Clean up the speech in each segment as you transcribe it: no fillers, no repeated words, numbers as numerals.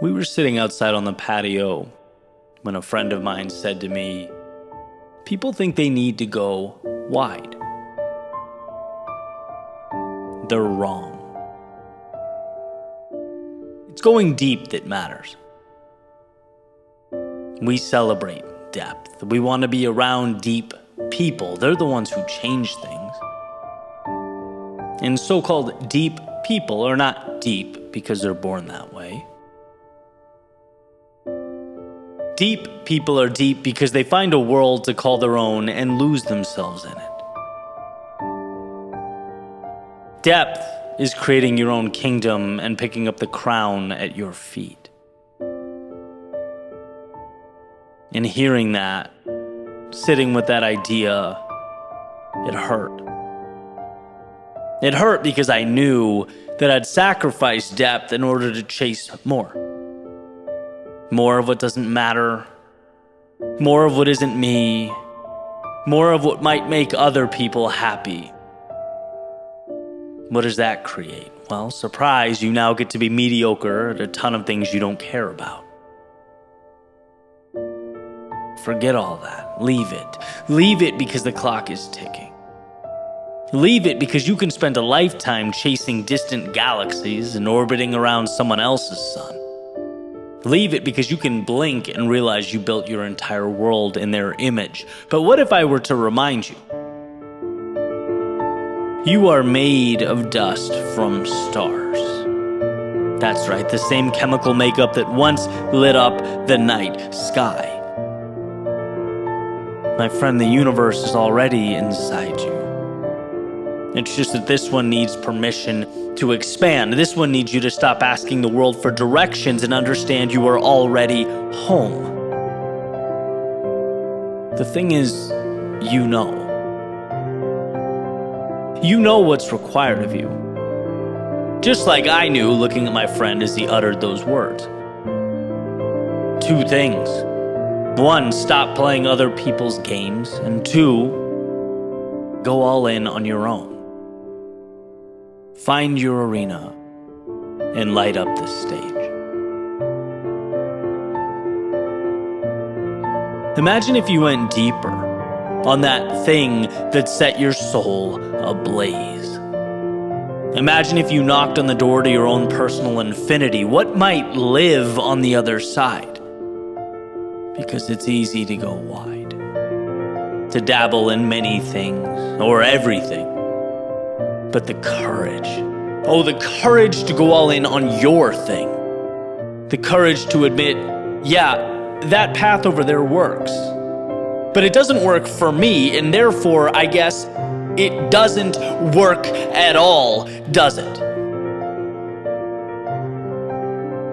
We were sitting outside on the patio when a friend of mine said to me, "People think they need to go wide. They're wrong. It's going deep that matters. We celebrate depth. We want to be around deep people. They're the ones who change things. And so-called deep people are not deep because they're born that way. Deep people are deep because they find a world to call their own and lose themselves in it. Depth is creating your own kingdom and picking up the crown at your feet. And hearing that, sitting with that idea, it hurt. It hurt because I knew that I'd sacrificed depth in order to chase more. More of what doesn't matter. More of what isn't me. More of what might make other people happy. What does that create? Well, surprise, you now get to be mediocre at a ton of things you don't care about. Forget all that. Leave it. Leave it because the clock is ticking. Leave it because you can spend a lifetime chasing distant galaxies and orbiting around someone else's sun. Leave it because you can blink and realize you built your entire world in their image. But what if I were to remind you? You are made of dust from stars. That's right, the same chemical makeup that once lit up the night sky. My friend, the universe is already inside you. It's just that this one needs permission to expand. This one needs you to stop asking the world for directions and understand you are already home. The thing is, you know. You know what's required of you. Just like I knew looking at my friend as he uttered those words. Two things. One, stop playing other people's games. And two, go all in on your own. Find your arena and light up the stage. Imagine if you went deeper on that thing that set your soul ablaze. Imagine if you knocked on the door to your own personal infinity. What might live on the other side? Because it's easy to go wide, to dabble in many things or everything. But the courage, the courage to go all in on your thing. The courage to admit, yeah, that path over there works. But it doesn't work for me, and therefore, I guess, it doesn't work at all, does it?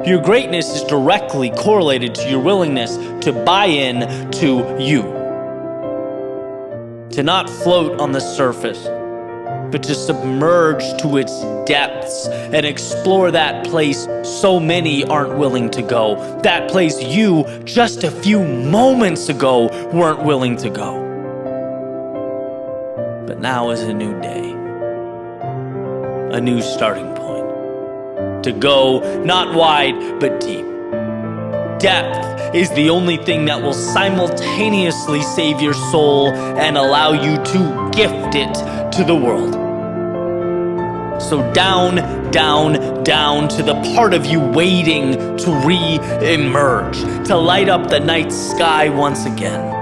Your greatness is directly correlated to your willingness to buy in to you. To not float on the surface, but to submerge to its depths and explore that place so many aren't willing to go. That place you, just a few moments ago, weren't willing to go. But now is a new day. A new starting point. To go, not wide, but deep. Depth is the only thing that will simultaneously save your soul and allow you to gift it to the world. So down, down, down to the part of you waiting to re-emerge, to light up the night sky once again.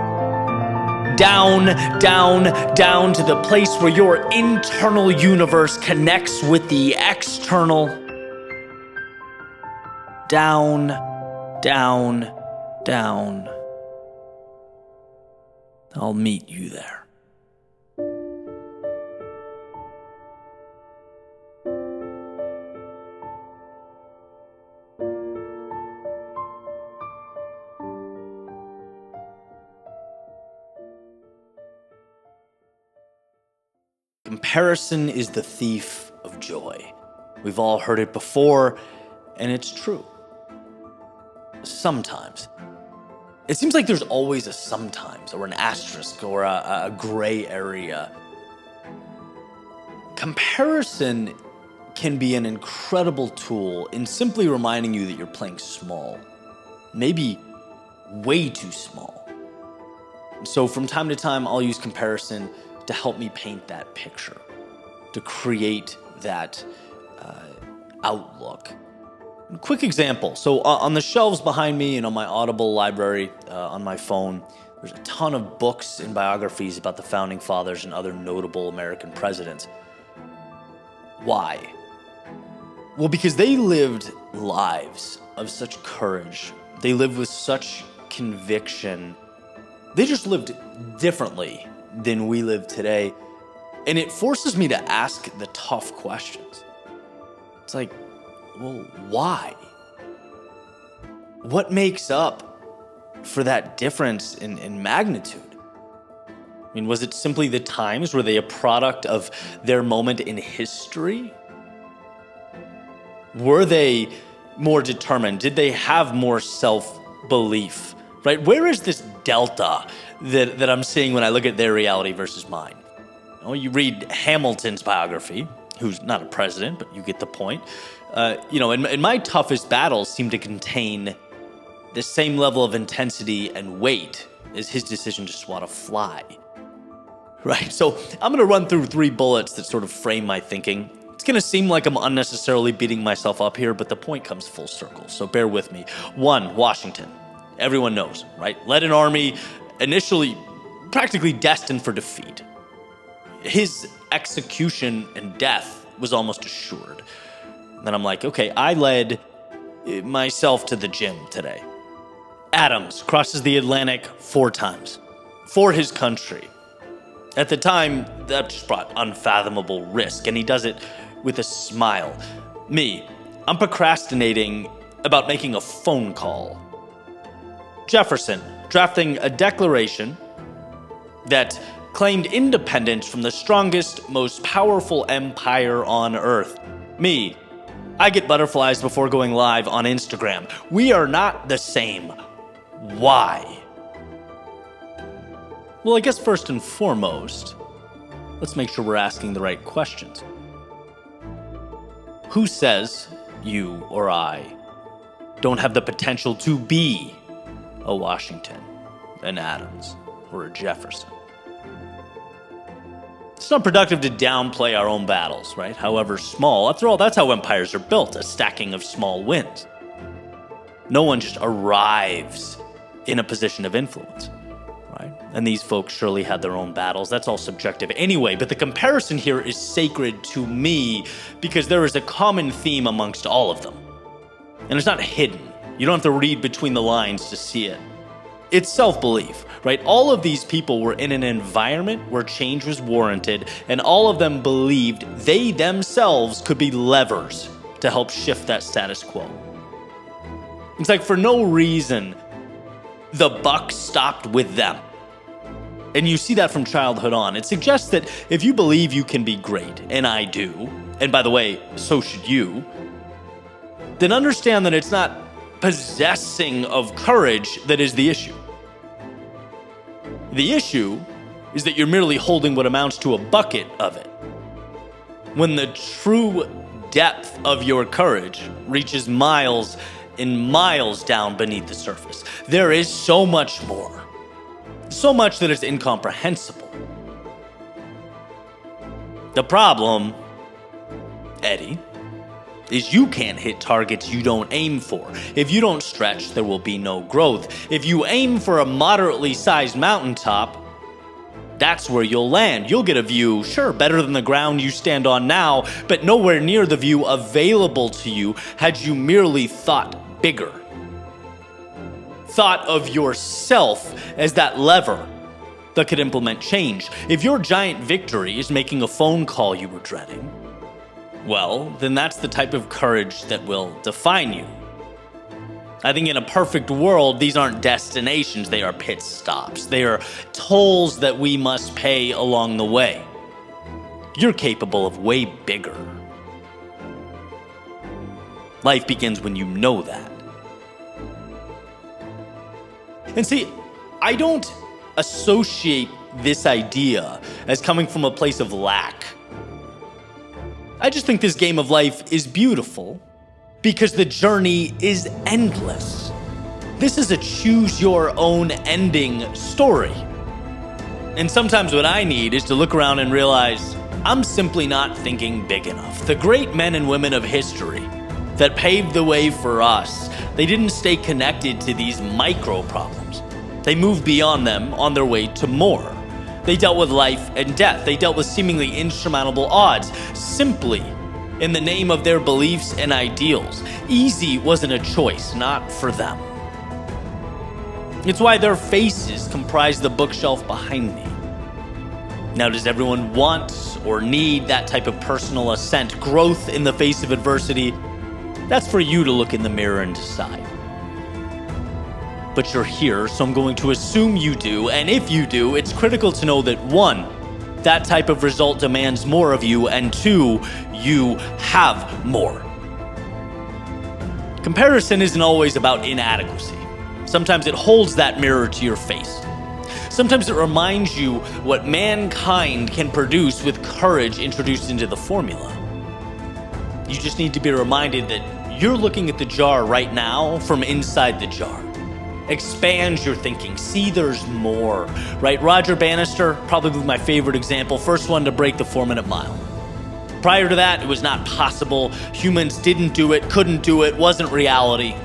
Down, down, down to the place where your internal universe connects with the external. Down, down, down. I'll meet you there. Comparison is the thief of joy. We've all heard it before, and it's true. Sometimes. It seems like there's always a sometimes, or an asterisk, or a gray area. Comparison can be an incredible tool in simply reminding you that you're playing small, maybe way too small. So from time to time, I'll use comparison to help me paint that picture, to create that outlook. Quick example. So on the shelves behind me and on my Audible library on my phone, there's a ton of books and biographies about the founding fathers and other notable American presidents. Why? Well, because they lived lives of such courage. They lived with such conviction. They just lived differently than we live today. And it forces me to ask the tough questions. It's like, well, why? What makes up for that difference in magnitude? I mean, was it simply the times? Were they a product of their moment in history? Were they more determined? Did they have more self-belief? Right? Where is this delta that I'm seeing when I look at their reality versus mine? You read Hamilton's biography, who's not a president, but you get the point. And my toughest battles seem to contain the same level of intensity and weight as his decision to swat a fly. Right? So I'm going to run through 3 bullets that sort of frame my thinking. It's going to seem like I'm unnecessarily beating myself up here, but the point comes full circle, so bear with me. 1, Washington. Everyone knows, right? Led an army initially practically destined for defeat. His execution and death was almost assured. And then I'm like, okay, I led myself to the gym today. Adams crosses the Atlantic 4 times for his country. At the time, that just brought unfathomable risk, and he does it with a smile. Me, I'm procrastinating about making a phone call. Jefferson, drafting a declaration that claimed independence from the strongest, most powerful empire on earth. Me, I get butterflies before going live on Instagram. We are not the same. Why? Well, I guess first and foremost, let's make sure we're asking the right questions. Who says you or I don't have the potential to be a Washington, an Adams, or a Jefferson? It's not productive to downplay our own battles, right? However small. After all, that's how empires are built, a stacking of small wins. No one just arrives in a position of influence, right? And these folks surely had their own battles. That's all subjective anyway, but the comparison here is sacred to me because there is a common theme amongst all of them. And it's not hidden. You don't have to read between the lines to see it. It's self-belief, right? All of these people were in an environment where change was warranted, and all of them believed they themselves could be levers to help shift that status quo. It's like for no reason, the buck stopped with them. And you see that from childhood on. It suggests that if you believe you can be great, and I do, and by the way, so should you, then understand that it's not possessing of courage that is the issue. The issue is that you're merely holding what amounts to a bucket of it. When the true depth of your courage reaches miles and miles down beneath the surface, there is so much more. So much that it's incomprehensible. The problem, Eddie, is you can't hit targets you don't aim for. If you don't stretch, there will be no growth. If you aim for a moderately sized mountaintop, that's where you'll land. You'll get a view, sure, better than the ground you stand on now, but nowhere near the view available to you had you merely thought bigger. Thought of yourself as that lever that could implement change. If your giant victory is making a phone call you were dreading, well, then that's the type of courage that will define you. I think in a perfect world, these aren't destinations, they are pit stops. They are tolls that we must pay along the way. You're capable of way bigger. Life begins when you know that. And see, I don't associate this idea as coming from a place of lack. I just think this game of life is beautiful because the journey is endless. This is a choose your own ending story. And sometimes what I need is to look around and realize I'm simply not thinking big enough. The great men and women of history that paved the way for us, they didn't stay connected to these micro problems. They moved beyond them on their way to more. They dealt with life and death. They dealt with seemingly insurmountable odds, simply in the name of their beliefs and ideals. Easy wasn't a choice, not for them. It's why their faces comprise the bookshelf behind me. Now, does everyone want or need that type of personal ascent, growth in the face of adversity? That's for you to look in the mirror and decide. But you're here, so I'm going to assume you do, and if you do, it's critical to know that 1, that type of result demands more of you, and 2, you have more. Comparison isn't always about inadequacy. Sometimes it holds that mirror to your face. Sometimes it reminds you what mankind can produce with courage introduced into the formula. You just need to be reminded that you're looking at the jar right now from inside the jar. Expand your thinking. See there's more, right? Roger Bannister, probably my favorite example, first one to break the 4-minute mile. Prior to that, it was not possible. Humans didn't do it, couldn't do it, wasn't reality.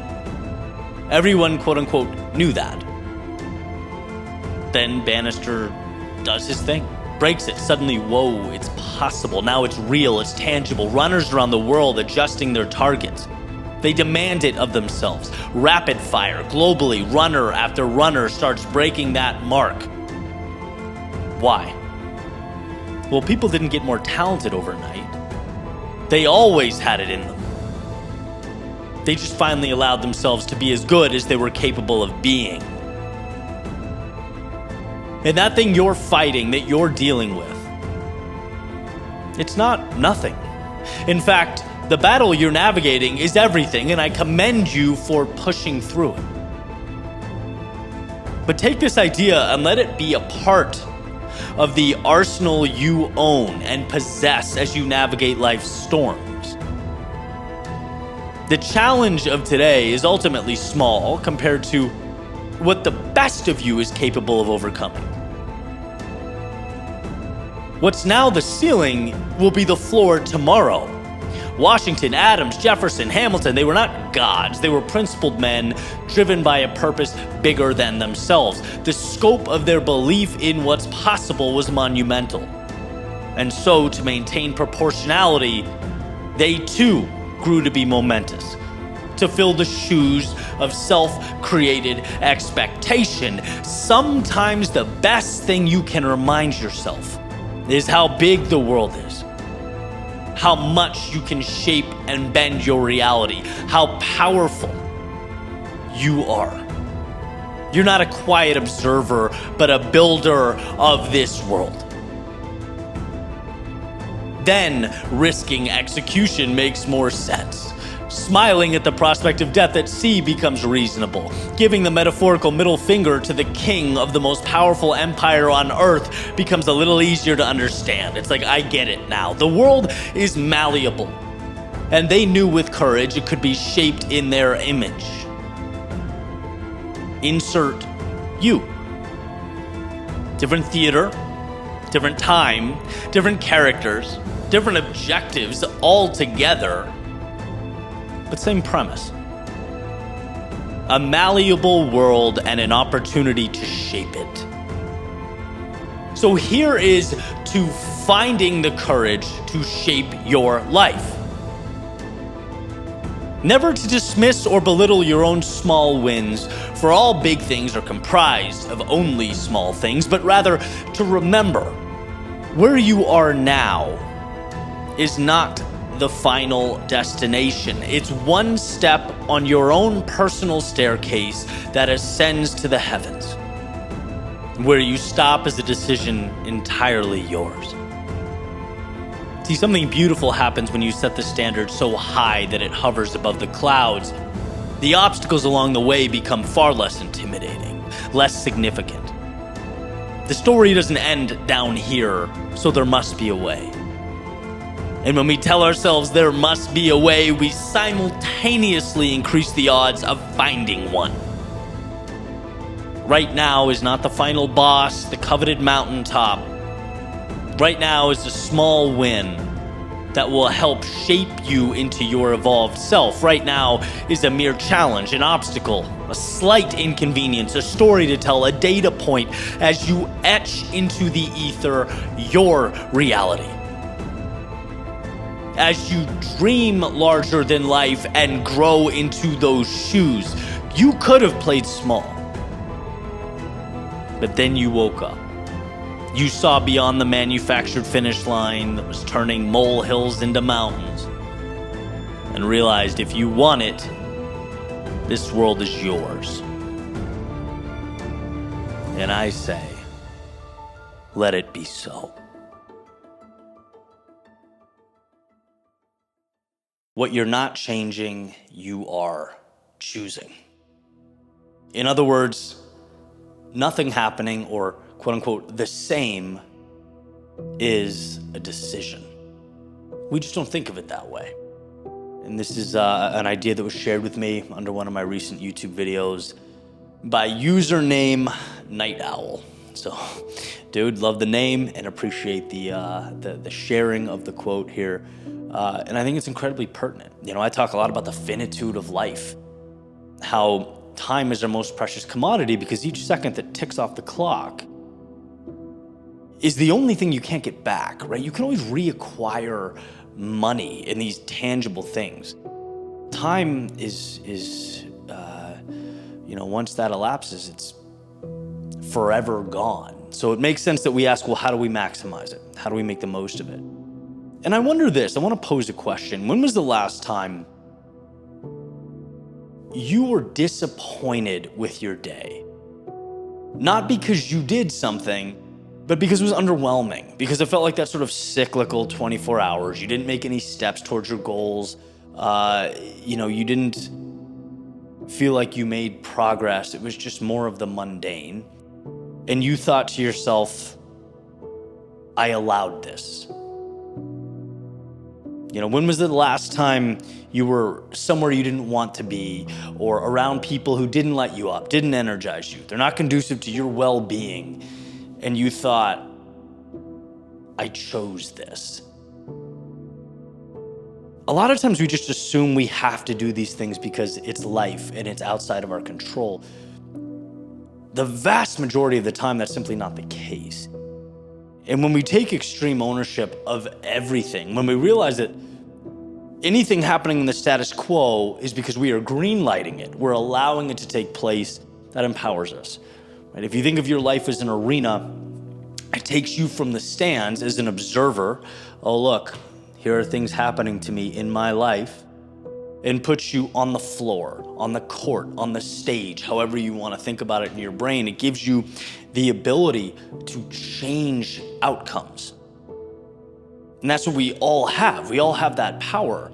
Everyone, quote unquote, knew that. Then Bannister does his thing, breaks it. Suddenly, whoa, it's possible. Now it's real, it's tangible. Runners around the world adjusting their targets. They demand it of themselves. Rapid fire, globally, runner after runner starts breaking that mark. Why? Well, people didn't get more talented overnight. They always had it in them. They just finally allowed themselves to be as good as they were capable of being. And that thing you're fighting, that you're dealing with, it's not nothing. In fact, the battle you're navigating is everything, and I commend you for pushing through it. But take this idea and let it be a part of the arsenal you own and possess as you navigate life's storms. The challenge of today is ultimately small compared to what the best of you is capable of overcoming. What's now the ceiling will be the floor tomorrow. Washington, Adams, Jefferson, Hamilton, they were not gods. They were principled men driven by a purpose bigger than themselves. The scope of their belief in what's possible was monumental. And so, to maintain proportionality, they too grew to be momentous, to fill the shoes of self-created expectation. Sometimes the best thing you can remind yourself is how big the world is, how much you can shape and bend your reality, how powerful you are. You're not a quiet observer, but a builder of this world. Then risking execution makes more sense. Smiling at the prospect of death at sea becomes reasonable. Giving the metaphorical middle finger to the king of the most powerful empire on earth becomes a little easier to understand. It's like, I get it now. The world is malleable, and they knew with courage it could be shaped in their image. Insert you. Different theater, different time, different characters, different objectives all together, but same premise. A malleable world and an opportunity to shape it. So here is to finding the courage to shape your life. Never to dismiss or belittle your own small wins, for all big things are comprised of only small things, but rather to remember where you are now is not the final destination. It's one step on your own personal staircase that ascends to the heavens. Where you stop is a decision entirely yours. See, something beautiful happens when you set the standard so high that it hovers above the clouds. The obstacles along the way become far less intimidating, less significant. The story doesn't end down here, so there must be a way. And when we tell ourselves there must be a way, we simultaneously increase the odds of finding one. Right now is not the final boss, the coveted mountaintop. Right now is a small win that will help shape you into your evolved self. Right now is a mere challenge, an obstacle, a slight inconvenience, a story to tell, a data point as you etch into the ether your reality. As you dream larger than life and grow into those shoes, you could have played small. But then you woke up. You saw beyond the manufactured finish line that was turning molehills into mountains, and realized if you want it, this world is yours. And I say, let it be so. What you're not changing, you are choosing. In other words, nothing happening or quote unquote the same is a decision. We just don't think of it that way. And this is an idea that was shared with me under one of my recent YouTube videos by username Night Owl. So, dude, love the name and appreciate the sharing of the quote here. And I think it's incredibly pertinent. You know, I talk a lot about the finitude of life, how time is our most precious commodity because each second that ticks off the clock is the only thing you can't get back, right? You can always reacquire money and these tangible things. Time is once that elapses, it's forever gone. So it makes sense that we ask, well, how do we maximize it? How do we make the most of it? And I wonder this, I want to pose a question. When was the last time you were disappointed with your day? Not because you did something, but because it was underwhelming, because it felt like that sort of cyclical 24 hours. You didn't make any steps towards your goals. You didn't feel like you made progress. It was just more of the mundane. And you thought to yourself, I allowed this. You know, when was the last time you were somewhere you didn't want to be, or around people who didn't light you up, didn't energize you? They're not conducive to your well-being. And you thought, I chose this. A lot of times we just assume we have to do these things because it's life and it's outside of our control. The vast majority of the time, that's simply not the case. And when we take extreme ownership of everything, when we realize that anything happening in the status quo is because we are green-lighting it, we're allowing it to take place, that empowers us. Right? If you think of your life as an arena, it takes you from the stands as an observer. Oh, look, here are things happening to me in my life, and puts you on the floor, on the court, on the stage, however you want to think about it in your brain. It gives you the ability to change outcomes. And that's what we all have. We all have that power.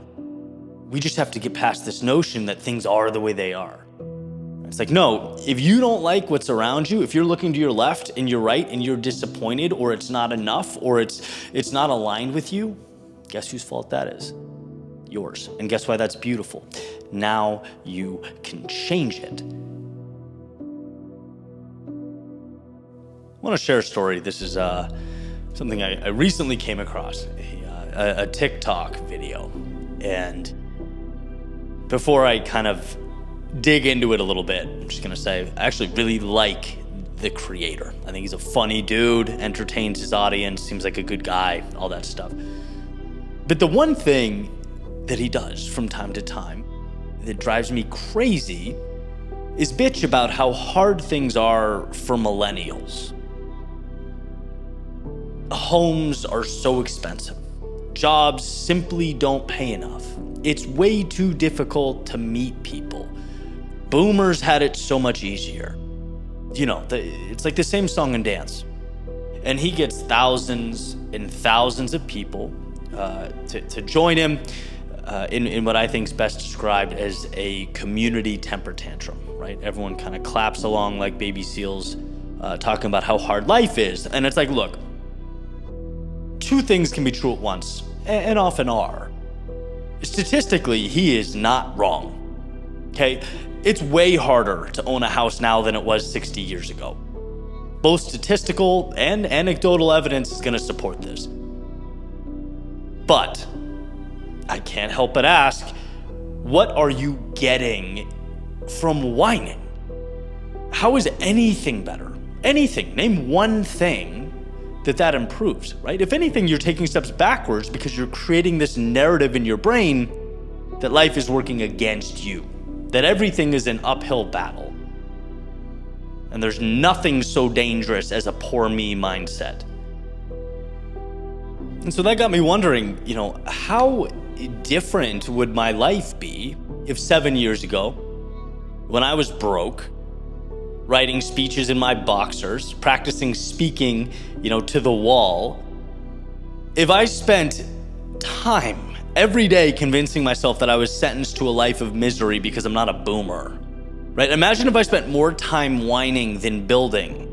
We just have to get past this notion that things are the way they are. It's like, no, if you don't like what's around you, if you're looking to your left and your right and you're disappointed, or it's not enough, or it's not aligned with you, guess whose fault that is? Yours. And guess why that's beautiful? Now you can change it. I want to share a story. This is something I recently came across, a TikTok video. And before I kind of dig into it a little bit, I'm just going to say I actually really like the creator. I think he's a funny dude, entertains his audience, seems like a good guy, all that stuff. But the one thing that he does from time to time that drives me crazy is bitch about how hard things are for millennials. Homes are so expensive. Jobs simply don't pay enough. It's way too difficult to meet people. Boomers had it so much easier. You know, it's like the same song and dance. And he gets thousands and thousands of people to join him in what I think is best described as a community temper tantrum, right? Everyone kind of claps along like baby seals, talking about how hard life is. And it's like, look, two things can be true at once and often are. Statistically, he is not wrong. Okay? It's way harder to own a house now than it was 60 years ago. Both statistical and anecdotal evidence is going to support this. But I can't help but ask, what are you getting from whining? How is anything better? Anything. Name one thing that improves, right? If anything, you're taking steps backwards because you're creating this narrative in your brain that life is working against you, that everything is an uphill battle. And there's nothing so dangerous as a poor me mindset. And so that got me wondering, how different would my life be if 7 years ago, when I was broke, writing speeches in my boxers, practicing speaking, to the wall, if I spent time every day convincing myself that I was sentenced to a life of misery because I'm not a boomer, right? Imagine if I spent more time whining than building,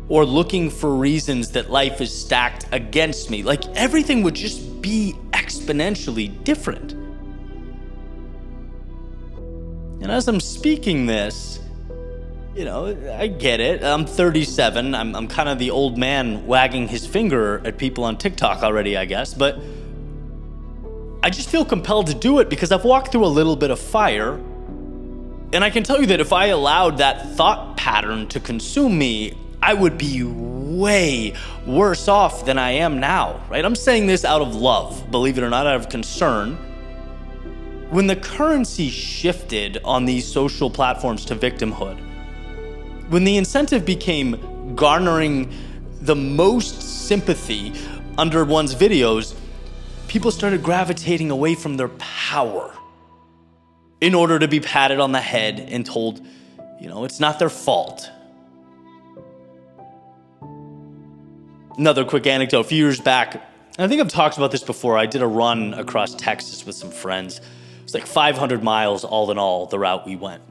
or looking for reasons that life is stacked against me. Like, everything would just be exponentially different. And as I'm speaking this, I get it. I'm 37. I'm kind of the old man wagging his finger at people on TikTok already, I guess. But I just feel compelled to do it because I've walked through a little bit of fire. And I can tell you that if I allowed that thought pattern to consume me, I would be way worse off than I am now, right? I'm saying this out of love, believe it or not, out of concern. When the currency shifted on these social platforms to victimhood, when the incentive became garnering the most sympathy under one's videos, people started gravitating away from their power in order to be patted on the head and told, it's not their fault. Another quick anecdote. A few years back, and I think I've talked about this before, I did a run across Texas with some friends. It was like 500 miles all in all, the route we went.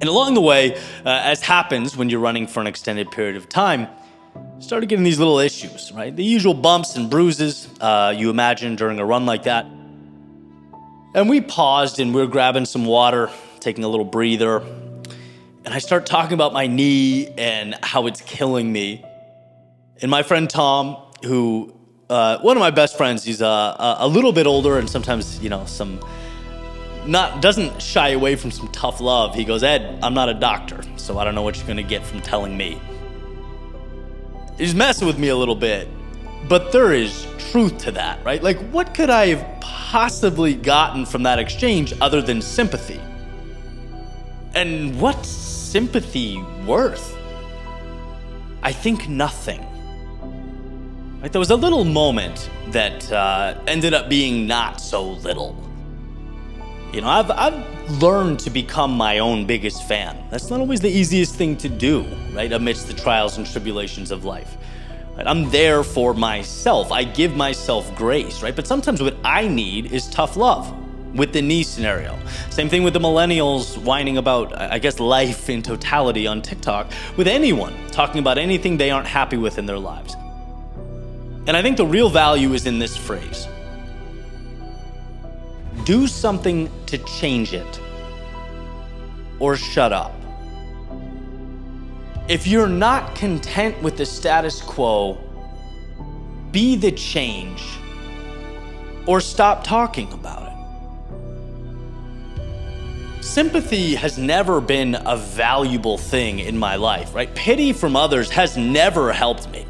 And along the way, as happens when you're running for an extended period of time, started getting these little issues, right? The usual bumps and bruises you imagine during a run like that. And we paused and we were grabbing some water, taking a little breather. And I start talking about my knee and how it's killing me. And my friend Tom, who, one of my best friends, he's a little bit older and sometimes, doesn't shy away from some tough love. He goes, "Ed, I'm not a doctor, so I don't know what you're gonna get from telling me." He's messing with me a little bit, but there is truth to that, right? Like, what could I have possibly gotten from that exchange other than sympathy? And what's sympathy worth? I think nothing. Right? There was a little moment that ended up being not so little. I've learned to become my own biggest fan. That's not always the easiest thing to do, right? Amidst the trials and tribulations of life. Right? I'm there for myself. I give myself grace, right? But sometimes what I need is tough love with the knee scenario. Same thing with the millennials whining about, life in totality on TikTok, with anyone talking about anything they aren't happy with in their lives. And I think the real value is in this phrase. Do something to change it, or shut up. If you're not content with the status quo, be the change, or stop talking about it. Sympathy has never been a valuable thing in my life, right? Pity from others has never helped me.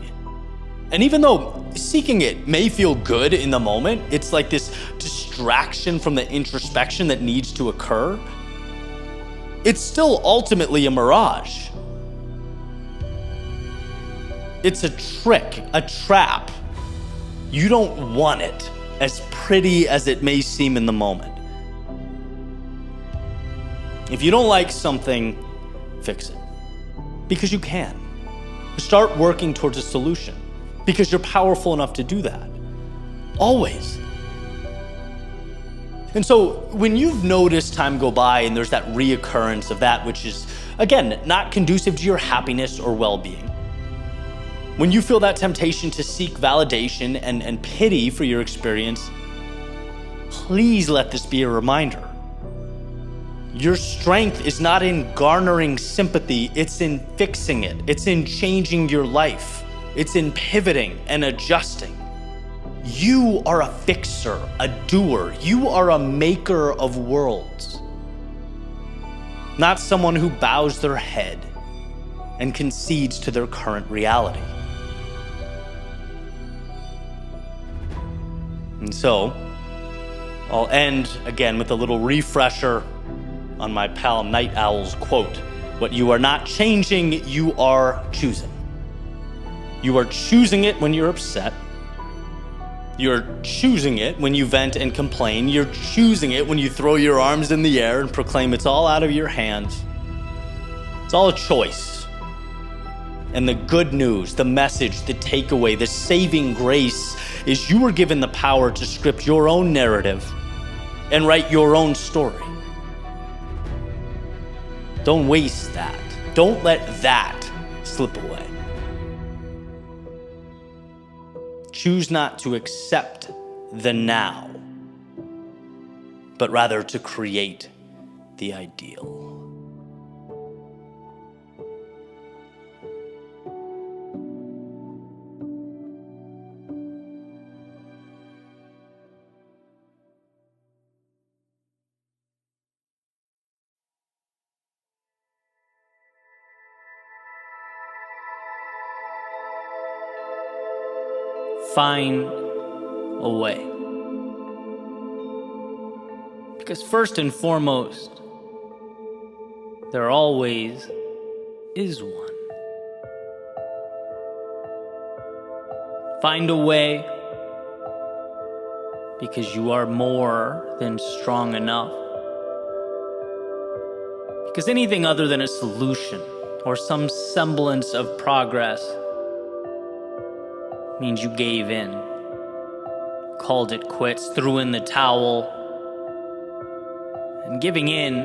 And even though seeking it may feel good in the moment, it's like this distraction from the introspection that needs to occur, it's still ultimately a mirage. It's a trick, a trap. You don't want it, as pretty as it may seem in the moment. If you don't like something, fix it. Because you can. Start working towards a solution. Because you're powerful enough to do that. Always. And so when you've noticed time go by and there's that reoccurrence of that which is, again, not conducive to your happiness or well-being, When you feel that temptation to seek validation and pity for your experience, please let this be a reminder. Your strength is not in garnering sympathy, it's in fixing it. It's in changing your life. It's in pivoting and adjusting. You are a fixer, a doer. You are a maker of worlds. Not someone who bows their head and concedes to their current reality. And so, I'll end again with a little refresher on my pal Night Owl's quote. What you are not changing, you are choosing. You are choosing it when you're upset. You're choosing it when you vent and complain. You're choosing it when you throw your arms in the air and proclaim it's all out of your hands. It's all a choice. And the good news, the message, the takeaway, the saving grace is you were given the power to script your own narrative and write your own story. Don't waste that. Don't let that slip away. Choose not to accept the now, but rather to create the ideal. Find a way. Because first and foremost, there always is one. Find a way because you are more than strong enough. Because anything other than a solution or some semblance of progress means you gave in, called it quits, threw in the towel. And giving in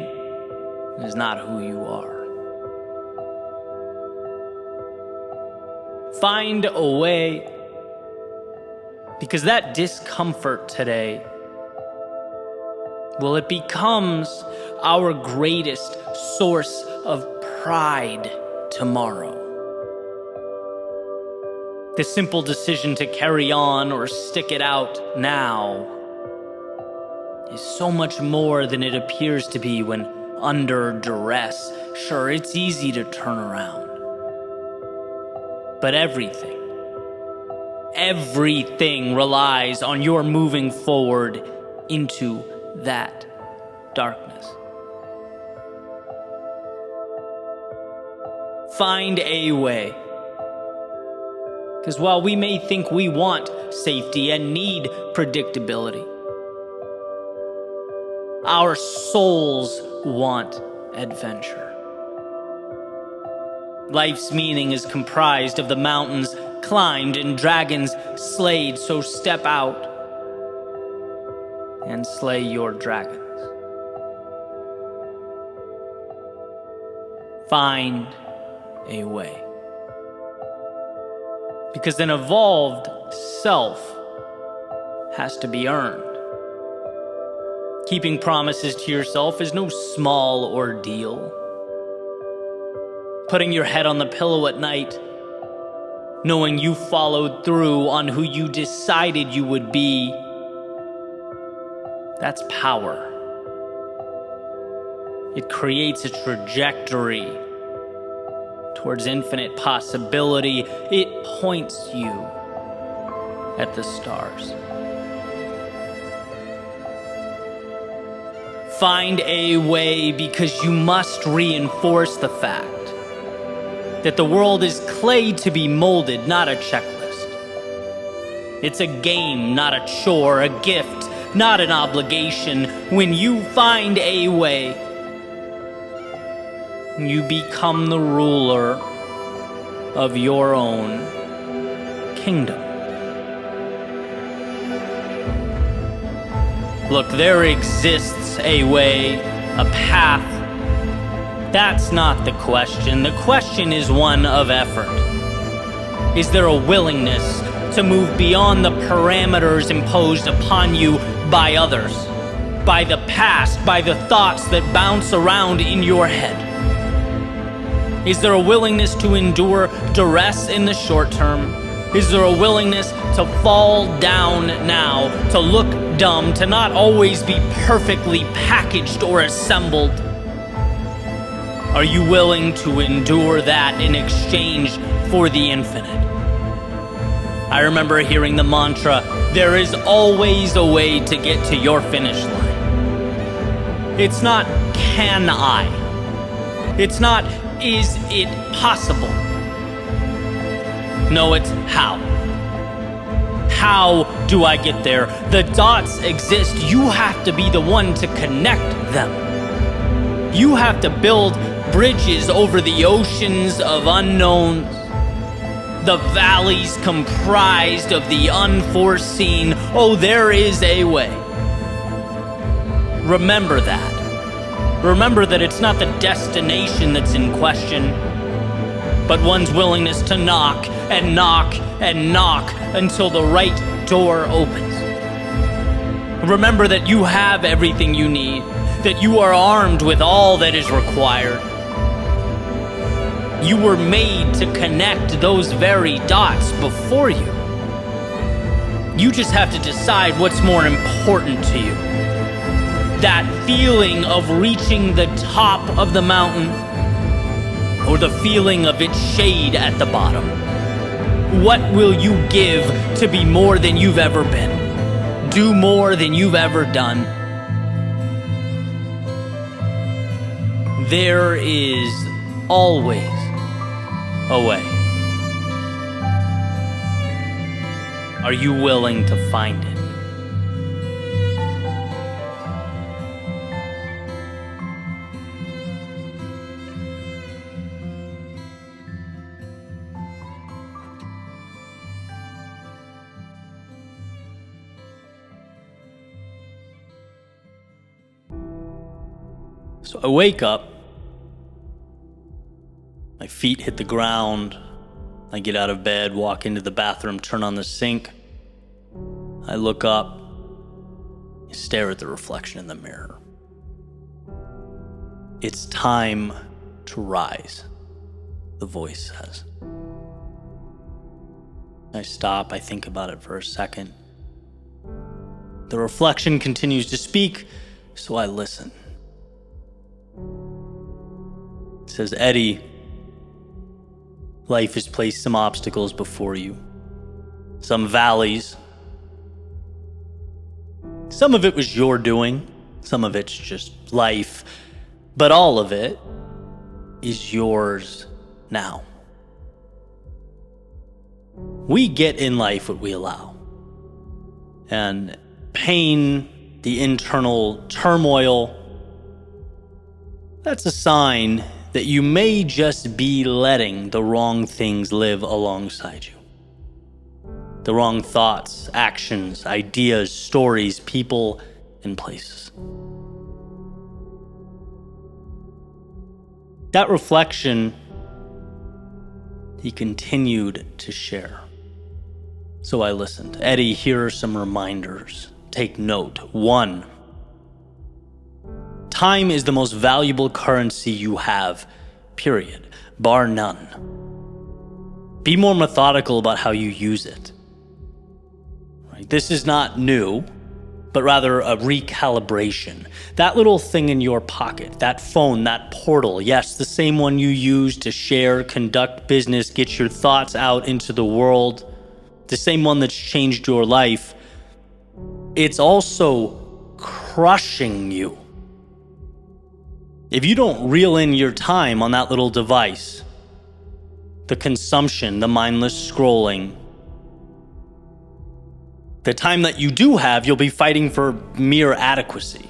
is not who you are. Find a way, because that discomfort today, well, it becomes our greatest source of pride tomorrow. The simple decision to carry on or stick it out now is so much more than it appears to be when under duress. Sure, it's easy to turn around. But everything relies on your moving forward into that darkness. Find a way. Because while we may think we want safety and need predictability, our souls want adventure. Life's meaning is comprised of the mountains climbed and dragons slayed, so step out and slay your dragons. Find a way. Because an evolved self has to be earned. Keeping promises to yourself is no small ordeal. Putting your head on the pillow at night, knowing you followed through on who you decided you would be, that's power. It creates a trajectory towards infinite possibility. It points you at the stars. Find a way, because you must reinforce the fact that the world is clay to be molded, not a checklist. It's a game, not a chore, a gift, not an obligation. When you find a way, you become the ruler of your own kingdom. Look, there exists a way, a path. That's not the question. The question is one of effort. Is there a willingness to move beyond the parameters imposed upon you by others, by the past, by the thoughts that bounce around in your head? Is there a willingness to endure duress in the short term? Is there a willingness to fall down now, to look dumb, to not always be perfectly packaged or assembled? Are you willing to endure that in exchange for the infinite? I remember hearing the mantra, there is always a way to get to your finish line. It's not, can I? It's not, is it possible? No, it's how. How do I get there? The dots exist. You have to be the one to connect them. You have to build bridges over the oceans of unknowns, the valleys comprised of the unforeseen. Oh, there is a way. Remember that. Remember that it's not the destination that's in question, but one's willingness to knock and knock and knock until the right door opens. Remember that you have everything you need, that you are armed with all that is required. You were made to connect those very dots before you. You just have to decide what's more important to you. That feeling of reaching the top of the mountain, or the feeling of its shade at the bottom. What will you give to be more than you've ever been? Do more than you've ever done? There is always a way. Are you willing to find it? So I wake up, my feet hit the ground, I get out of bed, walk into the bathroom, turn on the sink. I look up, stare at the reflection in the mirror. It's time to rise, the voice says. I stop, I think about it for a second. The reflection continues to speak, so I listen. It says, Eddie, life has placed some obstacles before you, some valleys. Some of it was your doing, some of it's just life, but all of it is yours now. We get in life what we allow. And pain, the internal turmoil, that's a sign that you may just be letting the wrong things live alongside you. The wrong thoughts, actions, ideas, stories, people, and places. That reflection, he continued to share. So I listened. Eddie, here are some reminders. Take note. 1. Time is the most valuable currency you have, period, bar none. Be more methodical about how you use it. Right? This is not new, but rather a recalibration. That little thing in your pocket, that phone, that portal, yes, the same one you use to share, conduct business, get your thoughts out into the world, the same one that's changed your life, it's also crushing you. If you don't reel in your time on that little device, the consumption, the mindless scrolling, the time that you do have, you'll be fighting for mere adequacy.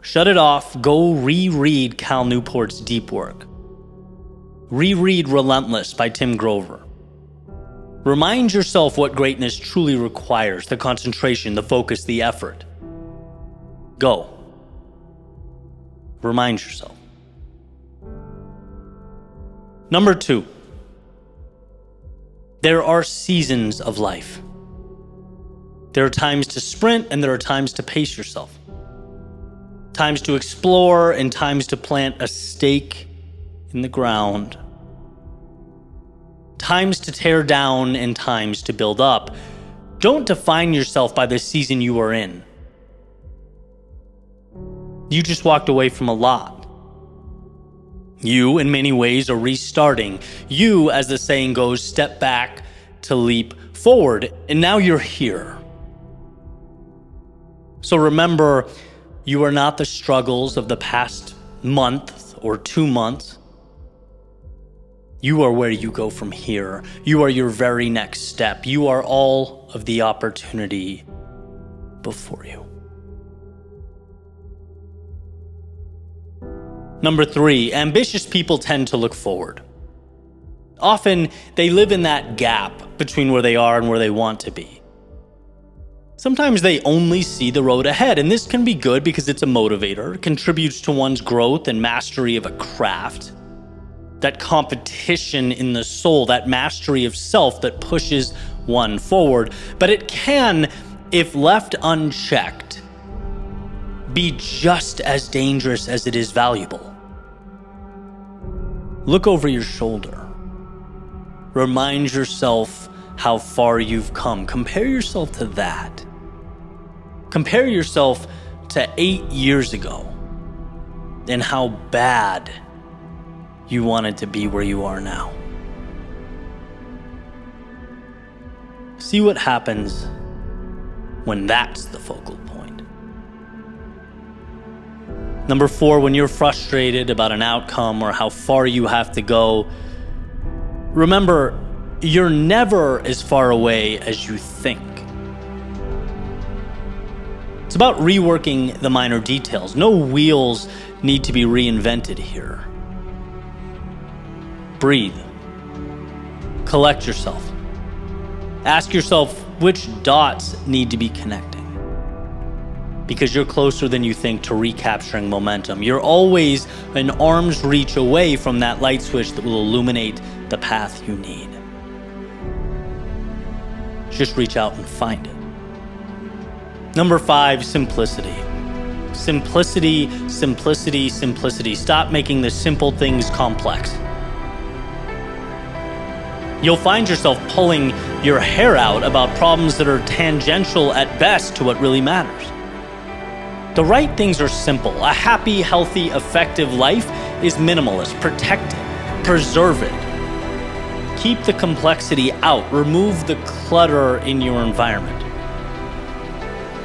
Shut it off, go reread Cal Newport's deep work. Reread Relentless by Tim Grover. Remind yourself what greatness truly requires, the concentration, the focus, the effort. Go. Remind yourself. Number 2, There are seasons of life. There are times to sprint and there are times to pace yourself. Times to explore and times to plant a stake in the ground. Times to tear down and times to build up. Don't define yourself by the season you are in. You just walked away from a lot. You, in many ways, are restarting. You, as the saying goes, step back to leap forward. And now you're here. So remember, you are not the struggles of the past month or 2 months. You are where you go from here. You are your very next step. You are all of the opportunity before you. Number 3, ambitious people tend to look forward. Often, they live in that gap between where they are and where they want to be. Sometimes they only see the road ahead, and this can be good because it's a motivator. It contributes to one's growth and mastery of a craft. That competition in the soul, that mastery of self that pushes one forward. But it can, if left unchecked, be just as dangerous as it is valuable. Look over your shoulder. Remind yourself how far you've come. Compare yourself to that. Compare yourself to 8 years ago and how bad you wanted to be where you are now. See what happens when that's the focal point. Number 4, when you're frustrated about an outcome or how far you have to go, remember, you're never as far away as you think. It's about reworking the minor details. No wheels need to be reinvented here. Breathe. Collect yourself. Ask yourself which dots need to be connecting. Because you're closer than you think to recapturing momentum. You're always an arm's reach away from that light switch that will illuminate the path you need. Just reach out and find it. Number 5, simplicity. Simplicity, simplicity, simplicity. Stop making the simple things complex. You'll find yourself pulling your hair out about problems that are tangential at best to what really matters. The right things are simple. A happy, healthy, effective life is minimalist. Protect it. Preserve it. Keep the complexity out. Remove the clutter in your environment.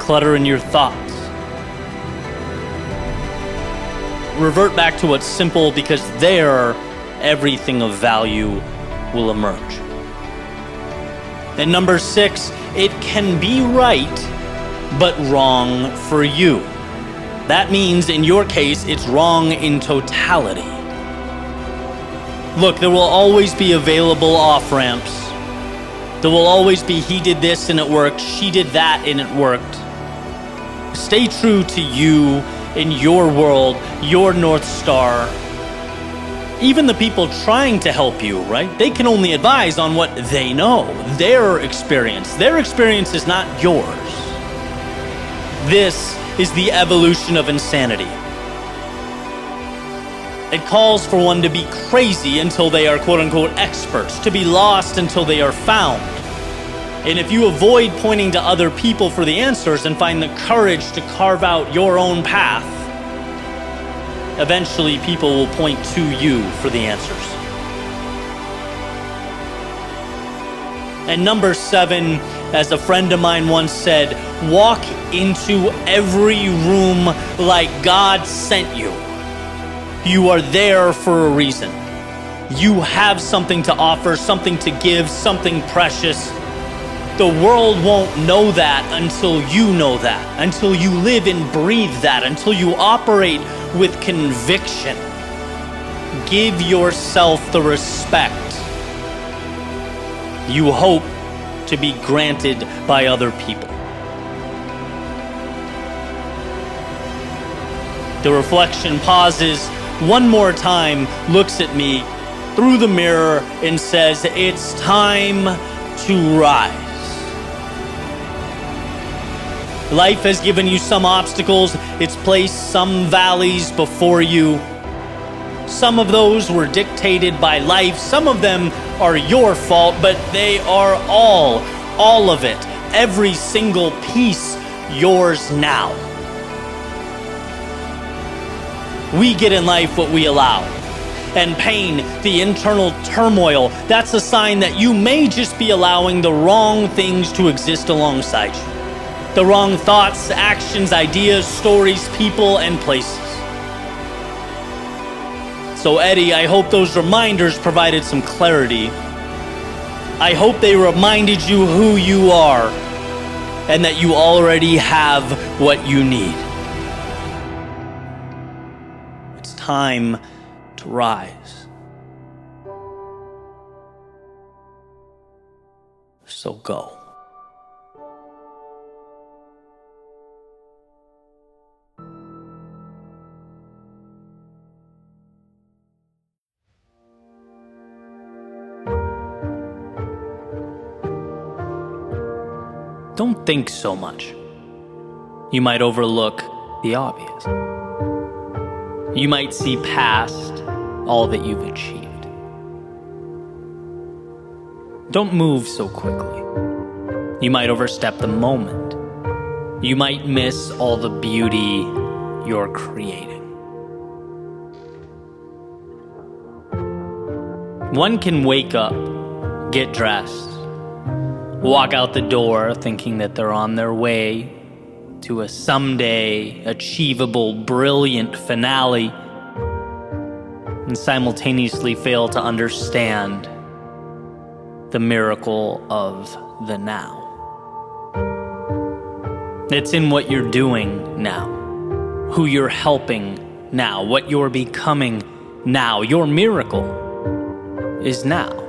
Clutter in your thoughts. Revert back to what's simple because there, everything of value will emerge. And number 6, it can be right, but wrong for you. That means, in your case, it's wrong in totality. Look, there will always be available off-ramps. There will always be he did this and it worked, she did that and it worked. Stay true to you in your world, your North Star. Even the people trying to help you, right? They can only advise on what they know, their experience. Their experience is not yours. This is the evolution of insanity. It calls for one to be crazy until they are quote-unquote experts, to be lost until they are found. And if you avoid pointing to other people for the answers and find the courage to carve out your own path, eventually people will point to you for the answers. And number 7, as a friend of mine once said, walk into every room like God sent you. You are there for a reason. You have something to offer, something to give, something precious. The world won't know that until you know that, until you live and breathe that, until you operate with conviction. Give yourself the respect you hope to be granted by other people. The reflection pauses one more time, looks at me through the mirror and says, "It's time to rise. Life has given you some obstacles, it's placed some valleys before you. Some of those were dictated by life, some of them are your fault, but they are all of it, every single piece, yours now. We get in life what we allow. And pain, the internal turmoil, that's a sign that you may just be allowing the wrong things to exist alongside you. The wrong thoughts, actions, ideas, stories, people, and places. So Eddie, I hope those reminders provided some clarity. I hope they reminded you who you are and that you already have what you need. It's time to rise. So go. Don't think so much. You might overlook the obvious. You might see past all that you've achieved. Don't move so quickly. You might overstep the moment. You might miss all the beauty you're creating. One can wake up, get dressed, walk out the door thinking that they're on their way to a someday achievable, brilliant finale, and simultaneously fail to understand the miracle of the now. It's in what you're doing now, who you're helping now, what you're becoming now. Your miracle is now.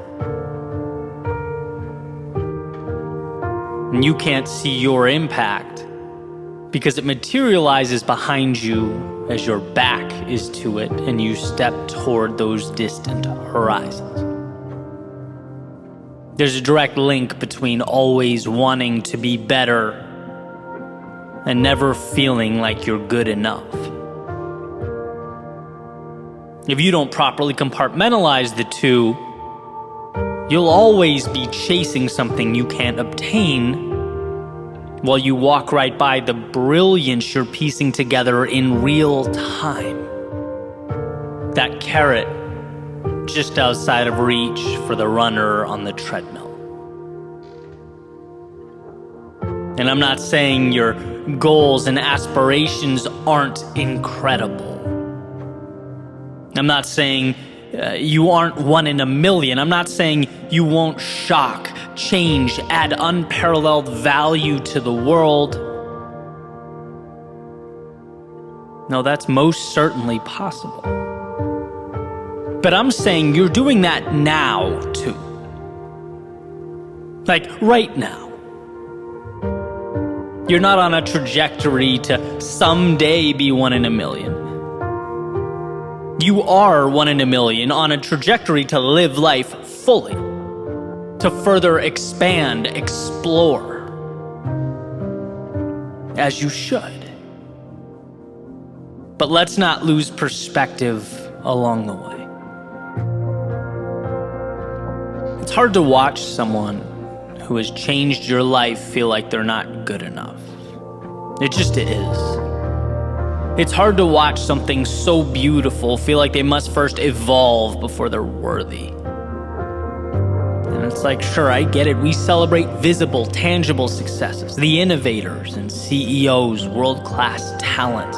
And you can't see your impact because it materializes behind you as your back is to it and you step toward those distant horizons. There's a direct link between always wanting to be better and never feeling like you're good enough. If you don't properly compartmentalize the two, you'll always be chasing something you can't obtain while you walk right by the brilliance you're piecing together in real time. That carrot just outside of reach for the runner on the treadmill. And I'm not saying your goals and aspirations aren't incredible. I'm not saying you aren't one in a million. I'm not saying you won't shock, change, add unparalleled value to the world. No, that's most certainly possible. But I'm saying you're doing that now, too. Like, right now. You're not on a trajectory to someday be one in a million. You are one in a million on a trajectory to live life fully, to further expand, explore, as you should. But let's not lose perspective along the way. It's hard to watch someone who has changed your life feel like they're not good enough. It just is. It's hard to watch something so beautiful feel like they must first evolve before they're worthy. And it's like, sure, I get it. We celebrate visible, tangible successes, the innovators and CEOs, world-class talents,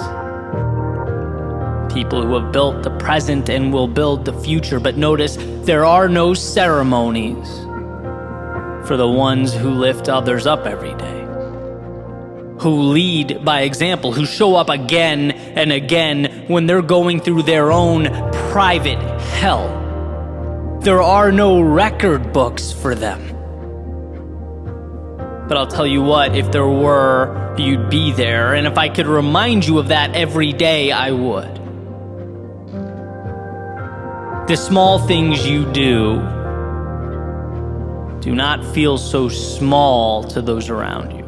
people who have built the present and will build the future. But notice, there are no ceremonies for the ones who lift others up every day, who lead by example, who show up again and again when they're going through their own private hell. There are no record books for them. But I'll tell you what, if there were, you'd be there. And if I could remind you of that every day, I would. The small things you do Do not feel so small to those around you.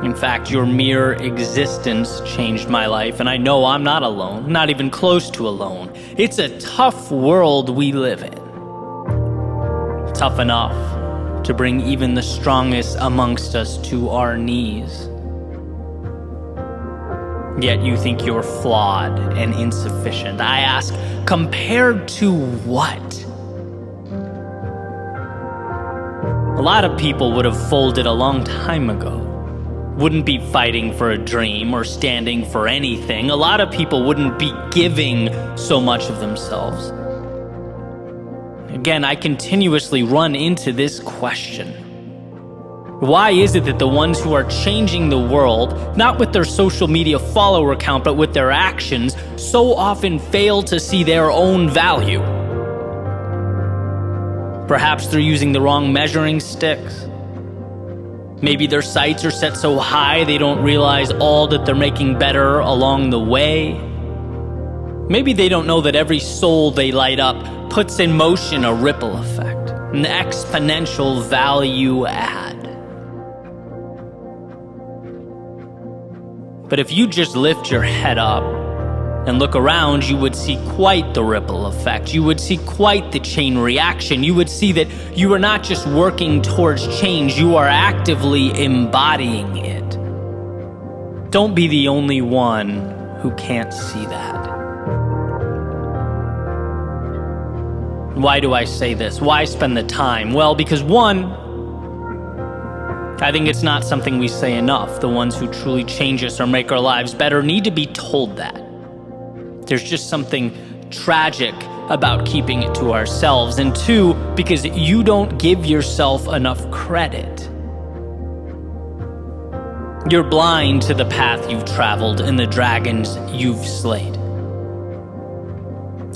In fact, your mere existence changed my life, and I know I'm not alone, not even close to alone. It's a tough world we live in. Tough enough to bring even the strongest amongst us to our knees. Yet you think you're flawed and insufficient. I ask, compared to what? A lot of people would have folded a long time ago. Wouldn't be fighting for a dream or standing for anything. A lot of people wouldn't be giving so much of themselves. Again, I continuously run into this question. Why is it that the ones who are changing the world, not with their social media follower count, but with their actions, so often fail to see their own value? Perhaps they're using the wrong measuring sticks. Maybe their sights are set so high they don't realize all that they're making better along the way. Maybe they don't know that every soul they light up puts in motion a ripple effect, an exponential value add. But if you just lift your head up and look around, you would see quite the ripple effect. You would see quite the chain reaction. You would see that you are not just working towards change, you are actively embodying it. Don't be the only one who can't see that. Why do I say this? Why spend the time? Well, because one, I think it's not something we say enough. The ones who truly change us or make our lives better need to be told that. There's just something tragic about keeping it to ourselves. And two, because you don't give yourself enough credit. You're blind to the path you've traveled and the dragons you've slayed.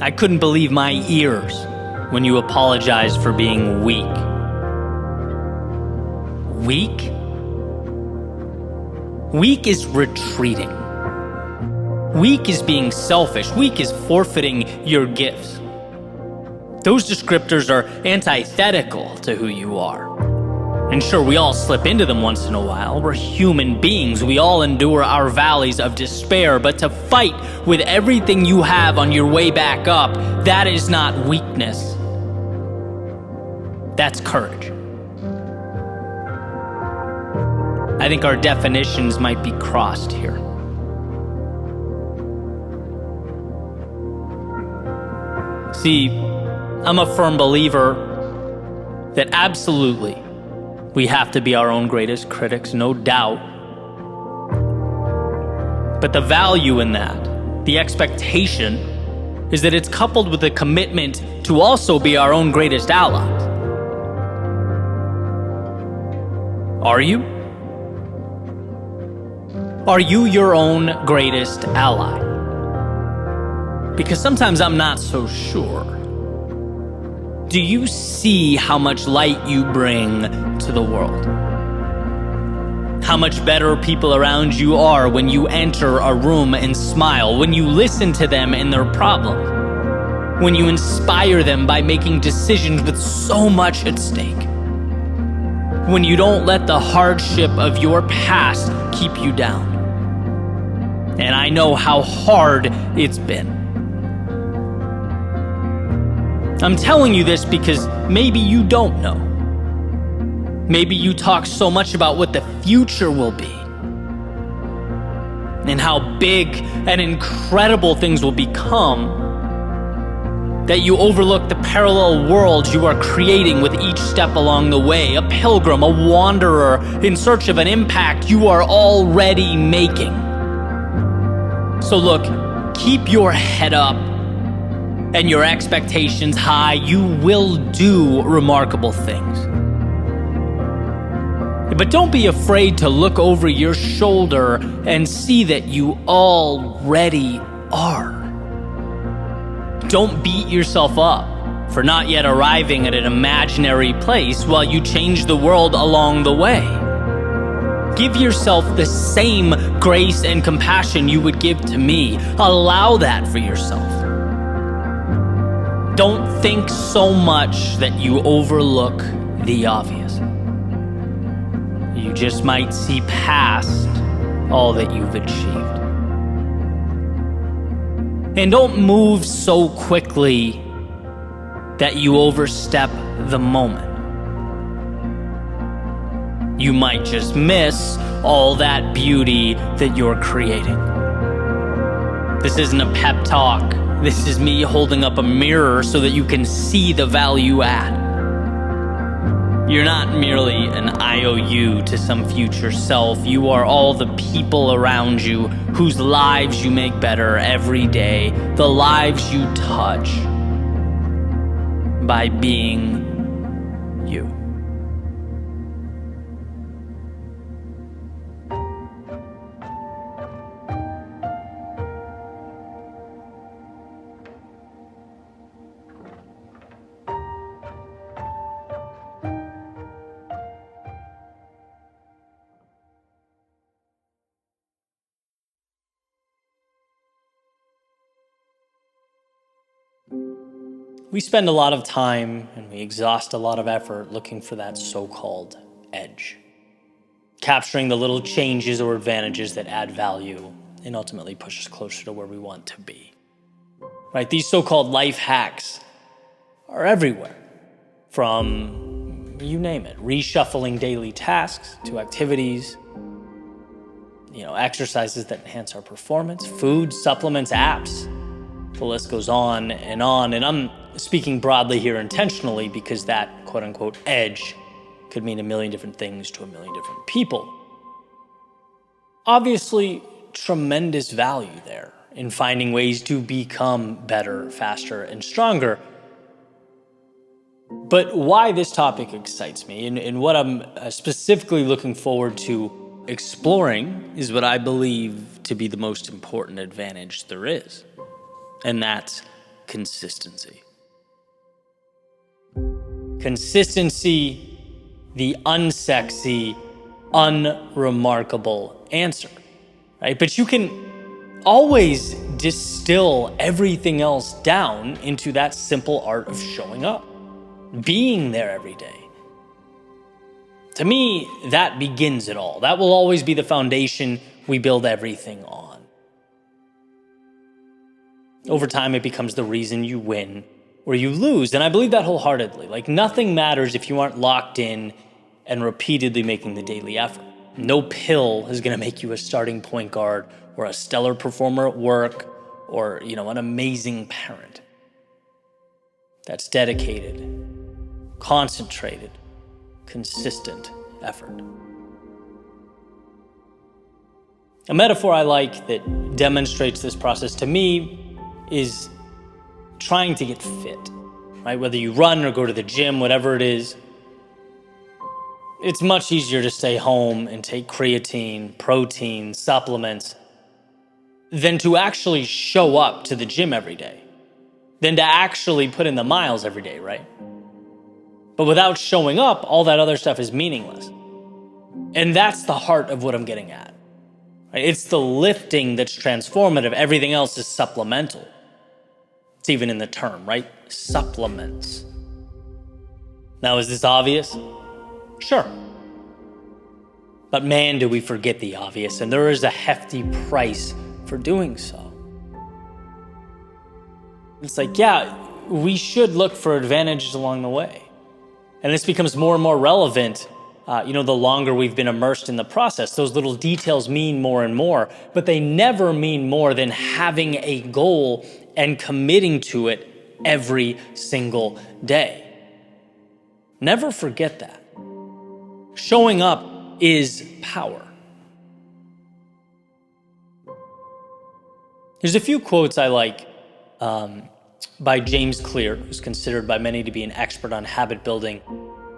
I couldn't believe my ears when you apologized for being weak. Weak? Weak is retreating. Weak is being selfish. Weak is forfeiting your gifts. Those descriptors are antithetical to who you are. And sure, we all slip into them once in a while. We're human beings. We all endure our valleys of despair. But to fight with everything you have on your way back up, that is not weakness. That's courage. I think our definitions might be crossed here. See, I'm a firm believer that absolutely we have to be our own greatest critics, no doubt. But the value in that, the expectation, is that it's coupled with a commitment to also be our own greatest allies. Are you? Are you your own greatest ally? Because sometimes I'm not so sure. Do you see how much light you bring to the world? How much better people around you are when you enter a room and smile, when you listen to them and their problems, when you inspire them by making decisions with so much at stake, when you don't let the hardship of your past keep you down. And I know how hard it's been. I'm telling you this because maybe you don't know. Maybe you talk so much about what the future will be and how big and incredible things will become that you overlook the parallel worlds you are creating with each step along the way, a pilgrim, a wanderer in search of an impact you are already making. So look, keep your head up and your expectations high. You will do remarkable things. But don't be afraid to look over your shoulder and see that you already are. Don't beat yourself up for not yet arriving at an imaginary place while you change the world along the way. Give yourself the same grace and compassion you would give to me. Allow that for yourself. Don't think so much that you overlook the obvious. You just might see past all that you've achieved. And don't move so quickly that you overstep the moment. You might just miss all that beauty that you're creating. This isn't a pep talk. This is me holding up a mirror so that you can see the value add. You're not merely an IOU to some future self. You are all the people around you whose lives you make better every day, the lives you touch by being you. We spend a lot of time and we exhaust a lot of effort looking for that so-called edge, capturing the little changes or advantages that add value and ultimately push us closer to where we want to be. Right? These so-called life hacks are everywhere, from you name it, reshuffling daily tasks to activities, exercises that enhance our performance, food, supplements, apps. The list goes on. And I'm speaking broadly here intentionally because that quote-unquote edge could mean a million different things to a million different people. Obviously, tremendous value there in finding ways to become better, faster, and stronger. But why this topic excites me and what I'm specifically looking forward to exploring is what I believe to be the most important advantage there is, and that's consistency. Consistency, the unsexy, unremarkable answer, right? But you can always distill everything else down into that simple art of showing up, being there every day. To me, that begins it all. That will always be the foundation we build everything on. Over time, it becomes the reason you win or you lose. And I believe that wholeheartedly. Like, nothing matters if you aren't locked in and repeatedly making the daily effort. No pill is going to make you a starting point guard or a stellar performer at work or, an amazing parent. That's dedicated, concentrated, consistent effort. A metaphor I like that demonstrates this process to me is trying to get fit, right? Whether you run or go to the gym, whatever it is, it's much easier to stay home and take creatine, protein, supplements than to actually show up to the gym every day, than to actually put in the miles every day, right? But without showing up, all that other stuff is meaningless. And that's the heart of what I'm getting at. Right? It's the lifting that's transformative. Everything else is supplemental. It's even in the term, right? Supplements. Now, is this obvious? Sure. But man, do we forget the obvious, and there is a hefty price for doing so. It's like, yeah, we should look for advantages along the way. And this becomes more and more relevant, the longer we've been immersed in the process. Those little details mean more and more, but they never mean more than having a goal and committing to it every single day. Never forget that. Showing up is power. There's a few quotes I like by James Clear, who's considered by many to be an expert on habit building,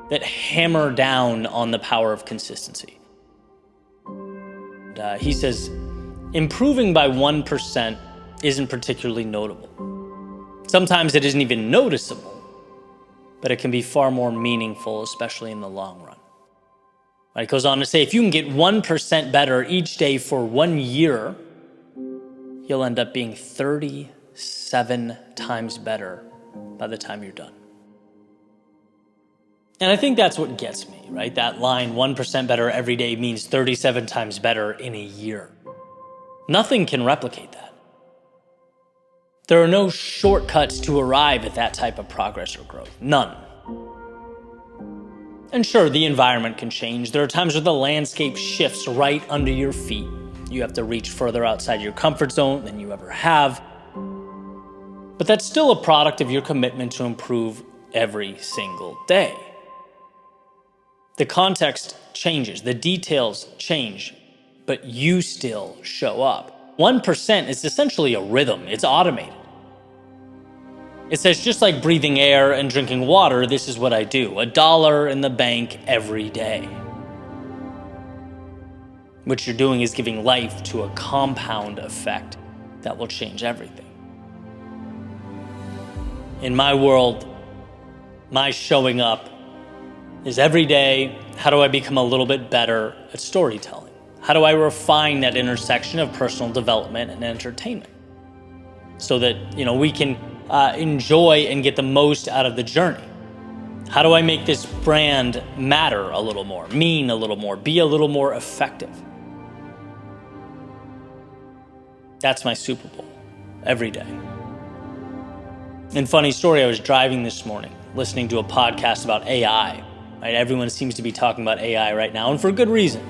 that hammer down on the power of consistency. He says, improving by 1% isn't particularly notable. Sometimes it isn't even noticeable, but it can be far more meaningful, especially in the long run. It goes on to say, if you can get 1% better each day for 1 year, you'll end up being 37 times better by the time you're done. And I think that's what gets me, right? That line, 1% better every day means 37 times better in a year. Nothing can replicate that. There are no shortcuts to arrive at that type of progress or growth. None. And sure, the environment can change. There are times where the landscape shifts right under your feet. You have to reach further outside your comfort zone than you ever have. But that's still a product of your commitment to improve every single day. The context changes, the details change, but you still show up. 1% is essentially a rhythm. It's automated. It says, just like breathing air and drinking water, this is what I do. $1 in the bank every day. What you're doing is giving life to a compound effect that will change everything. In my world, my showing up is every day, how do I become a little bit better at storytelling? How do I refine that intersection of personal development and entertainment so that, we can enjoy and get the most out of the journey? How do I make this brand matter a little more, mean a little more, be a little more effective? That's my Super Bowl every day. And funny story, I was driving this morning, listening to a podcast about AI. Right? Everyone seems to be talking about AI right now, and for good reason.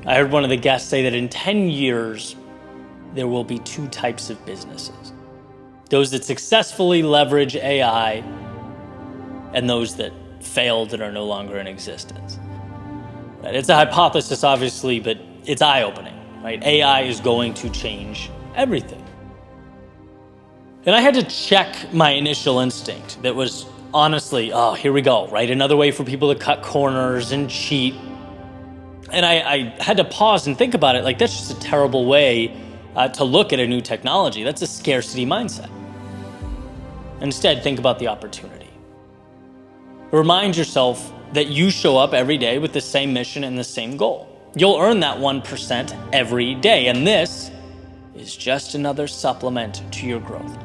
I heard one of the guests say that in 10 years, there will be two types of businesses. Those that successfully leverage AI, and those that failed and are no longer in existence. Right? It's a hypothesis, obviously, but it's eye-opening. Right? AI is going to change everything. And I had to check my initial instinct that was honestly, here we go, right? Another way for people to cut corners and cheat. And I had to pause and think about it. Like, that's just a terrible way to look at a new technology. That's a scarcity mindset. Instead, think about the opportunity. Remind yourself that you show up every day with the same mission and the same goal. You'll earn that 1% every day. And this is just another supplement to your growth.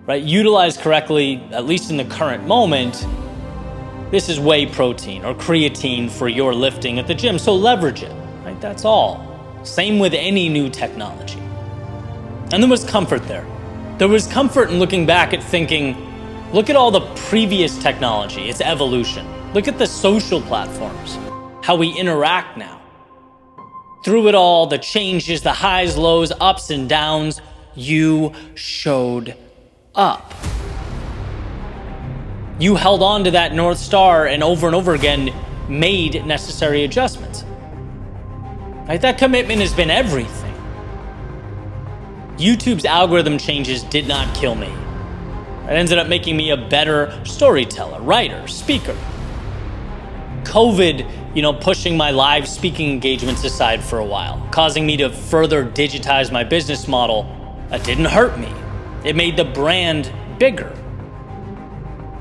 Right? Utilized correctly, at least in the current moment, this is whey protein or creatine for your lifting at the gym, so leverage it. Right? That's all. Same with any new technology. And there was comfort there. There was comfort in looking back at thinking, look at all the previous technology, its evolution. Look at the social platforms, how we interact now. Through it all, the changes, the highs, lows, ups and downs, you showed up. You held on to that North Star and over again made necessary adjustments. Right? That commitment has been everything. YouTube's algorithm changes did not kill me. It ended up making me a better storyteller, writer, speaker. COVID, pushing my live speaking engagements aside for a while, causing me to further digitize my business model. That didn't hurt me. It made the brand bigger.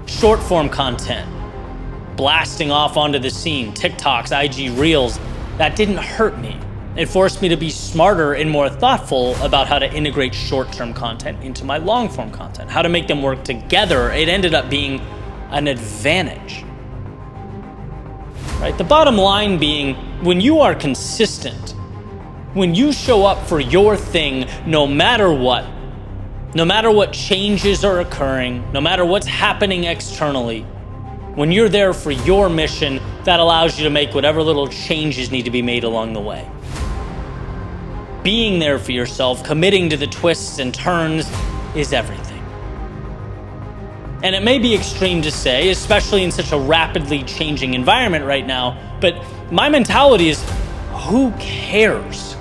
Short form content, blasting off onto the scene, TikToks, IG Reels, that didn't hurt me. It forced me to be smarter and more thoughtful about how to integrate short-term content into my long-form content, how to make them work together. It ended up being an advantage. Right? The bottom line being, when you are consistent, when you show up for your thing, no matter what changes are occurring, no matter what's happening externally, when you're there for your mission, that allows you to make whatever little changes need to be made along the way. Being there for yourself, committing to the twists and turns is everything. And it may be extreme to say, especially in such a rapidly changing environment right now, but my mentality is, who cares?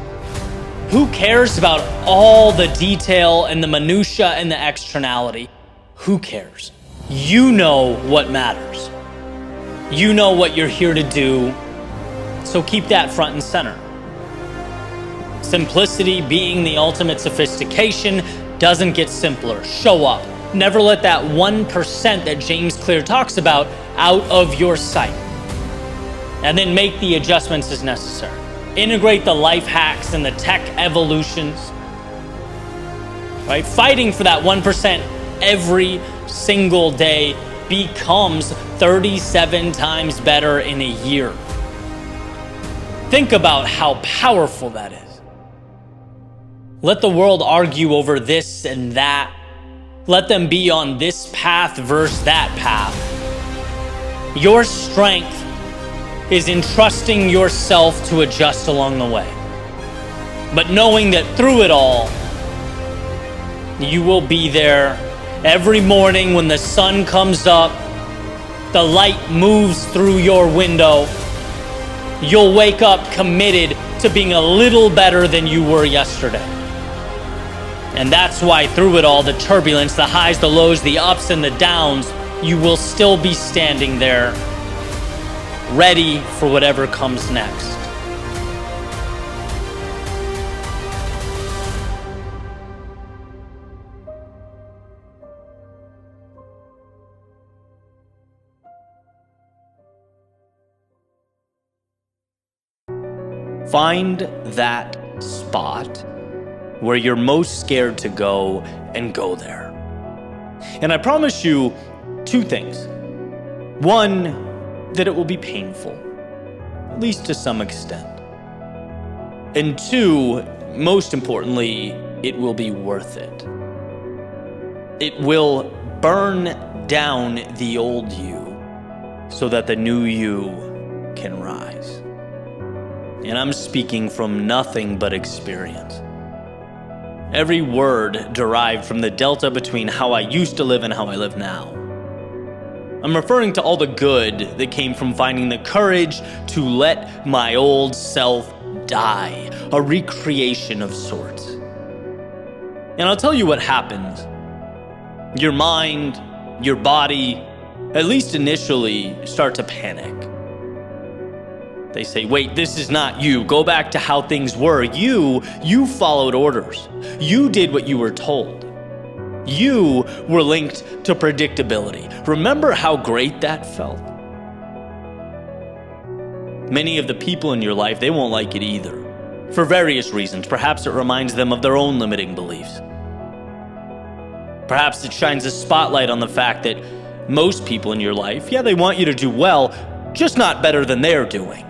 Who cares about all the detail and the minutia and the externality? Who cares? You know what matters. You know what you're here to do, so keep that front and center. Simplicity being the ultimate sophistication doesn't get simpler. Show up. Never let that 1% that James Clear talks about out of your sight. And then make the adjustments as necessary. Integrate the life hacks and the tech evolutions. right? Fighting for that 1% every single day becomes 37 times better in a year. Think about how powerful that is. Let the world argue over this and that. Let them be on this path versus that path. Your strength is in trusting yourself to adjust along the way. But knowing that through it all, you will be there every morning when the sun comes up, the light moves through your window. You'll wake up committed to being a little better than you were yesterday. And that's why through it all, the turbulence, the highs, the lows, the ups and the downs, you will still be standing there, ready for whatever comes next. Find that spot where you're most scared to go and go there. And I promise you two things. One, that it will be painful, at least to some extent. And two, most importantly, it will be worth it. It will burn down the old you so that the new you can rise. And I'm speaking from nothing but experience. Every word derived from the delta between how I used to live and how I live now. I'm referring to all the good that came from finding the courage to let my old self die, a recreation of sorts. And I'll tell you what happens. Your mind, your body, at least initially, start to panic. They say, wait, this is not you. Go back to how things were. You followed orders. You did what you were told. You were linked to predictability. Remember how great that felt? Many of the people in your life, they won't like it either. For various reasons. Perhaps it reminds them of their own limiting beliefs. Perhaps it shines a spotlight on the fact that most people in your life, yeah, they want you to do well, just not better than they're doing.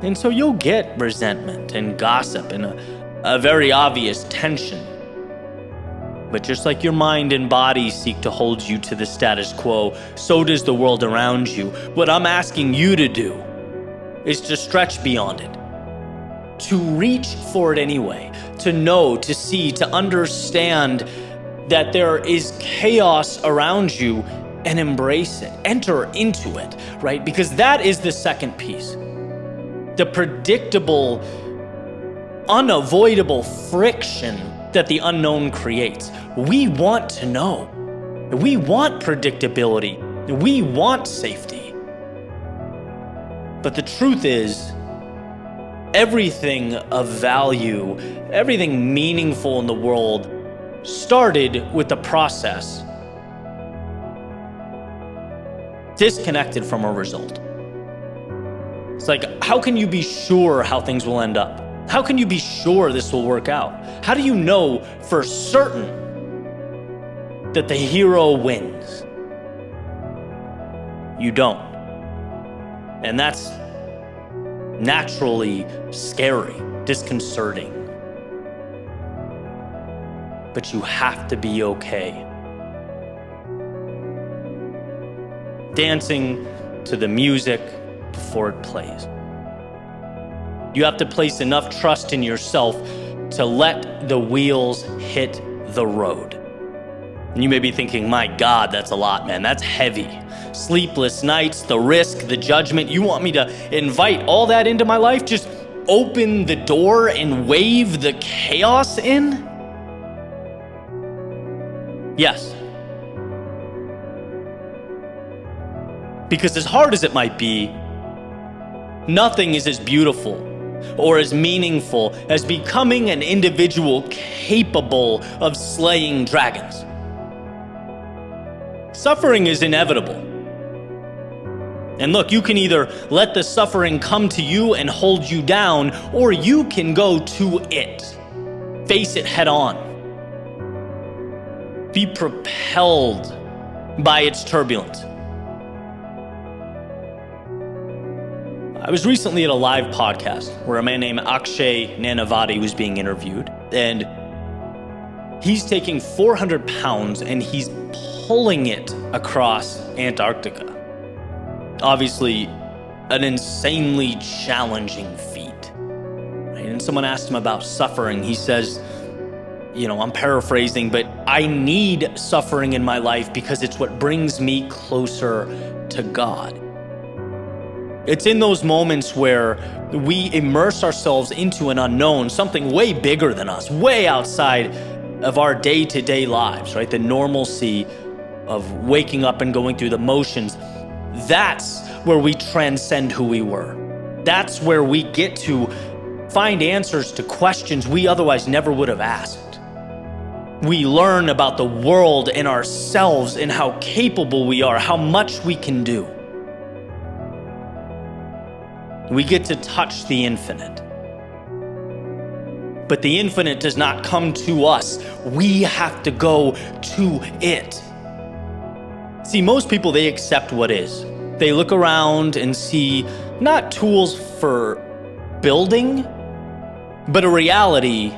And so you'll get resentment and gossip and a very obvious tension. But just like your mind and body seek to hold you to the status quo, so does the world around you. What I'm asking you to do is to stretch beyond it, to reach for it anyway, to know, to see, to understand that there is chaos around you and embrace it, enter into it, right? Because that is the second piece. The predictable, unavoidable friction that the unknown creates. We want to know. We want predictability. We want safety. But the truth is, everything of value, everything meaningful in the world started with the process disconnected from a result. It's like, how can you be sure how things will end up? How can you be sure this will work out? How do you know for certain that the hero wins? You don't. And that's naturally scary, disconcerting. But you have to be okay. Dancing to the music before it plays. You have to place enough trust in yourself to let the wheels hit the road. And you may be thinking, my God, that's a lot, man. That's heavy. Sleepless nights, the risk, the judgment. You want me to invite all that into my life? Just open the door and wave the chaos in? Yes. Because as hard as it might be, nothing is as beautiful or as meaningful as becoming an individual capable of slaying dragons. Suffering is inevitable. And look, you can either let the suffering come to you and hold you down, or you can go to it, face it head on, Be propelled by its turbulence. I was recently at a live podcast where a man named Akshay Nanavati was being interviewed, and he's taking 400 pounds and he's pulling it across Antarctica. Obviously, an insanely challenging feat. Right? And someone asked him about suffering. He says, I'm paraphrasing, but I need suffering in my life because it's what brings me closer to God. It's in those moments where we immerse ourselves into an unknown, something way bigger than us, way outside of our day-to-day lives, right? The normalcy of waking up and going through the motions. That's where we transcend who we were. That's where we get to find answers to questions we otherwise never would have asked. We learn about the world and ourselves and how capable we are, how much we can do. We get to touch the infinite. But the infinite does not come to us. We have to go to it. See, most people, they accept what is. They look around and see not tools for building, but a reality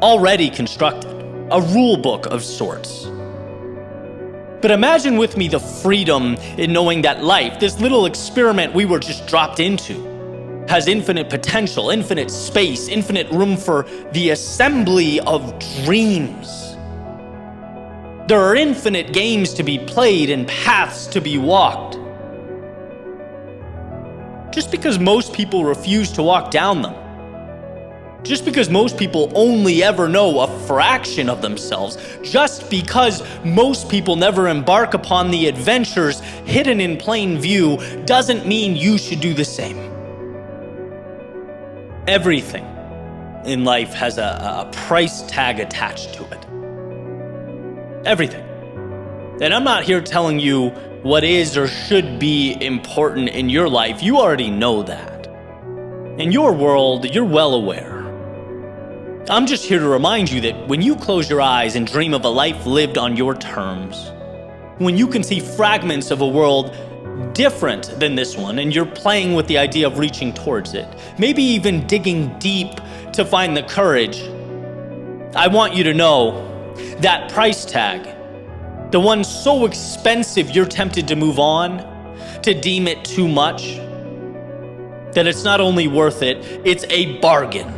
already constructed, a rule book of sorts. But imagine with me the freedom in knowing that life, this little experiment we were just dropped into, has infinite potential, infinite space, infinite room for the assembly of dreams. There are infinite games to be played and paths to be walked. Just because most people refuse to walk down them, just because most people only ever know a fraction of themselves, just because most people never embark upon the adventures hidden in plain view, doesn't mean you should do the same. Everything in life has a price tag attached to it. Everything. And I'm not here telling you what is or should be important in your life. You already know that. In your world, you're well aware. I'm just here to remind you that when you close your eyes and dream of a life lived on your terms, when you can see fragments of a world different than this one and you're playing with the idea of reaching towards it, maybe even digging deep to find the courage, I want you to know that price tag, the one so expensive you're tempted to move on, to deem it too much, that it's not only worth it, it's a bargain.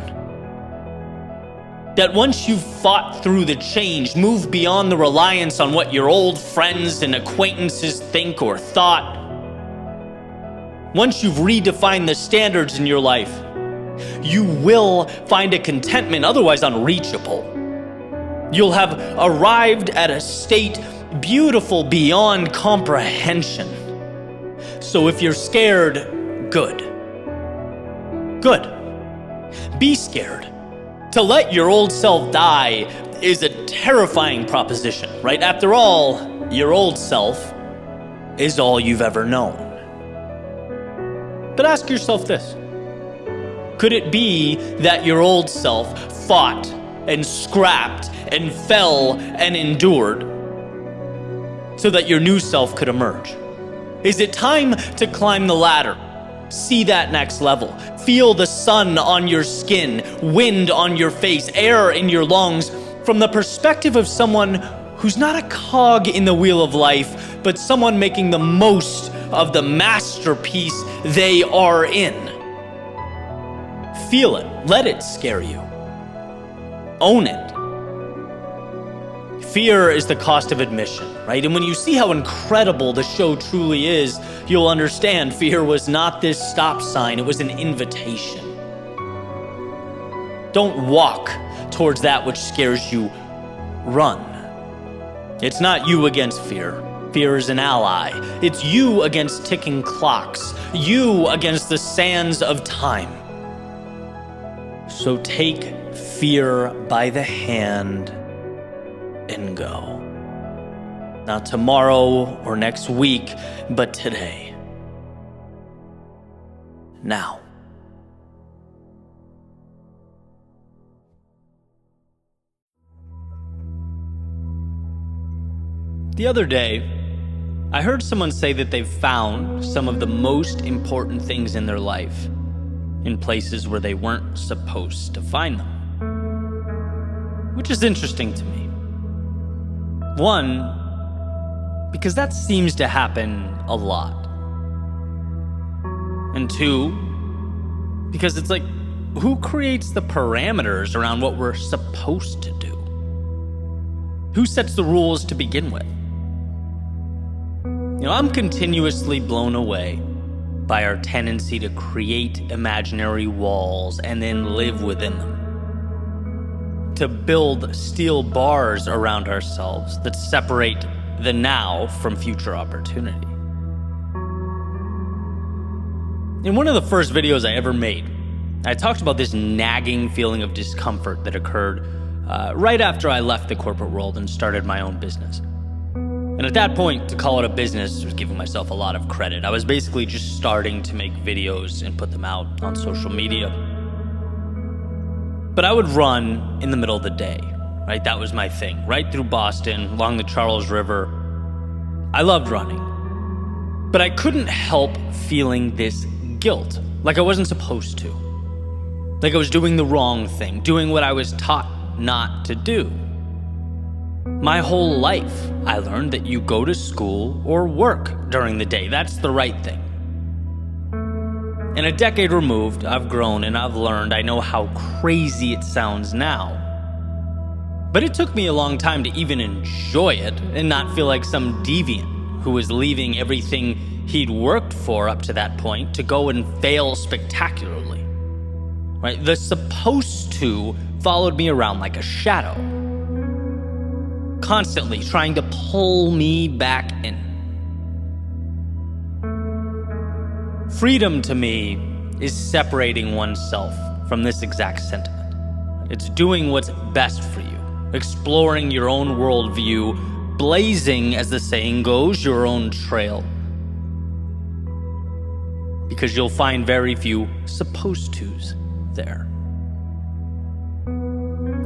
That once you've fought through the change, moved beyond the reliance on what your old friends and acquaintances think or thought, once you've redefined the standards in your life, you will find a contentment otherwise unreachable. You'll have arrived at a state beautiful beyond comprehension. So if you're scared, good. Good. Be scared. To let your old self die is a terrifying proposition, right? After all, your old self is all you've ever known. But ask yourself this. Could it be that your old self fought and scrapped and fell and endured so that your new self could emerge? Is it time to climb the ladder? See that next level. Feel the sun on your skin, wind on your face, air in your lungs, from the perspective of someone who's not a cog in the wheel of life, but someone making the most of the masterpiece they are in. Feel it. Let it scare you. Own it. Fear is the cost of admission, right? And when you see how incredible the show truly is, you'll understand fear was not this stop sign, it was an invitation. Don't walk towards that which scares you, run. It's not you against fear. Fear is an ally. It's you against ticking clocks, you against the sands of time. So take fear by the hand and go. Not tomorrow or next week, but today. Now. The other day, I heard someone say that they've found some of the most important things in their life in places where they weren't supposed to find them. Which is interesting to me. One, because that seems to happen a lot. And two, because it's like, who creates the parameters around what we're supposed to do? Who sets the rules to begin with? I'm continuously blown away by our tendency to create imaginary walls and then live within them. To build steel bars around ourselves that separate the now from future opportunity. In one of the first videos I ever made, I talked about this nagging feeling of discomfort that occurred right after I left the corporate world and started my own business. And at that point, to call it a business was giving myself a lot of credit. I was basically just starting to make videos and put them out on social media. But I would run in the middle of the day, right? That was my thing, right through Boston, along the Charles River. I loved running. But I couldn't help feeling this guilt, like I wasn't supposed to. Like I was doing the wrong thing, doing what I was taught not to do. My whole life, I learned that you go to school or work during the day. That's the right thing. In a decade removed, I've grown and I've learned. I know how crazy it sounds now. But it took me a long time to even enjoy it and not feel like some deviant who was leaving everything he'd worked for up to that point to go and fail spectacularly. Right? The supposed to followed me around like a shadow, constantly trying to pull me back in. Freedom to me is separating oneself from this exact sentiment. It's doing what's best for you, exploring your own worldview, blazing, as the saying goes, your own trail. Because you'll find very few supposed tos there.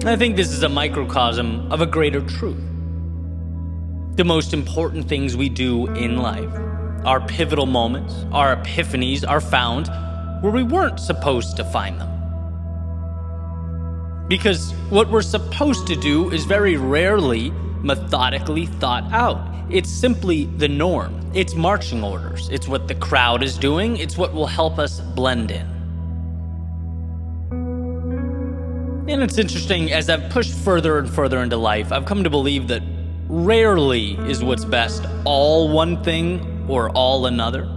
I think this is a microcosm of a greater truth. The most important things we do in life, our pivotal moments, our epiphanies, are found where we weren't supposed to find them. Because what we're supposed to do is very rarely methodically thought out. It's simply the norm. It's marching orders. It's what the crowd is doing. It's what will help us blend in. And it's interesting, as I've pushed further and further into life, I've come to believe that rarely is what's best all one thing or all another.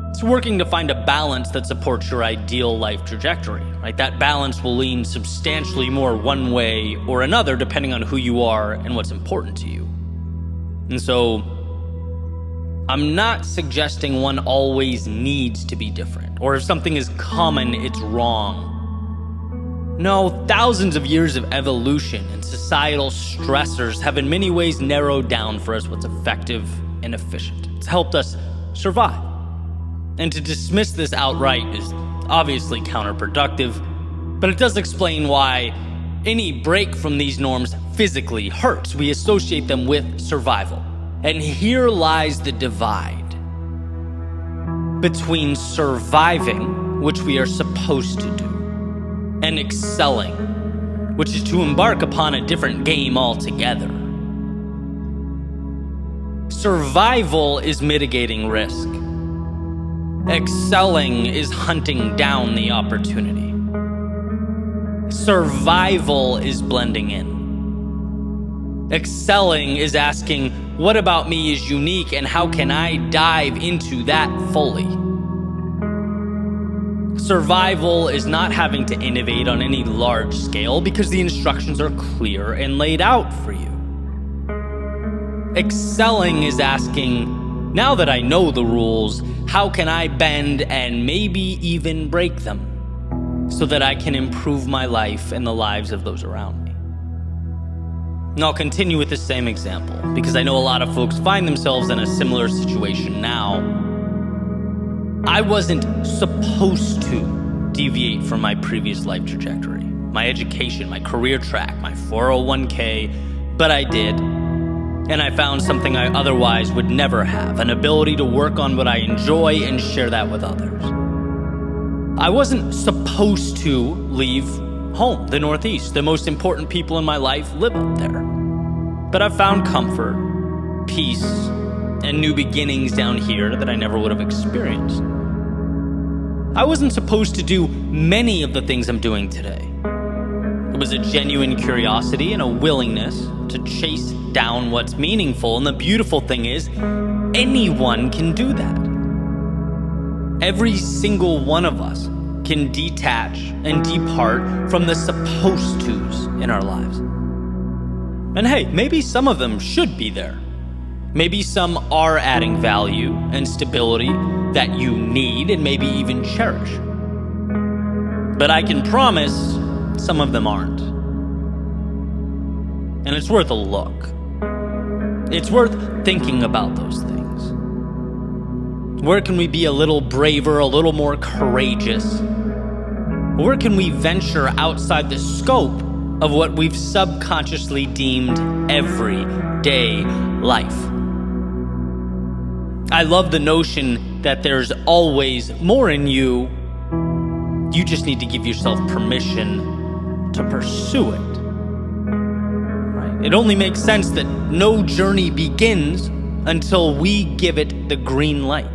It's working to find a balance that supports your ideal life trajectory, right? That balance will lean substantially more one way or another depending on who you are and what's important to you. And so, I'm not suggesting one always needs to be different, or if something is common, it's wrong. No, thousands of years of evolution and societal stressors have in many ways narrowed down for us what's effective and efficient. It's helped us survive. And to dismiss this outright is obviously counterproductive, but it does explain why any break from these norms physically hurts. We associate them with survival. And here lies the divide between surviving, which we are supposed to do, and excelling, which is to embark upon a different game altogether. Survival is mitigating risk. Excelling is hunting down the opportunity. Survival is blending in. Excelling is asking, what about me is unique and how can I dive into that fully? Survival is not having to innovate on any large scale because the instructions are clear and laid out for you. Excelling is asking, now that I know the rules, how can I bend and maybe even break them so that I can improve my life and the lives of those around me? And I'll continue with the same example because I know a lot of folks find themselves in a similar situation now. I wasn't supposed to deviate from my previous life trajectory, my education, my career track, my 401k, but I did. And I found something I otherwise would never have, an ability to work on what I enjoy and share that with others. I wasn't supposed to leave home, the Northeast. The most important people in my life live up there. But I've found comfort, peace, and new beginnings down here that I never would have experienced. I wasn't supposed to do many of the things I'm doing today. It was a genuine curiosity and a willingness to chase down what's meaningful, and the beautiful thing is, anyone can do that. Every single one of us can detach and depart from the supposed tos in our lives. And hey, maybe some of them should be there. Maybe some are adding value and stability that you need and maybe even cherish. But I can promise some of them aren't. And it's worth a look. It's worth thinking about those things. Where can we be a little braver, a little more courageous? Where can we venture outside the scope of what we've subconsciously deemed everyday life? I love the notion that there's always more in you. You just need to give yourself permission to pursue it. Right? It only makes sense that no journey begins until we give it the green light.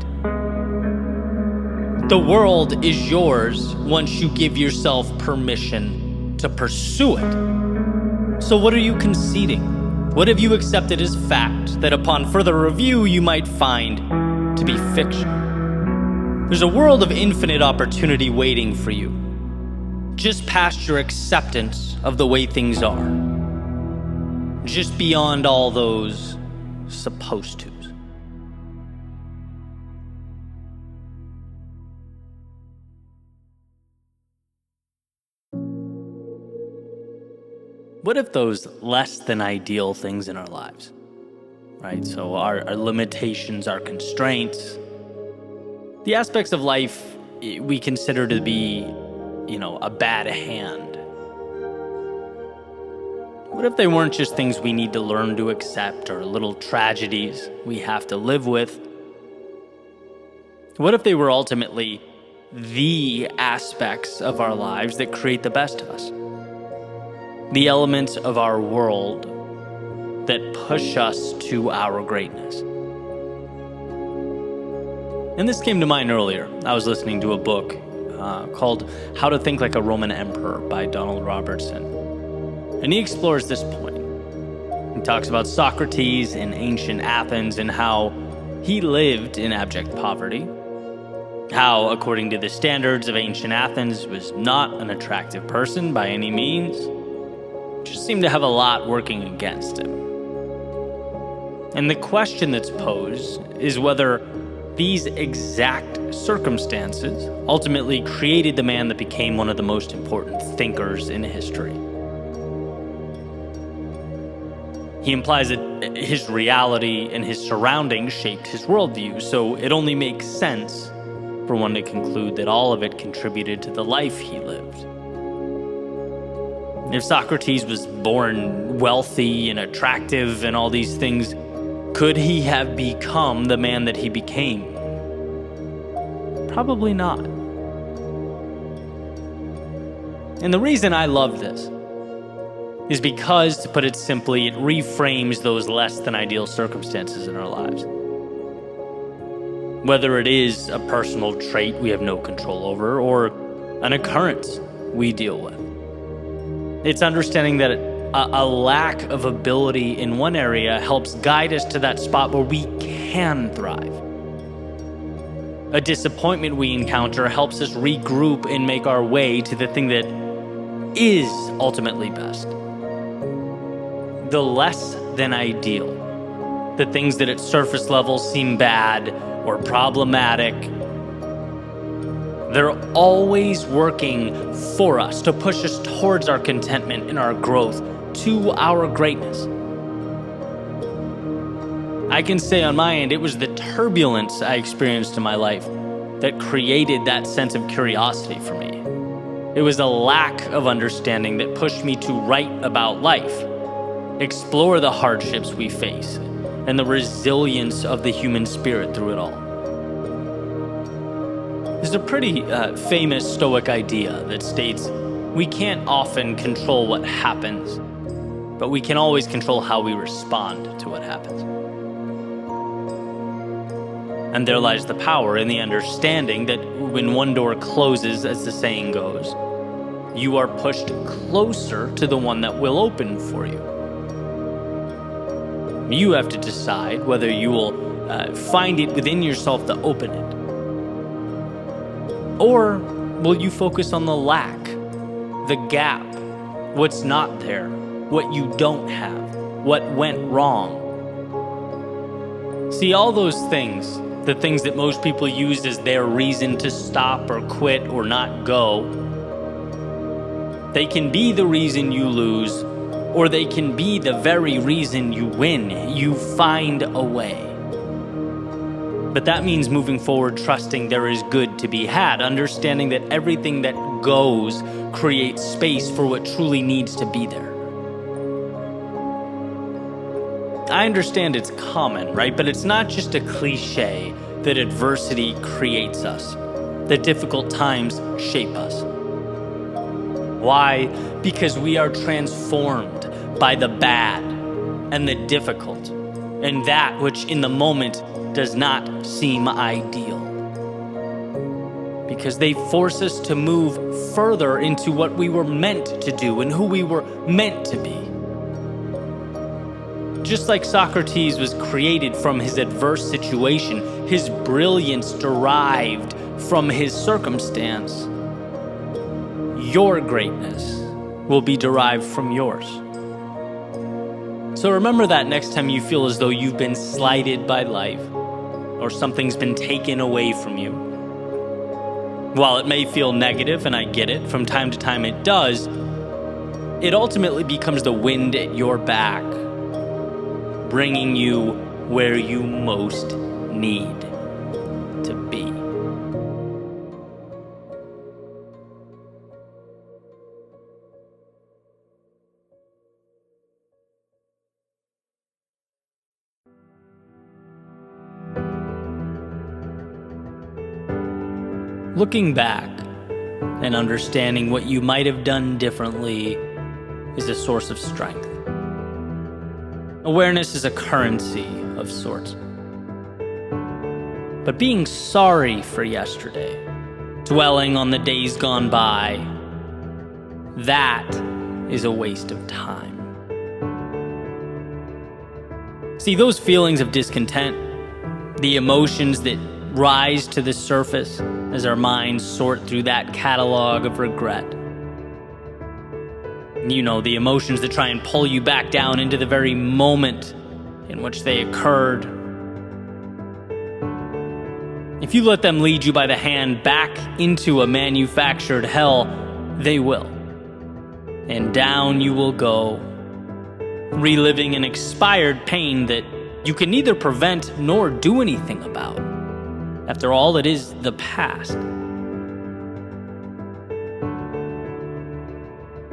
The world is yours once you give yourself permission to pursue it. So what are you conceding? What have you accepted as fact that upon further review you might find to be fiction? There's a world of infinite opportunity waiting for you, just past your acceptance of the way things are, just beyond all those supposed tos. What if those less than ideal things in our lives, right? So our limitations, our constraints, the aspects of life we consider to be, a bad hand. What if they weren't just things we need to learn to accept or little tragedies we have to live with? What if they were ultimately the aspects of our lives that create the best of us? The elements of our world that push us to our greatness. And this came to mind earlier. I was listening to a book called How to Think Like a Roman Emperor by Donald Robertson. And he explores this point. He talks about Socrates in ancient Athens and how he lived in abject poverty. How, according to the standards of ancient Athens, was not an attractive person by any means. Just seemed to have a lot working against him. And the question that's posed is whether these exact circumstances ultimately created the man that became one of the most important thinkers in history. He implies that his reality and his surroundings shaped his worldview, so it only makes sense for one to conclude that all of it contributed to the life he lived. If Socrates was born wealthy and attractive and all these things, could he have become the man that he became? Probably not. And the reason I love this is because, to put it simply, it reframes those less than ideal circumstances in our lives. Whether it is a personal trait we have no control over or an occurrence we deal with. It's understanding that a lack of ability in one area helps guide us to that spot where we can thrive. A disappointment we encounter helps us regroup and make our way to the thing that is ultimately best. The less than ideal, the things that at surface level seem bad or problematic, they're always working for us to push us towards our contentment and our growth to our greatness. I can say on my end, it was the turbulence I experienced in my life that created that sense of curiosity for me. It was a lack of understanding that pushed me to write about life. explore the hardships we face, and the resilience of the human spirit through it all. There's a pretty famous Stoic idea that states we can't often control what happens, but we can always control how we respond to what happens. And there lies the power in the understanding that when one door closes, as the saying goes, you are pushed closer to the one that will open for you. You have to decide whether you will find it within yourself to open it. Or will you focus on the lack, the gap, what's not there, what you don't have, what went wrong? See, all those things, the things that most people use as their reason to stop or quit or not go, they can be the reason you lose, or they can be the very reason you win. You find a way. But that means moving forward, trusting there is good to be had, understanding that everything that goes creates space for what truly needs to be there. I understand it's common, right? But it's not just a cliche that adversity creates us, that difficult times shape us. Why? Because we are transformed by the bad and the difficult, and that which in the moment does not seem ideal. Because they force us to move further into what we were meant to do and who we were meant to be. Just like Socrates was created from his adverse situation, his brilliance derived from his circumstance, your greatness will be derived from yours. So remember that next time you feel as though you've been slighted by life or something's been taken away from you. While it may feel negative, and I get it, from time to time it does, it ultimately becomes the wind at your back, bringing you where you most need to be. Looking back and understanding what you might have done differently is a source of strength. Awareness is a currency of sorts. But being sorry for yesterday, dwelling on the days gone by, that is a waste of time. See, those feelings of discontent, the emotions that rise to the surface as our minds sort through that catalog of regret. You know, the emotions that try and pull you back down into the very moment in which they occurred. If you let them lead you by the hand back into a manufactured hell, they will. And down you will go, reliving an expired pain that you can neither prevent nor do anything about. After all, it is the past.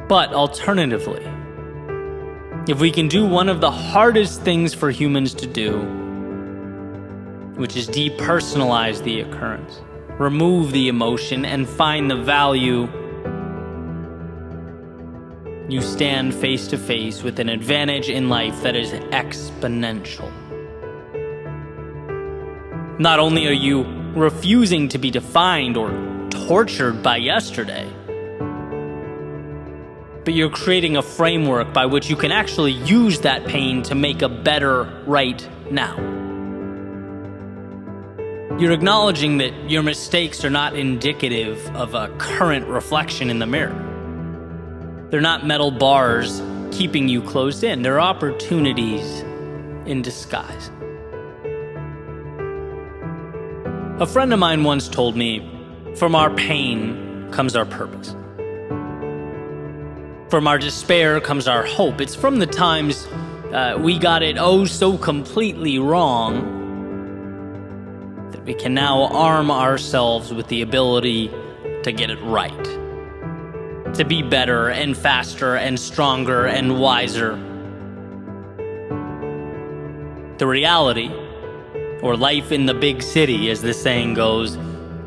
But alternatively, if we can do one of the hardest things for humans to do, which is depersonalize the occurrence, remove the emotion, and find the value, you stand face to face with an advantage in life that is exponential. Not only are you refusing to be defined or tortured by yesterday, but you're creating a framework by which you can actually use that pain to make a better right now. You're acknowledging that your mistakes are not indicative of a current reflection in the mirror. They're not metal bars keeping you closed in. They're opportunities in disguise. A friend of mine once told me, from our pain comes our purpose. From our despair comes our hope. It's from the times we got it oh so completely wrong that we can now arm ourselves with the ability to get it right. To be better and faster and stronger and wiser. The reality, or life in the big city as the saying goes,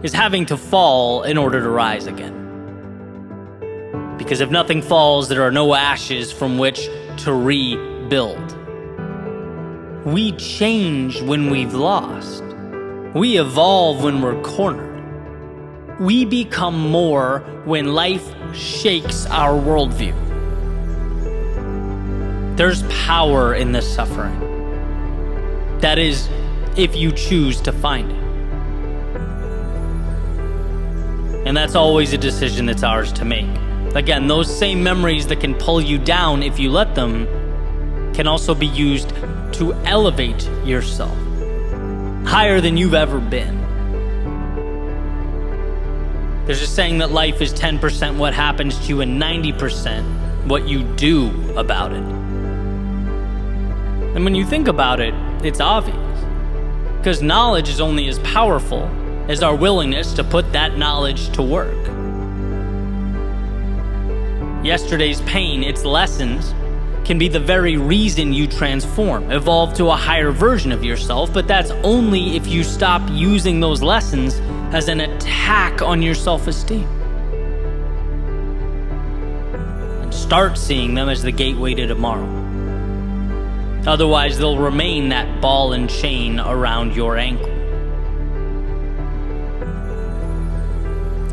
is having to fall in order to rise again. Because if nothing falls, there are no ashes from which to rebuild. We change when we've lost. We evolve when we're cornered. We become more when life shakes our worldview. There's power in this suffering. That is, if you choose to find it. And that's always a decision that's ours to make. Again, those same memories that can pull you down if you let them can also be used to elevate yourself higher than you've ever been. There's a saying that life is 10% what happens to you and 90% what you do about it. And when you think about it, it's obvious. Because knowledge is only as powerful as our willingness to put that knowledge to work. Yesterday's pain, its lessons, can be the very reason you transform, evolve to a higher version of yourself, but that's only if you stop using those lessons as an attack on your self-esteem. And start seeing them as the gateway to tomorrow. Otherwise, they'll remain that ball and chain around your ankle.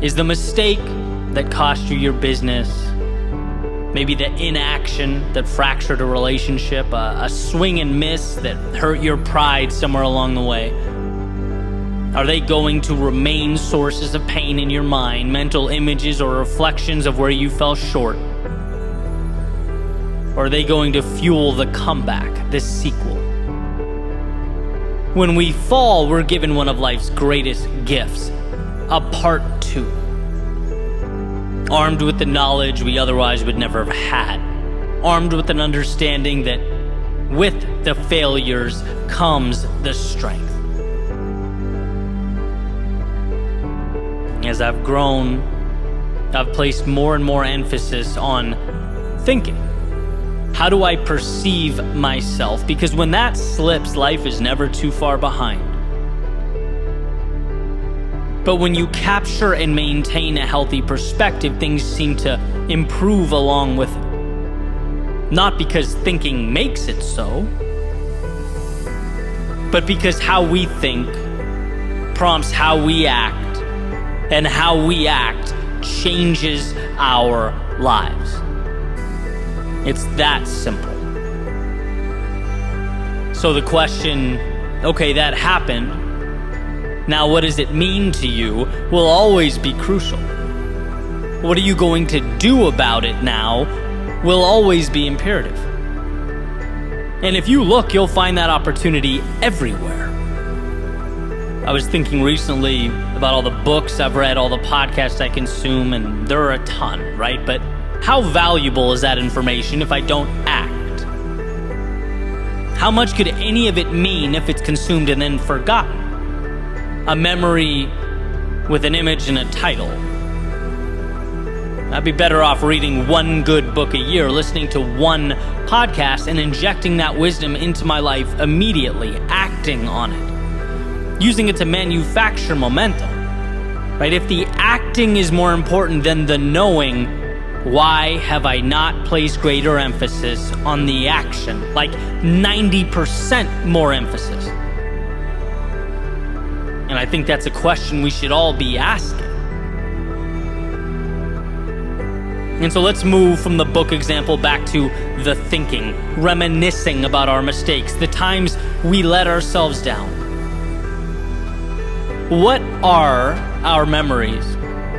Is the mistake that cost you your business, maybe the inaction that fractured a relationship, a swing and miss that hurt your pride somewhere along the way? Are they going to remain sources of pain in your mind, mental images or reflections of where you fell short? Or are they going to fuel the comeback, the sequel? When we fall, we're given one of life's greatest gifts, a part 2. Armed with the knowledge we otherwise would never have had. Armed with an understanding that with the failures comes the strength. As I've grown, I've placed more and more emphasis on thinking. How do I perceive myself? Because when that slips, life is never too far behind. But when you capture and maintain a healthy perspective, things seem to improve along with it. Not because thinking makes it so, but because how we think prompts how we act, and how we act changes our lives. It's that simple. So the question, okay, that happened. Now, what does it mean to you will always be crucial. What are you going to do about it now will always be imperative. And if you look, you'll find that opportunity everywhere. I was thinking recently about all the books I've read, all the podcasts I consume, and there are a ton, right? But how valuable is that information if I don't act? How much could any of it mean if it's consumed and then forgotten? A memory with an image and a title. I'd be better off reading one good book a year, listening to one podcast, and injecting that wisdom into my life immediately, acting on it, using it to manufacture momentum. Right? If the acting is more important than the knowing, why have I not placed greater emphasis on the action? Like 90% more emphasis. And I think that's a question we should all be asking. And so let's move from the book example back to the thinking, reminiscing about our mistakes, the times we let ourselves down. What are our memories,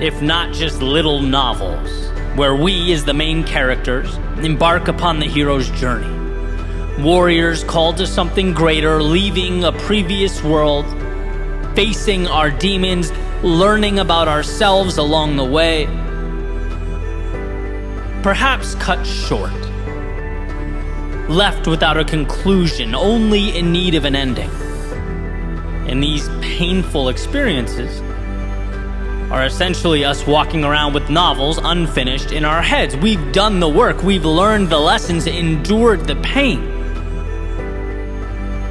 if not just little novels, where we, as the main characters, embark upon the hero's journey? Warriors called to something greater, leaving a previous world, facing our demons, learning about ourselves along the way. Perhaps cut short, left without a conclusion, only in need of an ending. And these painful experiences are essentially us walking around with novels unfinished in our heads. We've done the work, we've learned the lessons, endured the pain.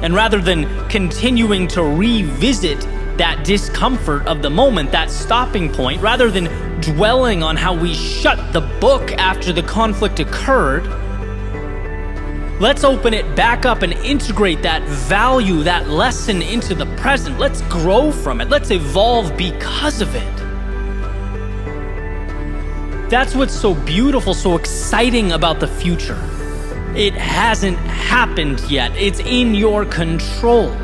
And rather than continuing to revisit that discomfort of the moment, that stopping point, rather than dwelling on how we shut the book after the conflict occurred, let's open it back up and integrate that value, that lesson into the present. Let's grow from it. Let's evolve because of it. That's what's so beautiful, so exciting about the future. It hasn't happened yet. It's in your control.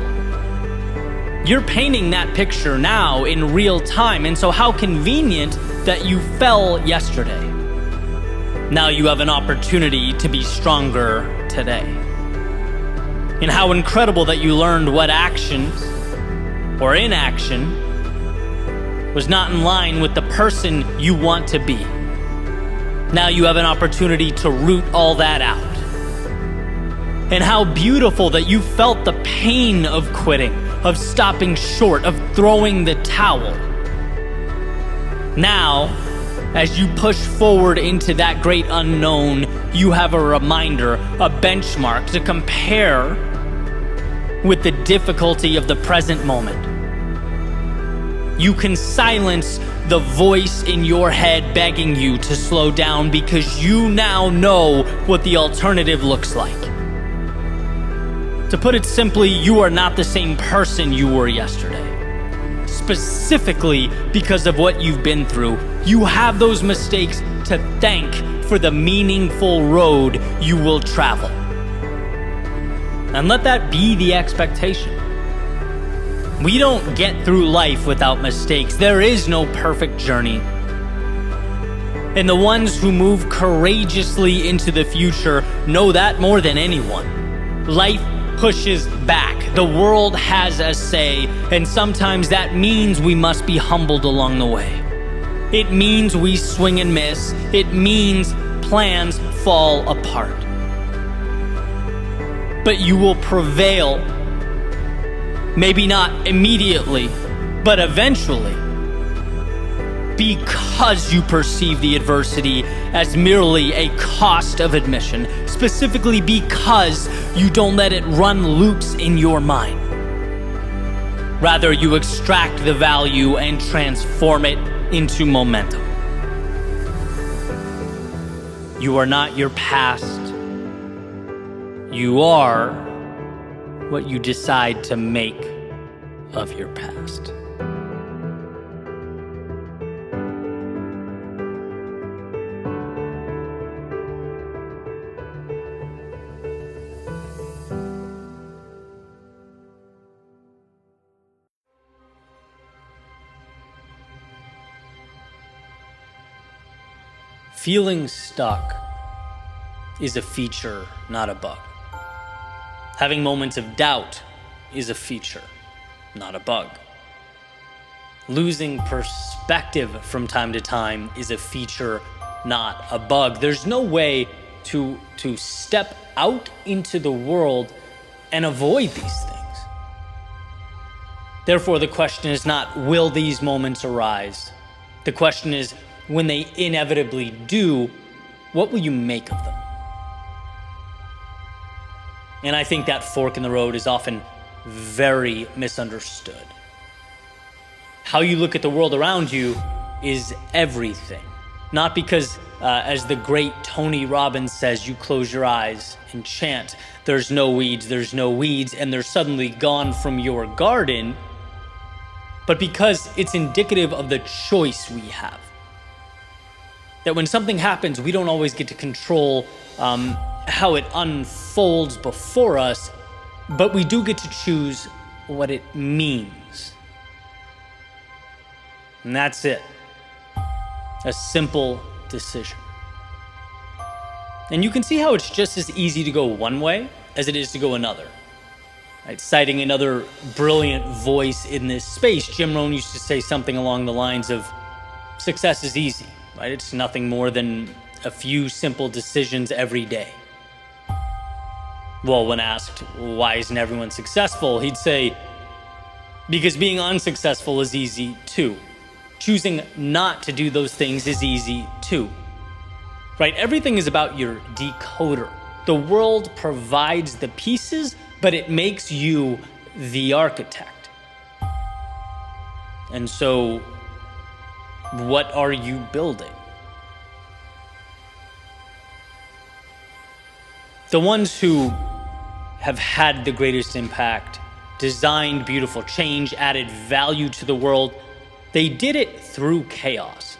You're painting that picture now in real time, and so how convenient that you fell yesterday. Now you have an opportunity to be stronger today. And how incredible that you learned what actions or inaction was not in line with the person you want to be. Now you have an opportunity to root all that out. And how beautiful that you felt the pain of quitting, of stopping short, of throwing the towel. Now, as you push forward into that great unknown, you have a reminder, a benchmark to compare with the difficulty of the present moment. You can silence the voice in your head begging you to slow down because you now know what the alternative looks like. To put it simply, you are not the same person you were yesterday. Specifically because of what you've been through, you have those mistakes to thank for the meaningful road you will travel. And let that be the expectation. We don't get through life without mistakes. There is no perfect journey. And the ones who move courageously into the future know that more than anyone. Life pushes back. The world has a say, and sometimes that means we must be humbled along the way. It means we swing and miss. It means plans fall apart. But you will prevail, maybe not immediately, but eventually, because you perceive the adversity as merely a cost of admission, specifically because you don't let it run loops in your mind. Rather, you extract the value and transform it into momentum. You are not your past. You are what you decide to make of your past. Feeling stuck is a feature, not a bug. Having moments of doubt is a feature, not a bug. Losing perspective from time to time is a feature, not a bug. There's no way to step out into the world and avoid these things. Therefore, the question is not, will these moments arise? The question is, when they inevitably do, what will you make of them? And I think that fork in the road is often very misunderstood. How you look at the world around you is everything. Not because, as the great Tony Robbins says, you close your eyes and chant, there's no weeds, and they're suddenly gone from your garden, but because it's indicative of the choice we have. That when something happens, we don't always get to control how it unfolds before us, but we do get to choose what it means. And that's it. A simple decision. And you can see how it's just as easy to go one way as it is to go another. Right? Citing another brilliant voice in this space, Jim Rohn used to say something along the lines of, success is easy. Right? It's nothing more than a few simple decisions every day. Well, when asked, why isn't everyone successful? He'd say, because being unsuccessful is easy too. Choosing not to do those things is easy too. Right? Everything is about your decoder. The world provides the pieces, but it makes you the architect. And so, what are you building? The ones who have had the greatest impact, designed beautiful change, added value to the world, they did it through chaos.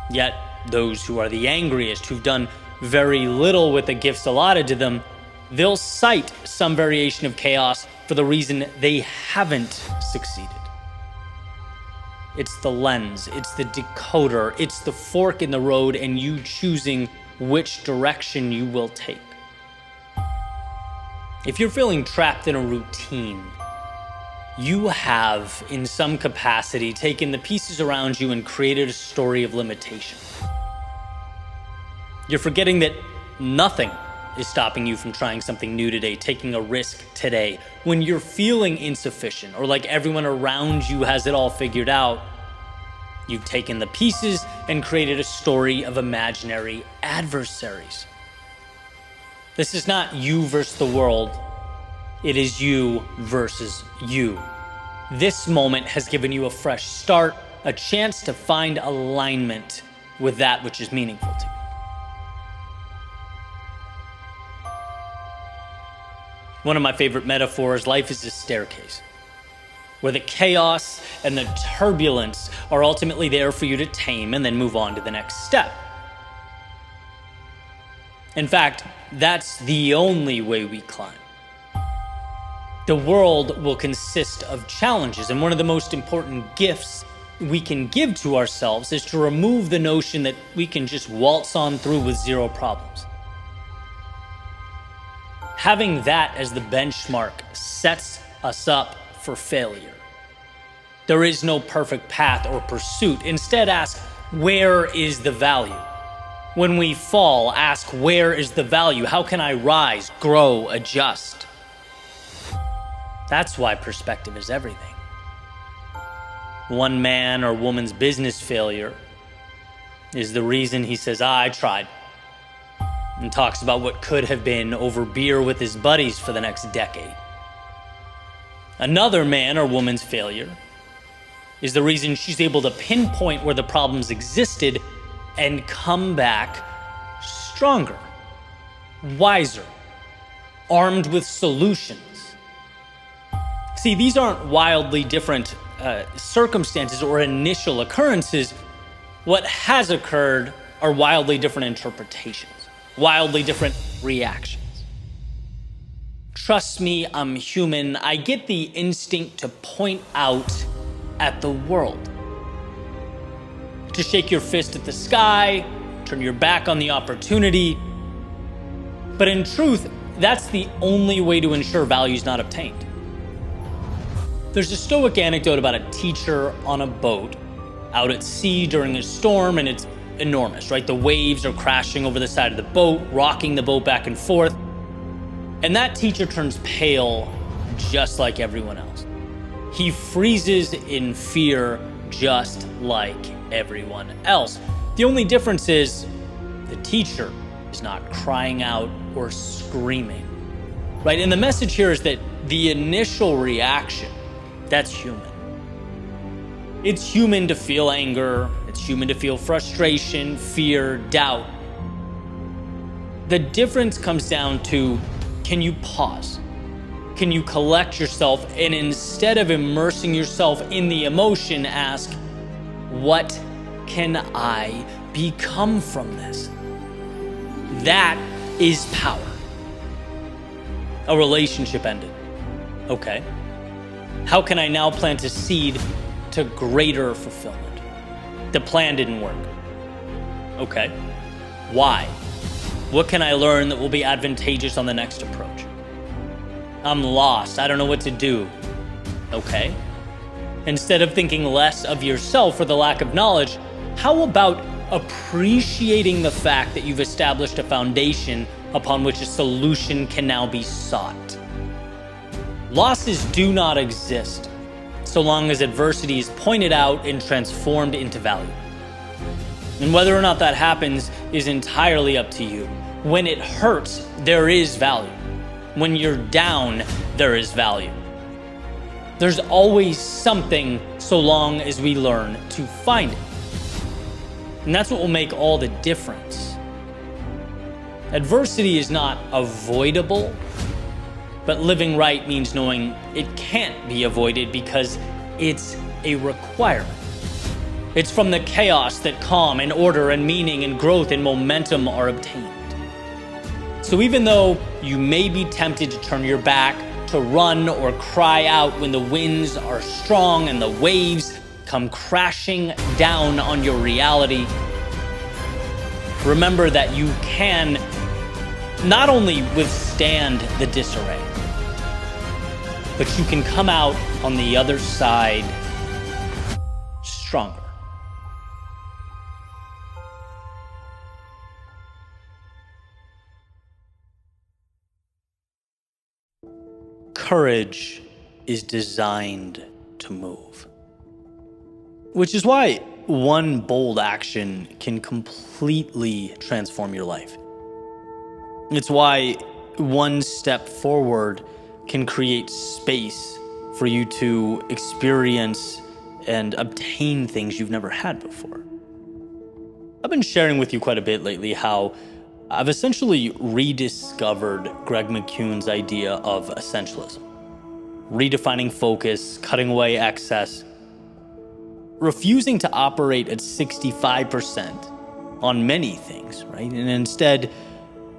Yet, those who are the angriest, who've done very little with the gifts allotted to them, they'll cite some variation of chaos for the reason they haven't succeeded. It's the lens, it's the decoder, it's the fork in the road, and you choosing which direction you will take. If you're feeling trapped in a routine, you have, in some capacity, taken the pieces around you and created a story of limitation. You're forgetting that nothing is stopping you from trying something new today, taking a risk today. When you're feeling insufficient or like everyone around you has it all figured out, you've taken the pieces and created a story of imaginary adversaries. This is not you versus the world. It is you versus you. This moment has given you a fresh start, a chance to find alignment with that which is meaningful to you. One of my favorite metaphors, life is a staircase, where the chaos and the turbulence are ultimately there for you to tame and then move on to the next step. In fact, that's the only way we climb. The world will consist of challenges, and one of the most important gifts we can give to ourselves is to remove the notion that we can just waltz on through with zero problems. Having that as the benchmark sets us up for failure. There is no perfect path or pursuit. Instead, ask, where is the value? When we fall, ask, where is the value? How can I rise, grow, adjust? That's why perspective is everything. One man or woman's business failure is the reason he says, I tried, and talks about what could have been over beer with his buddies for the next decade. Another man or woman's failure is the reason she's able to pinpoint where the problems existed and come back stronger, wiser, armed with solutions. See, these aren't wildly different circumstances or initial occurrences. What has occurred are wildly different interpretations, wildly different reactions. Trust me, I'm human. I get the instinct to point out at the world, to shake your fist at the sky, turn your back on the opportunity. But in truth, that's the only way to ensure value is not obtained. There's a Stoic anecdote about a teacher on a boat out at sea during a storm, and it's enormous, right? The waves are crashing over the side of the boat, rocking the boat back and forth. And that teacher turns pale just like everyone else. He freezes in fear just like everyone else. The only difference is the teacher is not crying out or screaming, right? And the message here is that the initial reaction, that's human. It's human to feel anger. It's human to feel frustration, fear, doubt. The difference comes down to, can you pause? Can you collect yourself, and instead of immersing yourself in the emotion, ask, what can I become from this? That is power. A relationship ended. Okay. How can I now plant a seed to greater fulfillment? The plan didn't work. Okay. Why? What can I learn that will be advantageous on the next approach? I'm lost. I don't know what to do. Okay. Instead of thinking less of yourself for the lack of knowledge, how about appreciating the fact that you've established a foundation upon which a solution can now be sought? Losses do not exist so long as adversity is pointed out and transformed into value. And whether or not that happens is entirely up to you. When it hurts, there is value. When you're down, there is value. There's always something so long as we learn to find it. And that's what will make all the difference. Adversity is not avoidable, but living right means knowing it can't be avoided because it's a requirement. It's from the chaos that calm and order and meaning and growth and momentum are obtained. So even though you may be tempted to turn your back, to run or cry out when the winds are strong and the waves come crashing down on your reality, remember that you can not only withstand the disarray, but you can come out on the other side stronger. Courage is designed to move, which is why one bold action can completely transform your life. It's why one step forward can create space for you to experience and obtain things you've never had before. I've been sharing with you quite a bit lately how I've essentially rediscovered Greg McKeown's idea of essentialism. Redefining focus, cutting away excess, refusing to operate at 65% on many things, right? And instead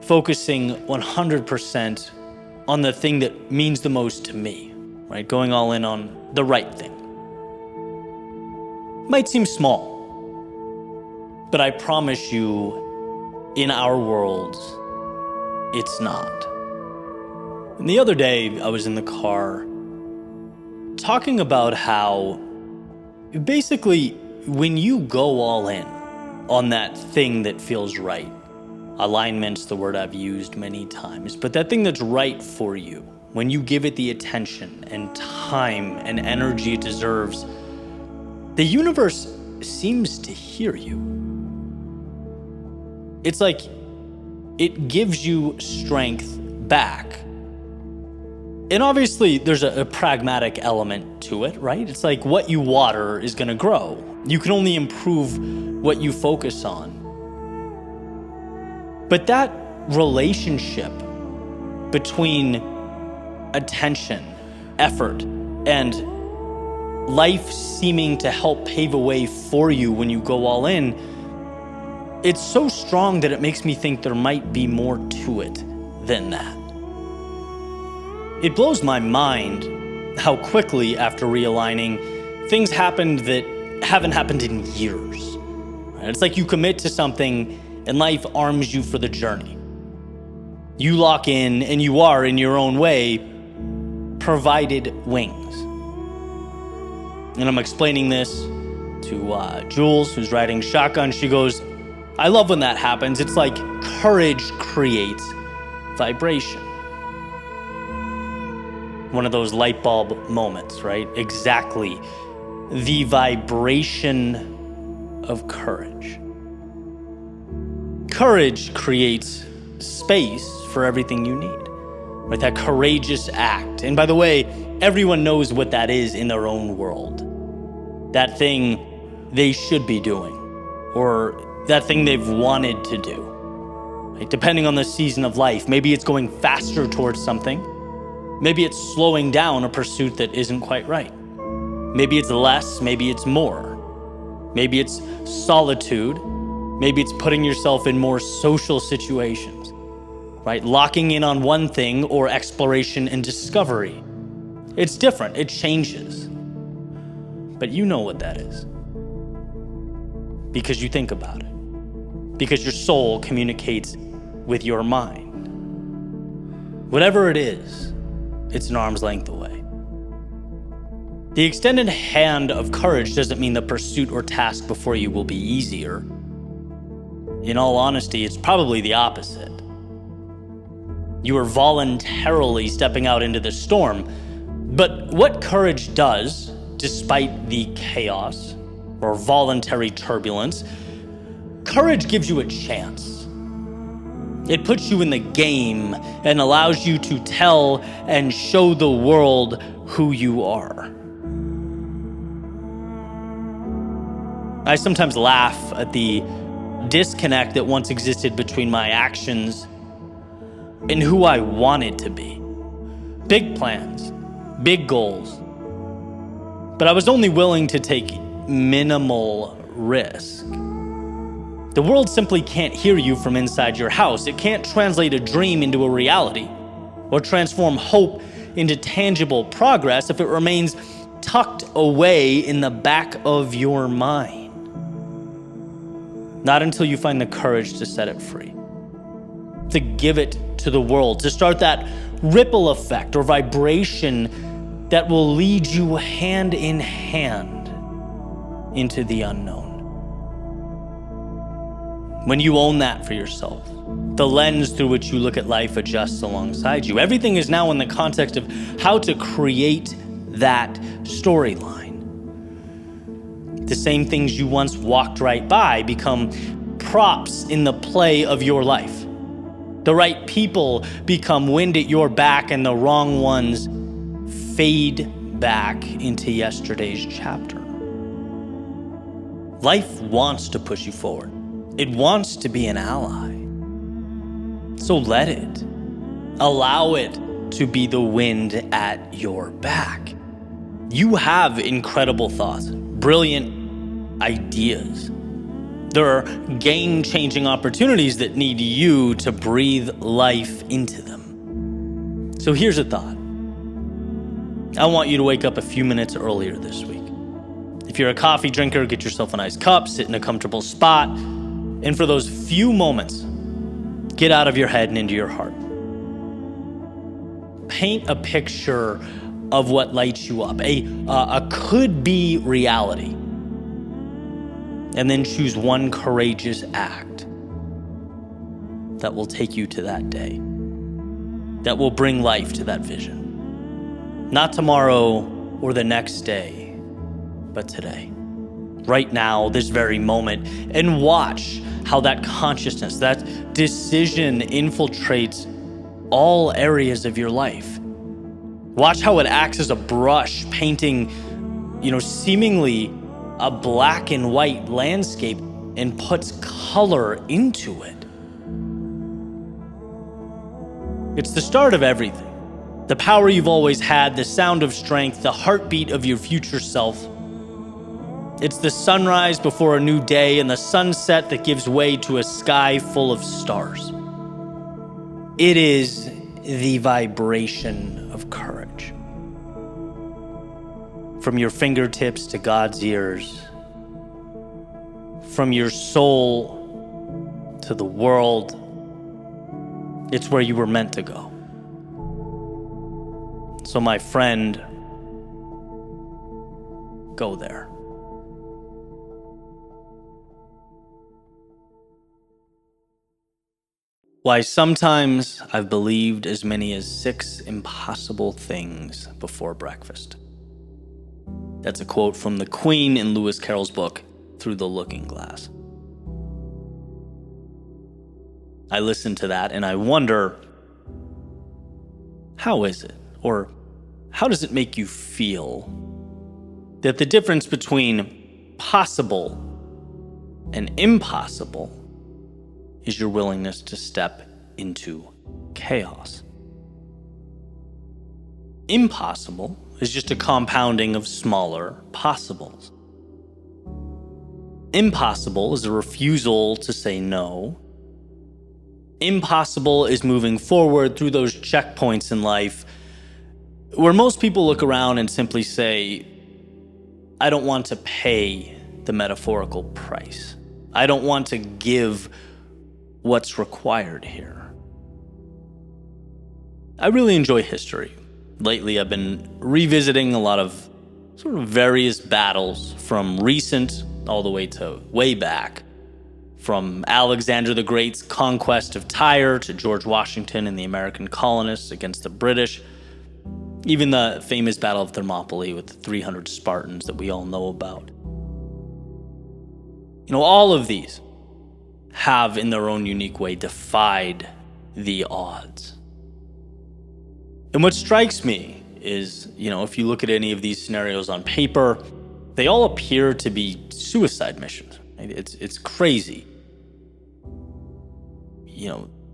focusing 100% on the thing that means the most to me, right? Going all in on the right thing. Might seem small, but I promise you, in our world, it's not. And the other day, I was in the car talking about how basically when you go all in on that thing that feels right, alignment's the word I've used many times, but that thing that's right for you, when you give it the attention and time and energy it deserves, the universe seems to hear you. It's like it gives you strength back. And obviously there's a pragmatic element to it, right? It's like what you water is going to grow. You can only improve what you focus on. But that relationship between attention, effort, and life seeming to help pave a way for you when you go all in, it's so strong that it makes me think there might be more to it than that. It blows my mind how quickly, after realigning, things happened that haven't happened in years. It's like you commit to something and life arms you for the journey. You lock in and you are, in your own way, provided wings. And I'm explaining this to Jules, who's riding shotgun. She goes, I love when that happens. It's like courage creates vibration. One of those light bulb moments, right? Exactly. The vibration of courage. Courage creates space for everything you need, right? That courageous act. And by the way, everyone knows what that is in their own world. That thing they should be doing, or that thing they've wanted to do, right? Depending on the season of life. Maybe it's going faster towards something. Maybe it's slowing down a pursuit that isn't quite right. Maybe it's less, maybe it's more. Maybe it's solitude. Maybe it's putting yourself in more social situations, right? Locking in on one thing or exploration and discovery. It's different, it changes. But you know what that is. Because you think about it. Because your soul communicates with your mind. Whatever it is, it's an arm's length away. The extended hand of courage doesn't mean the pursuit or task before you will be easier. In all honesty, it's probably the opposite. You are voluntarily stepping out into the storm. But what courage does, despite the chaos or voluntary turbulence, courage gives you a chance. It puts you in the game and allows you to tell and show the world who you are. I sometimes laugh at the disconnect that once existed between my actions and who I wanted to be. Big plans, big goals. But I was only willing to take minimal risk. The world simply can't hear you from inside your house. It can't translate a dream into a reality or transform hope into tangible progress if it remains tucked away in the back of your mind. Not until you find the courage to set it free, to give it to the world, to start that ripple effect or vibration that will lead you hand in hand into the unknown. When you own that for yourself, the lens through which you look at life adjusts alongside you. Everything is now in the context of how to create that storyline. The same things you once walked right by become props in the play of your life. The right people become wind at your back, and the wrong ones fade back into yesterday's chapter. Life wants to push you forward. It wants to be an ally. So let it. Allow it to be the wind at your back. You have incredible thoughts, brilliant ideas. There are game-changing opportunities that need you to breathe life into them. So here's a thought. I want you to wake up a few minutes earlier this week. If you're a coffee drinker, get yourself a nice cup, sit in a comfortable spot, and for those few moments, get out of your head and into your heart. Paint a picture of what lights you up, a could-be reality. And then choose one courageous act that will take you to that day, that will bring life to that vision. Not tomorrow or the next day, but today. Right now, this very moment, and watch how that consciousness, that decision infiltrates all areas of your life. Watch how it acts as a brush, painting, seemingly a black and white landscape and puts color into it. It's the start of everything. The power you've always had, the sound of strength, the heartbeat of your future self. It's the sunrise before a new day and the sunset that gives way to a sky full of stars. It is the vibration of courage. From your fingertips to God's ears, from your soul to the world, it's where you were meant to go. So my friend, go there. Why sometimes I've believed as many as 6 impossible things before breakfast. That's a quote from the Queen in Lewis Carroll's book, Through the Looking Glass. I listen to that and I wonder, how is it, or how does it make you feel that the difference between possible and impossible is your willingness to step into chaos? Impossible is just a compounding of smaller possibles. Impossible is a refusal to say no. Impossible is moving forward through those checkpoints in life where most people look around and simply say, I don't want to pay the metaphorical price. I don't want to give what's required here. I really enjoy history. Lately, I've been revisiting a lot of sort of various battles from recent all the way to way back. From Alexander the Great's conquest of Tyre to George Washington and the American colonists against the British. Even the famous Battle of Thermopylae with the 300 Spartans that we all know about. All of these have in their own unique way defied the odds. And what strikes me is, if you look at any of these scenarios on paper, they all appear to be suicide missions. It's crazy.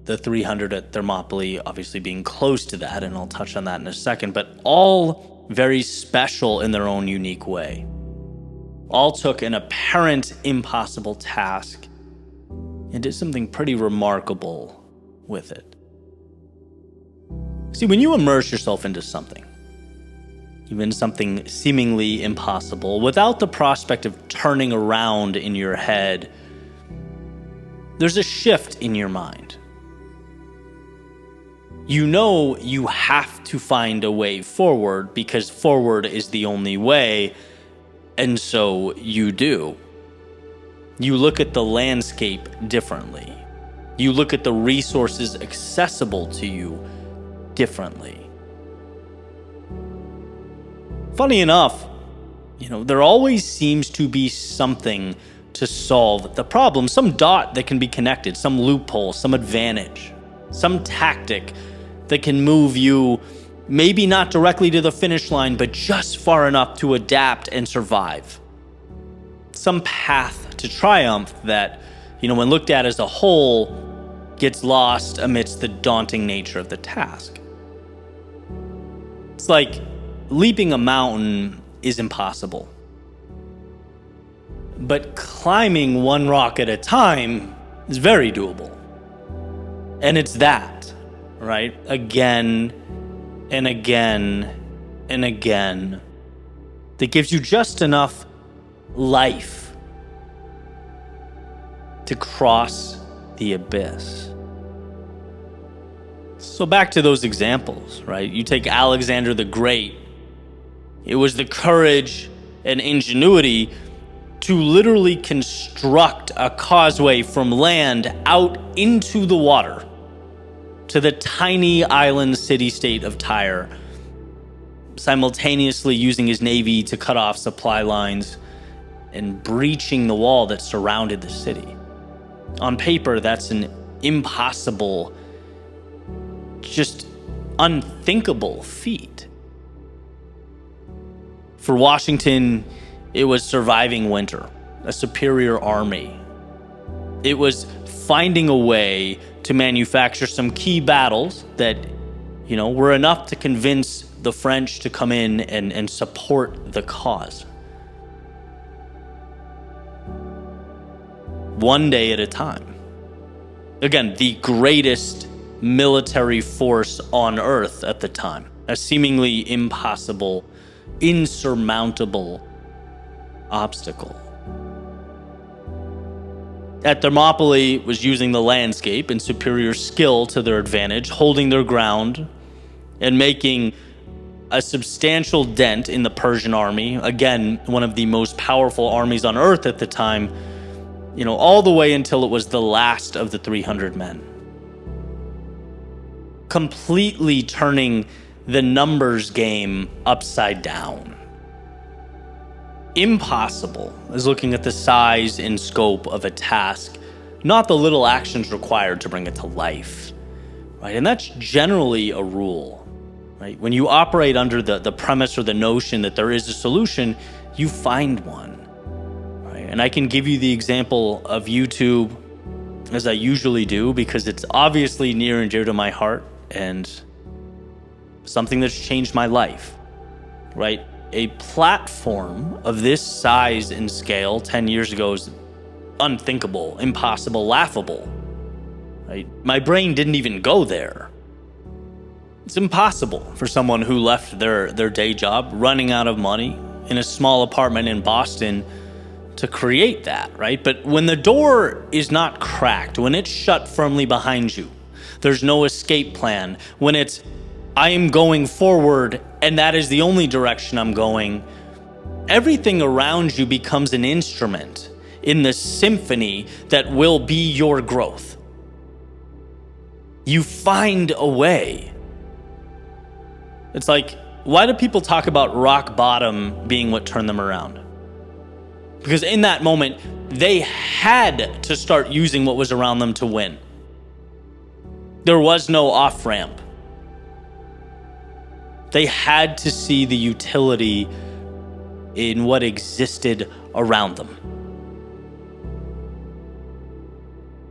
The 300 at Thermopylae obviously being close to that, and I'll touch on that in a second, but all very special in their own unique way. All took an apparent impossible task and did something pretty remarkable with it. See, when you immerse yourself into something, even something seemingly impossible, without the prospect of turning around in your head, there's a shift in your mind. You have to find a way forward because forward is the only way, and so you do. You look at the landscape differently. You look at the resources accessible to you differently. Funny enough, there always seems to be something to solve the problem, some dot that can be connected, some loophole, some advantage, some tactic that can move you maybe not directly to the finish line, but just far enough to adapt and survive. Some path to triumph that, when looked at as a whole, gets lost amidst the daunting nature of the task. It's like leaping a mountain is impossible. But climbing one rock at a time is very doable. And it's that, right? Again and again and again, that gives you just enough life to cross the abyss. So back to those examples, right? You take Alexander the Great. It was the courage and ingenuity to literally construct a causeway from land out into the water to the tiny island city-state of Tyre, simultaneously using his navy to cut off supply lines and breaching the wall that surrounded the city. On paper, that's an impossible, just unthinkable feat. For Washington, it was surviving winter, a superior army. It was finding a way to manufacture some key battles that, were enough to convince the French to come in and support the cause. One day at a time. Again, the greatest military force on Earth at the time. A seemingly impossible, insurmountable obstacle. At Thermopylae was using the landscape and superior skill to their advantage, holding their ground and making a substantial dent in the Persian army. Again, one of the most powerful armies on Earth at the time, all the way until it was the last of the 300 men. Completely turning the numbers game upside down. Impossible is looking at the size and scope of a task, not the little actions required to bring it to life, right? And that's generally a rule, right? When you operate under the premise or the notion that there is a solution, you find one, right? And I can give you the example of YouTube, as I usually do, because it's obviously near and dear to my heart and something that's changed my life, right? A platform of this size and scale 10 years ago is unthinkable, impossible, laughable. Right? My brain didn't even go there. It's impossible for someone who left their day job, running out of money, in a small apartment in Boston to create that, right? But when the door is not cracked, when it's shut firmly behind you, there's no escape plan, when it's I am going forward, and that is the only direction I'm going, everything around you becomes an instrument in the symphony that will be your growth. You find a way. It's like, why do people talk about rock bottom being what turned them around? Because in that moment, they had to start using what was around them to win. There was no off-ramp. They had to see the utility in what existed around them.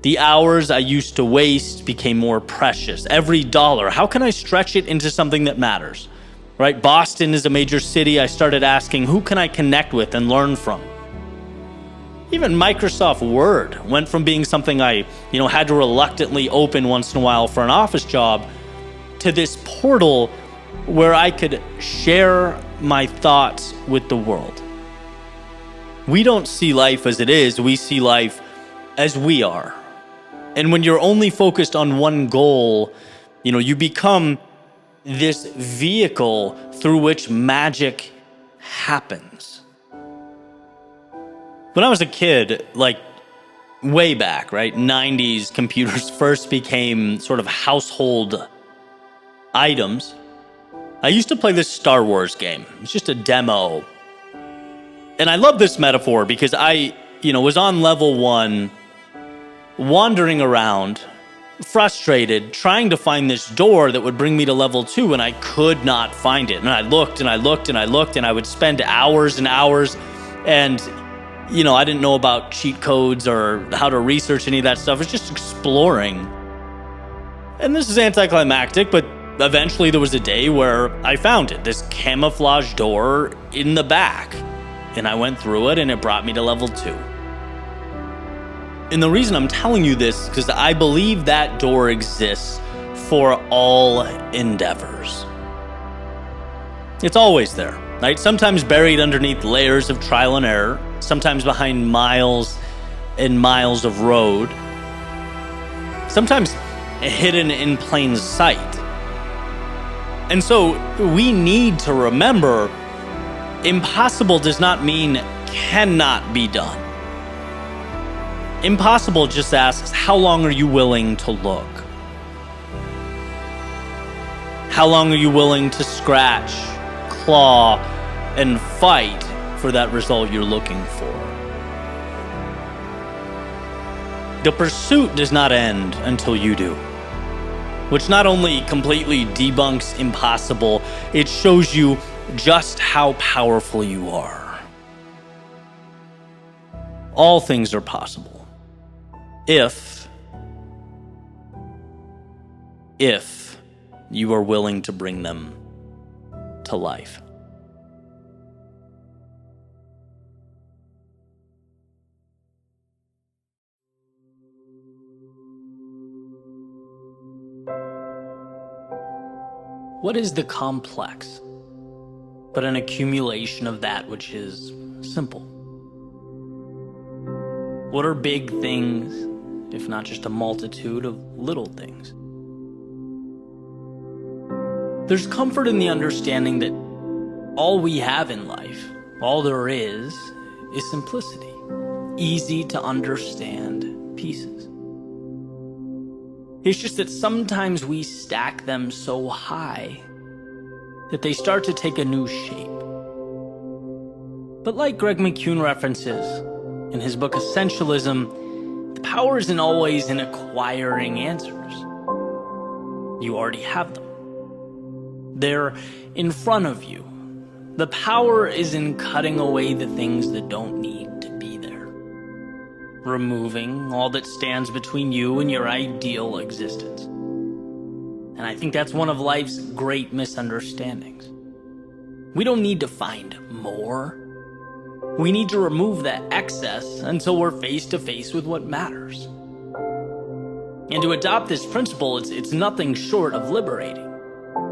The hours I used to waste became more precious. Every dollar, how can I stretch it into something that matters? Right? Boston is a major city. I started asking, who can I connect with and learn from? Even Microsoft Word went from being something I, had to reluctantly open once in a while for an office job to this portal where I could share my thoughts with the world. We don't see life as it is, we see life as we are. And when you're only focused on one goal, you become this vehicle through which magic happens. When I was a kid, way back, right, 90s, computers first became sort of household items. I used to play this Star Wars game. It's just a demo. And I love this metaphor because I, was on level 1, wandering around, frustrated, trying to find this door that would bring me to level 2, and I could not find it. And I looked and I looked and I looked, and I would spend hours and hours, and I didn't know about cheat codes or how to research any of that stuff. It's just exploring. And this is anticlimactic, but eventually there was a day where I found it, this camouflage door in the back. And I went through it, and it brought me to level 2. And the reason I'm telling you this is because I believe that door exists for all endeavors. It's always there, right? Sometimes buried underneath layers of trial and error, sometimes behind miles and miles of road, sometimes hidden in plain sight. And so we need to remember, impossible does not mean cannot be done. Impossible just asks, how long are you willing to look? How long are you willing to scratch, claw, and fight for that result you're looking for? The pursuit does not end until you do, which not only completely debunks impossible, it shows you just how powerful you are. All things are possible if you are willing to bring them to life. What is the complex but an accumulation of that which is simple? What are big things, if not just a multitude of little things? There's comfort in the understanding that all we have in life, all there is simplicity, easy to understand pieces. It's just that sometimes we stack them so high that they start to take a new shape. But like Greg McCune references in his book Essentialism, the power isn't always in acquiring answers. You already have them. They're in front of you. The power is in cutting away the things that don't need to be there, removing all that stands between you and your ideal existence. And I think that's one of life's great misunderstandings. We don't need to find more. We need to remove that excess until we're face to face with what matters. And to adopt this principle, it's nothing short of liberating.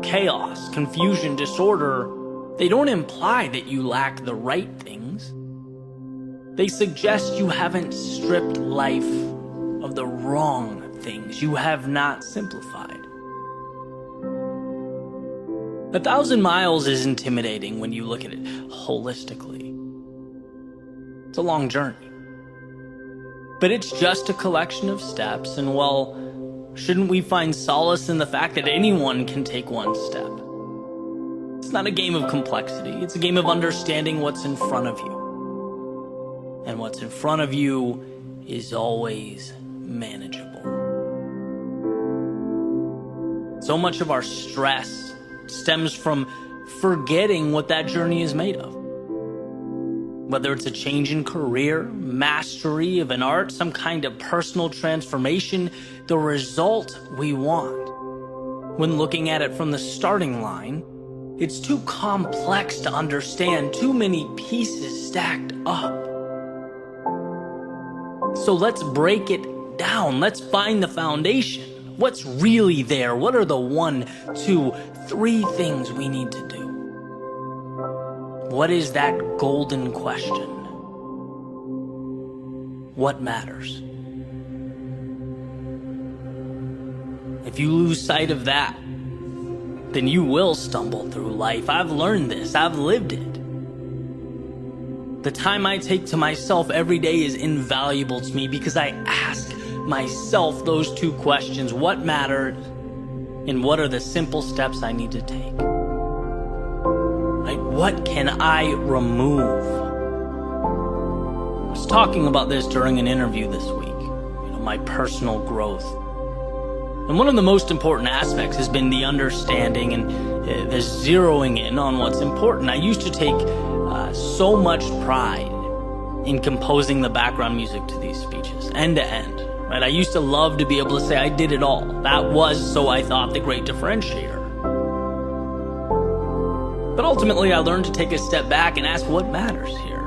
Chaos, confusion, disorder, they don't imply that you lack the right things. They suggest you haven't stripped life of the wrong things. You have not simplified. 1,000 miles is intimidating when you look at it holistically. It's a long journey. But it's just a collection of steps, and well, shouldn't we find solace in the fact that anyone can take one step? It's not a game of complexity. It's a game of understanding what's in front of you. And what's in front of you is always manageable. So much of our stress stems from forgetting what that journey is made of. Whether it's a change in career, mastery of an art, some kind of personal transformation, the result we want. When looking at it from the starting line, it's too complex to understand, too many pieces stacked up. So let's break it down. Let's find the foundation. What's really there? What are the 1, 2, 3 things we need to do? What is that golden question? What matters? If you lose sight of that, then you will stumble through life. I've learned this. I've lived it. The time I take to myself every day is invaluable to me because I ask myself those 2 questions. What matters? And what are the simple steps I need to take? Right? What can I remove? I was talking about this during an interview this week. My personal growth. And one of the most important aspects has been the understanding and the zeroing in on what's important. I used to take so much pride in composing the background music to these speeches, end to end. Right? I used to love to be able to say I did it all. That was, so I thought, the great differentiator. But ultimately, I learned to take a step back and ask what matters here.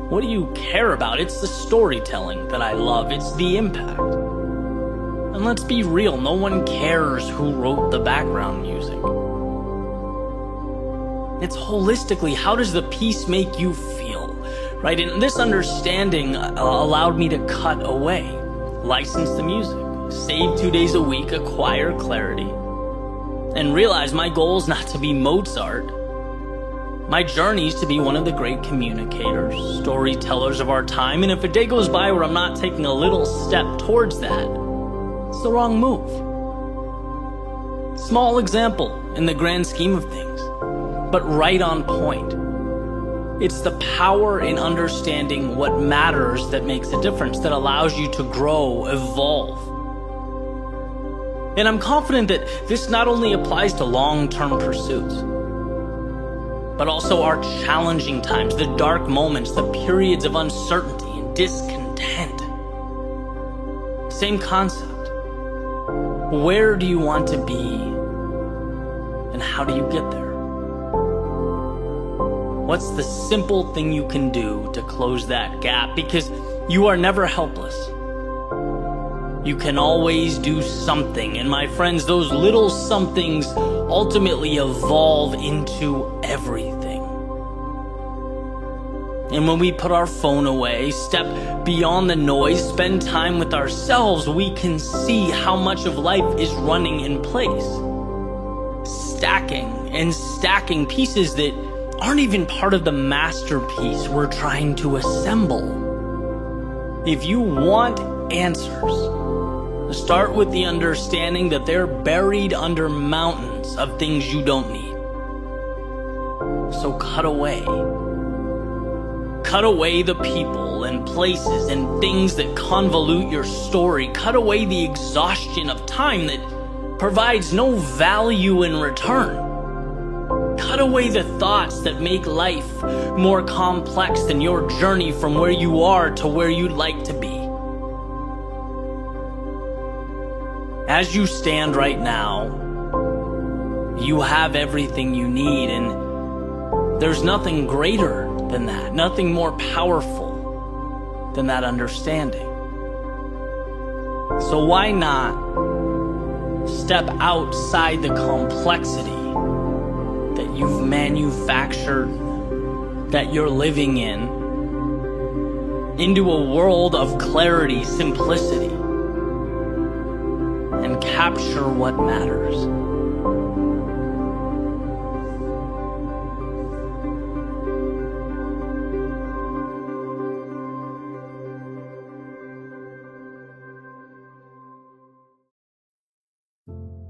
What do you care about? It's the storytelling that I love. It's the impact. And let's be real, no one cares who wrote the background music. It's holistically, how does the piece make you feel, right? And this understanding allowed me to cut away, license the music, save 2 days a week, acquire clarity, and realize my goal is not to be Mozart. My journey is to be one of the great communicators, storytellers of our time, and if a day goes by where I'm not taking a little step towards that, it's the wrong move. Small example in the grand scheme of things, but right on point. It's the power in understanding what matters that makes a difference, that allows you to grow, evolve. And I'm confident that this not only applies to long-term pursuits, but also our challenging times, the dark moments, the periods of uncertainty and discontent. Same concept. Where do you want to be, and how do you get there? What's the simple thing you can do to close that gap? Because you are never helpless. You can always do something. And my friends, those little somethings ultimately evolve into everything. And when we put our phone away, step beyond the noise, spend time with ourselves, we can see how much of life is running in place. Stacking and stacking pieces that aren't even part of the masterpiece we're trying to assemble. If you want answers, start with the understanding that they're buried under mountains of things you don't need. So cut away. Cut away the people and places and things that convolute your story. Cut away the exhaustion of time that provides no value in return. Cut away the thoughts that make life more complex than your journey from where you are to where you'd like to be. As you stand right now, you have everything you need, and there's nothing greater than that, nothing more powerful than that understanding. So why not step outside the complexity that you've manufactured, that you're living in, into a world of clarity, simplicity, and capture what matters.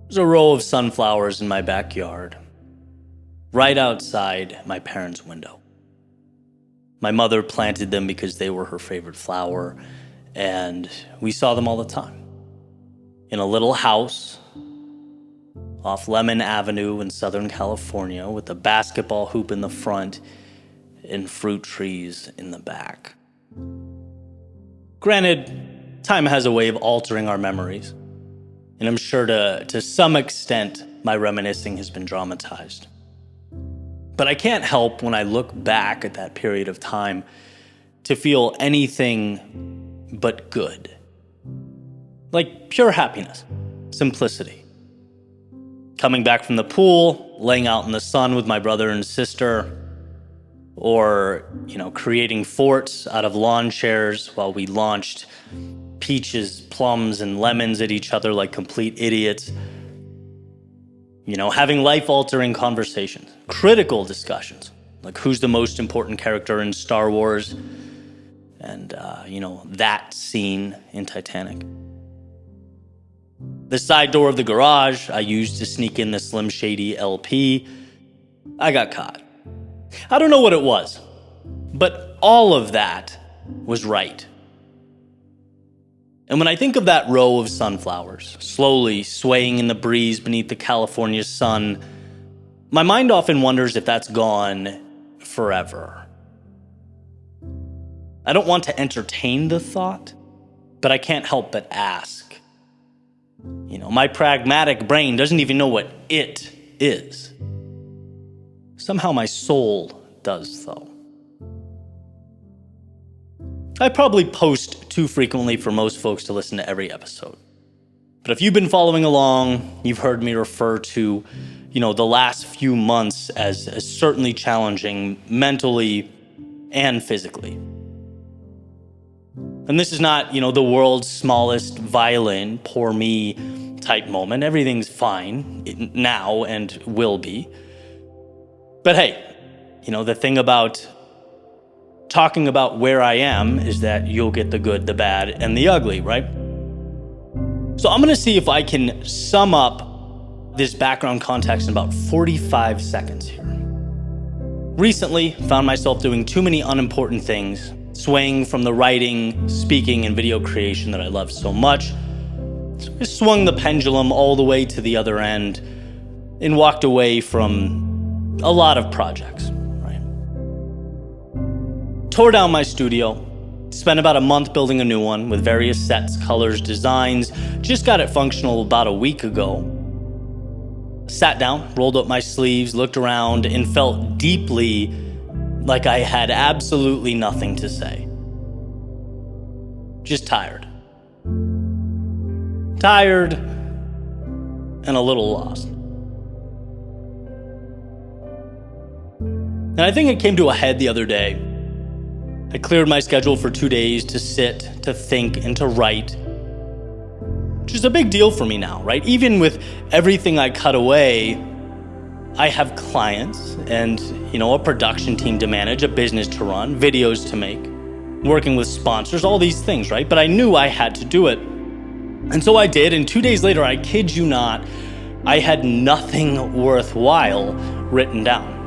There's a row of sunflowers in my backyard, right outside my parents' window. My mother planted them because they were her favorite flower, and we saw them all the time. In a little house off Lemon Avenue in Southern California with a basketball hoop in the front and fruit trees in the back. Granted, time has a way of altering our memories, and I'm sure to some extent my reminiscing has been dramatized. But I can't help when I look back at that period of time to feel anything but good. Like pure happiness, simplicity. Coming back from the pool, laying out in the sun with my brother and sister, or, creating forts out of lawn chairs while we launched peaches, plums, and lemons at each other like complete idiots. Having life-altering conversations, critical discussions, like who's the most important character in Star Wars, and, that scene in Titanic. The side door of the garage I used to sneak in the Slim Shady LP, I got caught. I don't know what it was, but all of that was right. And when I think of that row of sunflowers, slowly swaying in the breeze beneath the California sun, my mind often wonders if that's gone forever. I don't want to entertain the thought, but I can't help but ask. My pragmatic brain doesn't even know what it is. Somehow my soul does, though. I probably post too frequently for most folks to listen to every episode. But if you've been following along, you've heard me refer to, the last few months as certainly challenging mentally and physically. And this is not, the world's smallest violin, poor me type moment. Everything's fine now and will be. But hey, the thing about talking about where I am is that you'll get the good, the bad, and the ugly, right? So I'm going to see if I can sum up this background context in about 45 seconds here. Recently, found myself doing too many unimportant things, swaying from the writing, speaking, and video creation that I love so much. So I swung the pendulum all the way to the other end and walked away from a lot of projects. Tore down my studio, spent about a month building a new one with various sets, colors, designs, just got it functional about a week ago. Sat down, rolled up my sleeves, looked around, and felt deeply like I had absolutely nothing to say. Just tired. Tired and a little lost. And I think it came to a head the other day. I cleared my schedule for 2 days to sit, to think, and to write, which is a big deal for me now, right? Even with everything I cut away, I have clients and, a production team to manage, a business to run, videos to make, working with sponsors, all these things, right? But I knew I had to do it. And so I did, and 2 days later, I kid you not, I had nothing worthwhile written down.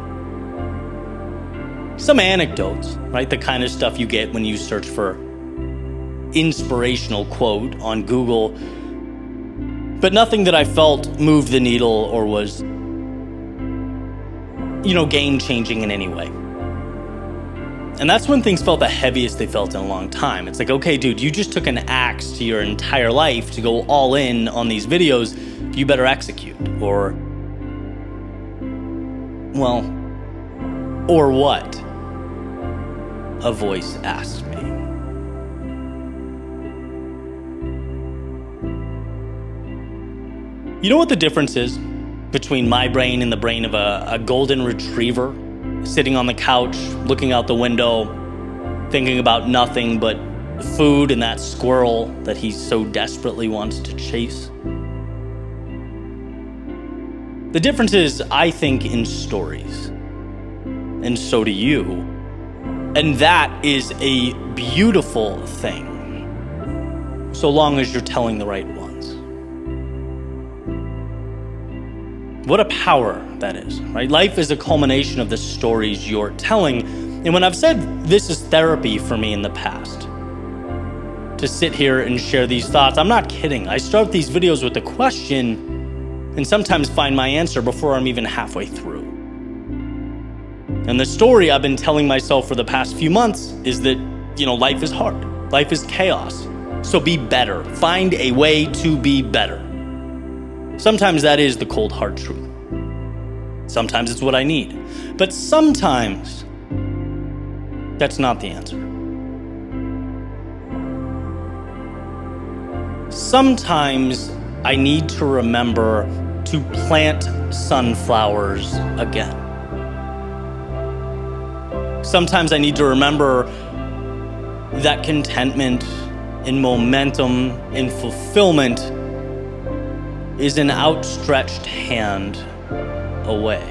Some anecdotes, right? The kind of stuff you get when you search for inspirational quote on Google, but nothing that I felt moved the needle or was, game-changing in any way. And that's when things felt the heaviest they felt in a long time. It's like, okay, dude, you just took an axe to your entire life to go all in on these videos. You better execute. Or what? A voice asked me. You know what the difference is between my brain and the brain of a golden retriever sitting on the couch, looking out the window, thinking about nothing but food and that squirrel that he so desperately wants to chase? The difference is, I think in stories. And so do you. And that is a beautiful thing, so long as you're telling the right ones. What a power that is, right? Life is a culmination of the stories you're telling. And when I've said this is therapy for me in the past, to sit here and share these thoughts, I'm not kidding. I start these videos with the question, and sometimes find my answer before I'm even halfway through. And the story I've been telling myself for the past few months is that, life is hard. Life is chaos. So be better. Find a way to be better. Sometimes that is the cold, hard truth. Sometimes it's what I need. But sometimes that's not the answer. Sometimes I need to remember to plant sunflowers again. Sometimes I need to remember that contentment and momentum and fulfillment is an outstretched hand away.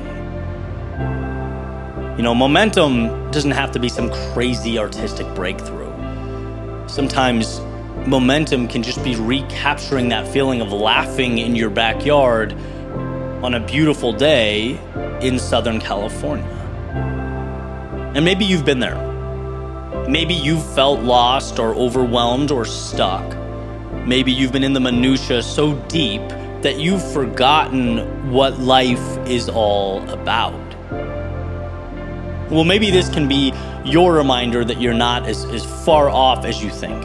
Momentum doesn't have to be some crazy artistic breakthrough. Sometimes momentum can just be recapturing that feeling of laughing in your backyard on a beautiful day in Southern California. And maybe you've been there. Maybe you've felt lost or overwhelmed or stuck. Maybe you've been in the minutia so deep that you've forgotten what life is all about. Well, maybe this can be your reminder that you're not as far off as you think.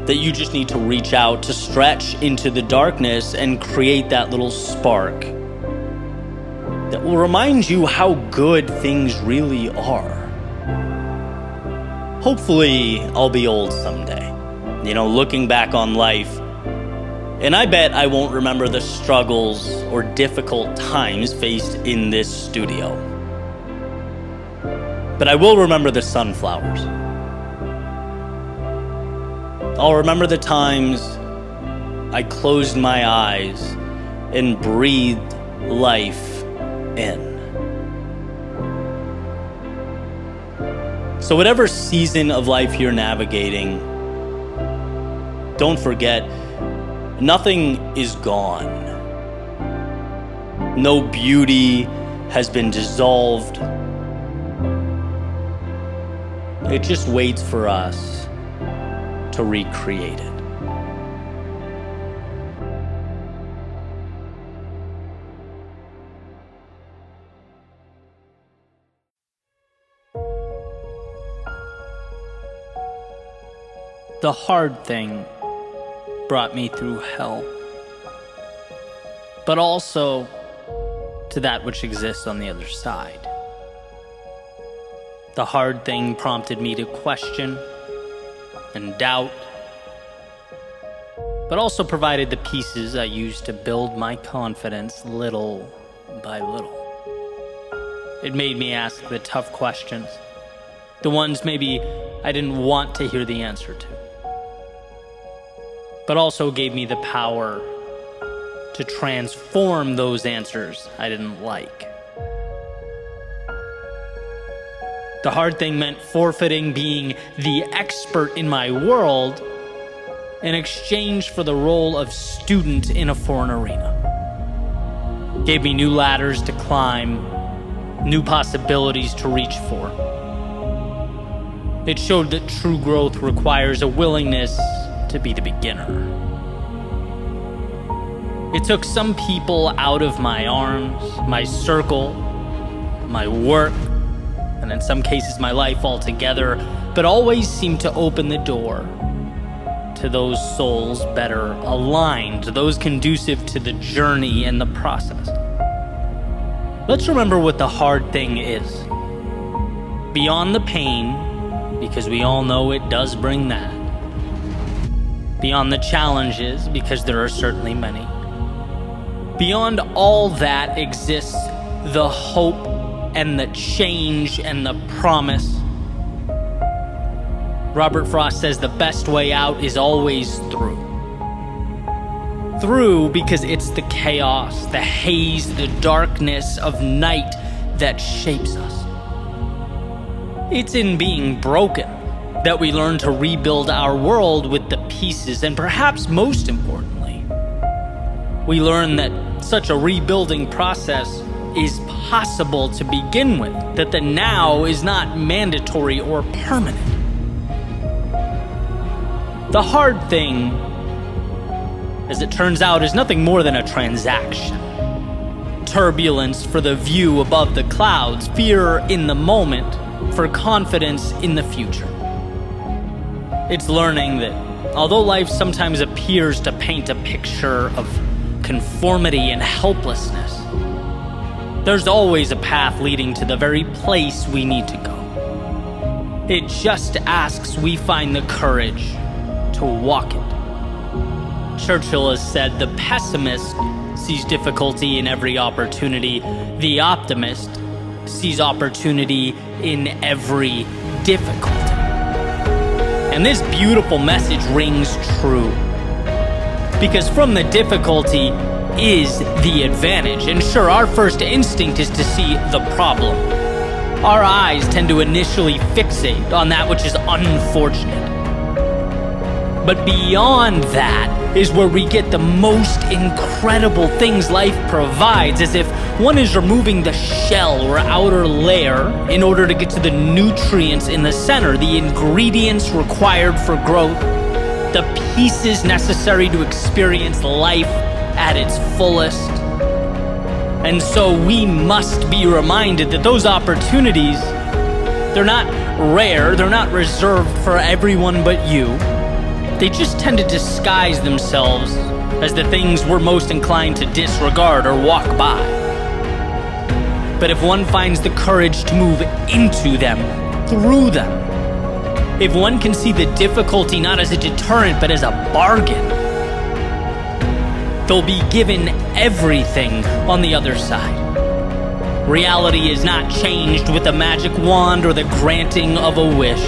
That you just need to reach out, to stretch into the darkness and create that little spark that will remind you how good things really are. Hopefully, I'll be old someday, looking back on life, and I bet I won't remember the struggles or difficult times faced in this studio. But I will remember the sunflowers. I'll remember the times I closed my eyes and breathed life in. So whatever season of life you're navigating, don't forget, nothing is gone. No beauty has been dissolved. It just waits for us to recreate it. The hard thing brought me through hell, but also to that which exists on the other side. The hard thing prompted me to question and doubt, but also provided the pieces I used to build my confidence little by little. It made me ask the tough questions, the ones maybe I didn't want to hear the answer to, but also gave me the power to transform those answers I didn't like. The hard thing meant forfeiting being the expert in my world in exchange for the role of student in a foreign arena. Gave me new ladders to climb, new possibilities to reach for. It showed that true growth requires a willingness to be the beginner. It took some people out of my arms, my circle, my work, and in some cases my life altogether, but always seemed to open the door to those souls better aligned, those conducive to the journey and the process. Let's remember what the hard thing is. Beyond the pain, because we all know it does bring that. Beyond the challenges, because there are certainly many. Beyond all that exists the hope and the change and the promise. Robert Frost says the best way out is always through. Through because it's the chaos, the haze, the darkness of night that shapes us. It's in being broken that we learn to rebuild our world with the pieces, and perhaps most importantly, we learn that such a rebuilding process is possible to begin with, that the now is not mandatory or permanent. The hard thing as it turns out, is nothing more than a transaction. Turbulence for the view above the clouds, fear in the moment for confidence in the future. It's learning that although life sometimes appears to paint a picture of conformity and helplessness, there's always a path leading to the very place we need to go. It just asks we find the courage to walk it. Churchill has said, "The pessimist sees difficulty in every opportunity. The optimist sees opportunity in every difficulty." And this beautiful message rings true, because from the difficulty is the advantage. And sure, our first instinct is to see the problem. Our eyes tend to initially fixate on that which is unfortunate. But beyond that is where we get the most incredible things life provides, as if one is removing the shell or outer layer in order to get to the nutrients in the center, the ingredients required for growth, the pieces necessary to experience life at its fullest. And so we must be reminded that those opportunities, they're not rare, they're not reserved for everyone but you. They just tend to disguise themselves as the things we're most inclined to disregard or walk by. But if one finds the courage to move into them, through them, if one can see the difficulty not as a deterrent but as a bargain, they'll be given everything on the other side. Reality is not changed with a magic wand or the granting of a wish.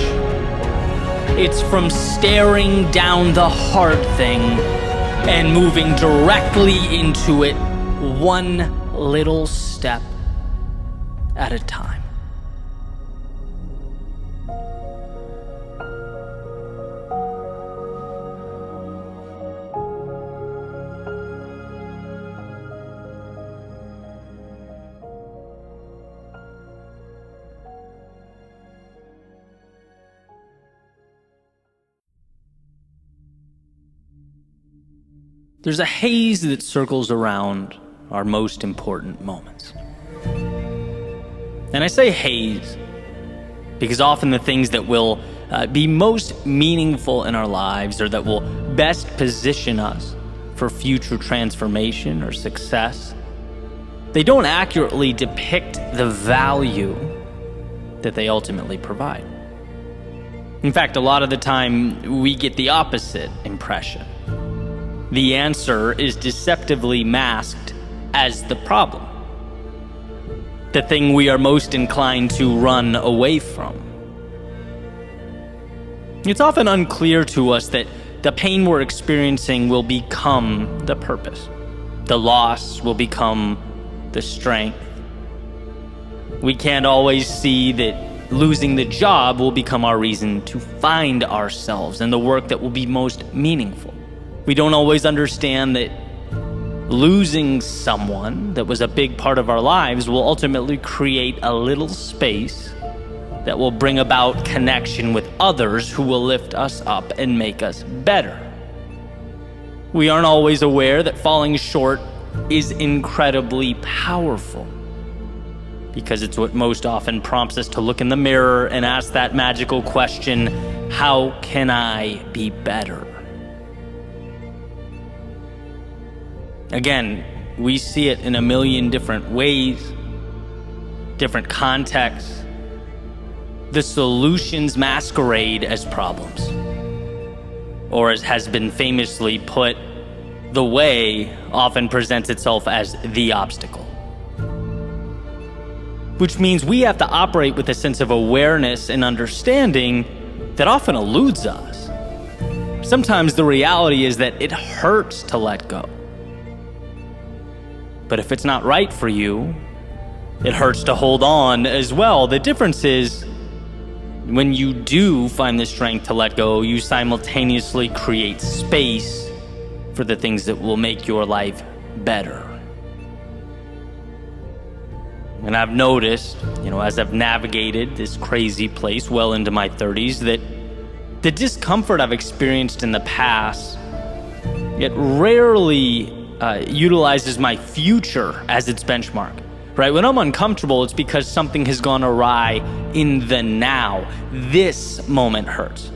It's from staring down the hard thing and moving directly into it, one little step at a time. There's a haze that circles around our most important moments. And I say haze because often the things that will be most meaningful in our lives, or that will best position us for future transformation or success, they don't accurately depict the value that they ultimately provide. In fact, a lot of the time we get the opposite impression. The answer is deceptively masked as the problem, the thing we are most inclined to run away from. It's often unclear to us that the pain we're experiencing will become the purpose. The loss will become the strength. We can't always see that losing the job will become our reason to find ourselves and the work that will be most meaningful. We don't always understand that losing someone that was a big part of our lives will ultimately create a little space that will bring about connection with others who will lift us up and make us better. We aren't always aware that falling short is incredibly powerful, because it's what most often prompts us to look in the mirror and ask that magical question, how can I be better? Again, we see it in a million different ways, different contexts. The solutions masquerade as problems. Or as has been famously put, the way often presents itself as the obstacle. Which means we have to operate with a sense of awareness and understanding that often eludes us. Sometimes the reality is that it hurts to let go. But if it's not right for you, it hurts to hold on as well. The difference is, when you do find the strength to let go, you simultaneously create space for the things that will make your life better. And I've noticed, as I've navigated this crazy place well into my 30s, that the discomfort I've experienced in the past it rarely utilizes my future as its benchmark. Right? When I'm uncomfortable, it's because something has gone awry in the now. This moment hurts.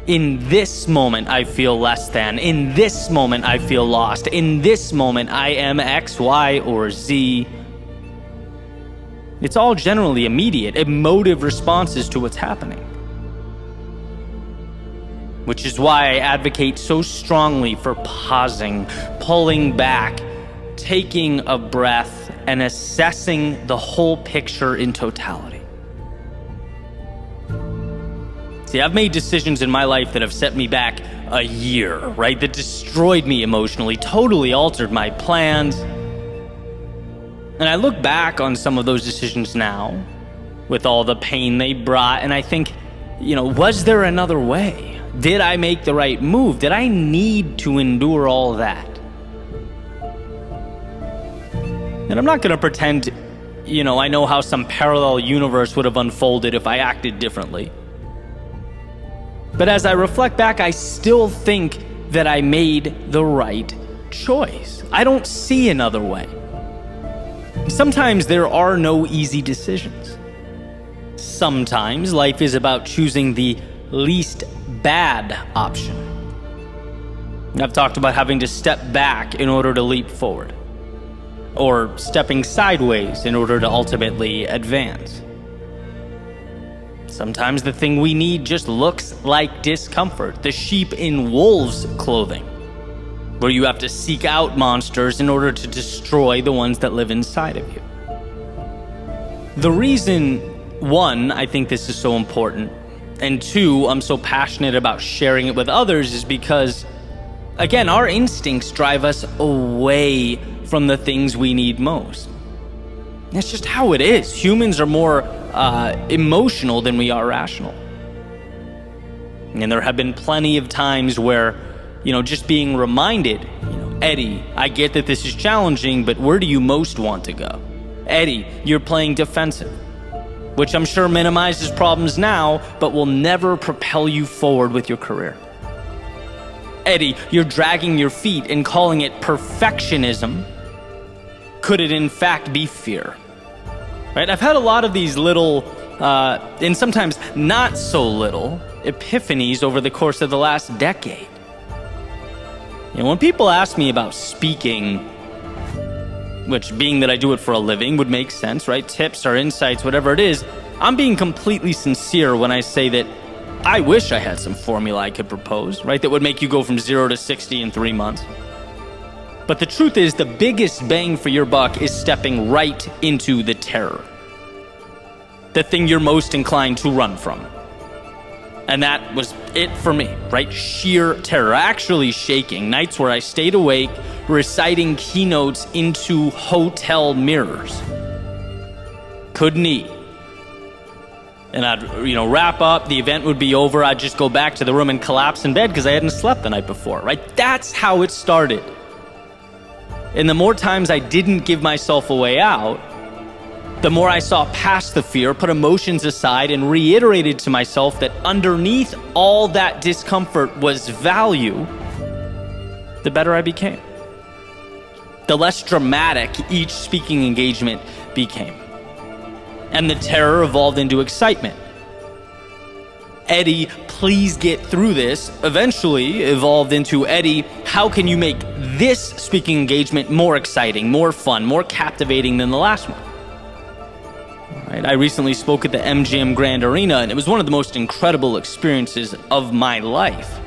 In this moment, I feel less than. In this moment, I feel lost. In this moment, I am X, Y, or Z. It's all generally immediate, emotive responses to what's happening. Which is why I advocate so strongly for pausing, pulling back, taking a breath, and assessing the whole picture in totality. See, I've made decisions in my life that have set me back a year, right? That destroyed me emotionally, totally altered my plans. And I look back on some of those decisions now, with all the pain they brought, and I think, was there another way? Did I make the right move? Did I need to endure all that? And I'm not going to pretend, I know how some parallel universe would have unfolded if I acted differently. But as I reflect back, I still think that I made the right choice. I don't see another way. Sometimes there are no easy decisions. Sometimes life is about choosing the least bad option. I've talked about having to step back in order to leap forward, or stepping sideways in order to ultimately advance. Sometimes the thing we need just looks like discomfort, the sheep in wolves' clothing, where you have to seek out monsters in order to destroy the ones that live inside of you. The reason, one, I think this is so important, and two, I'm so passionate about sharing it with others is because, again, our instincts drive us away from the things we need most. That's just how it is. Humans are more emotional than we are rational. And there have been plenty of times where, just being reminded, Eddie, I get that this is challenging, but where do you most want to go? Eddie, you're playing defensive, which I'm sure minimizes problems now, but will never propel you forward with your career. Eddie, you're dragging your feet and calling it perfectionism. Could it in fact be fear? Right? I've had a lot of these little, and sometimes not so little, epiphanies over the course of the last decade. When people ask me about speaking, which being that I do it for a living would make sense, right? Tips or insights, whatever it is, I'm being completely sincere when I say that I wish I had some formula I could propose, right? That would make you go from 0 to 60 in 3 months. But the truth is, the biggest bang for your buck is stepping right into the terror. The thing you're most inclined to run from. And that was it for me, right? Sheer terror, actually shaking. Nights where I stayed awake, reciting keynotes into hotel mirrors. Couldn't eat. And I'd, wrap up, the event would be over, I'd just go back to the room and collapse in bed because I hadn't slept the night before, right? That's how it started. And the more times I didn't give myself a way out, the more I saw past the fear, put emotions aside, and reiterated to myself that underneath all that discomfort was value, the better I became. The less dramatic each speaking engagement became. And the terror evolved into excitement. Eddie, please get through this, eventually evolved into, Eddie, how can you make this speaking engagement more exciting, more fun, more captivating than the last one? Right? I recently spoke at the MGM Grand Arena, and it was one of the most incredible experiences of my life.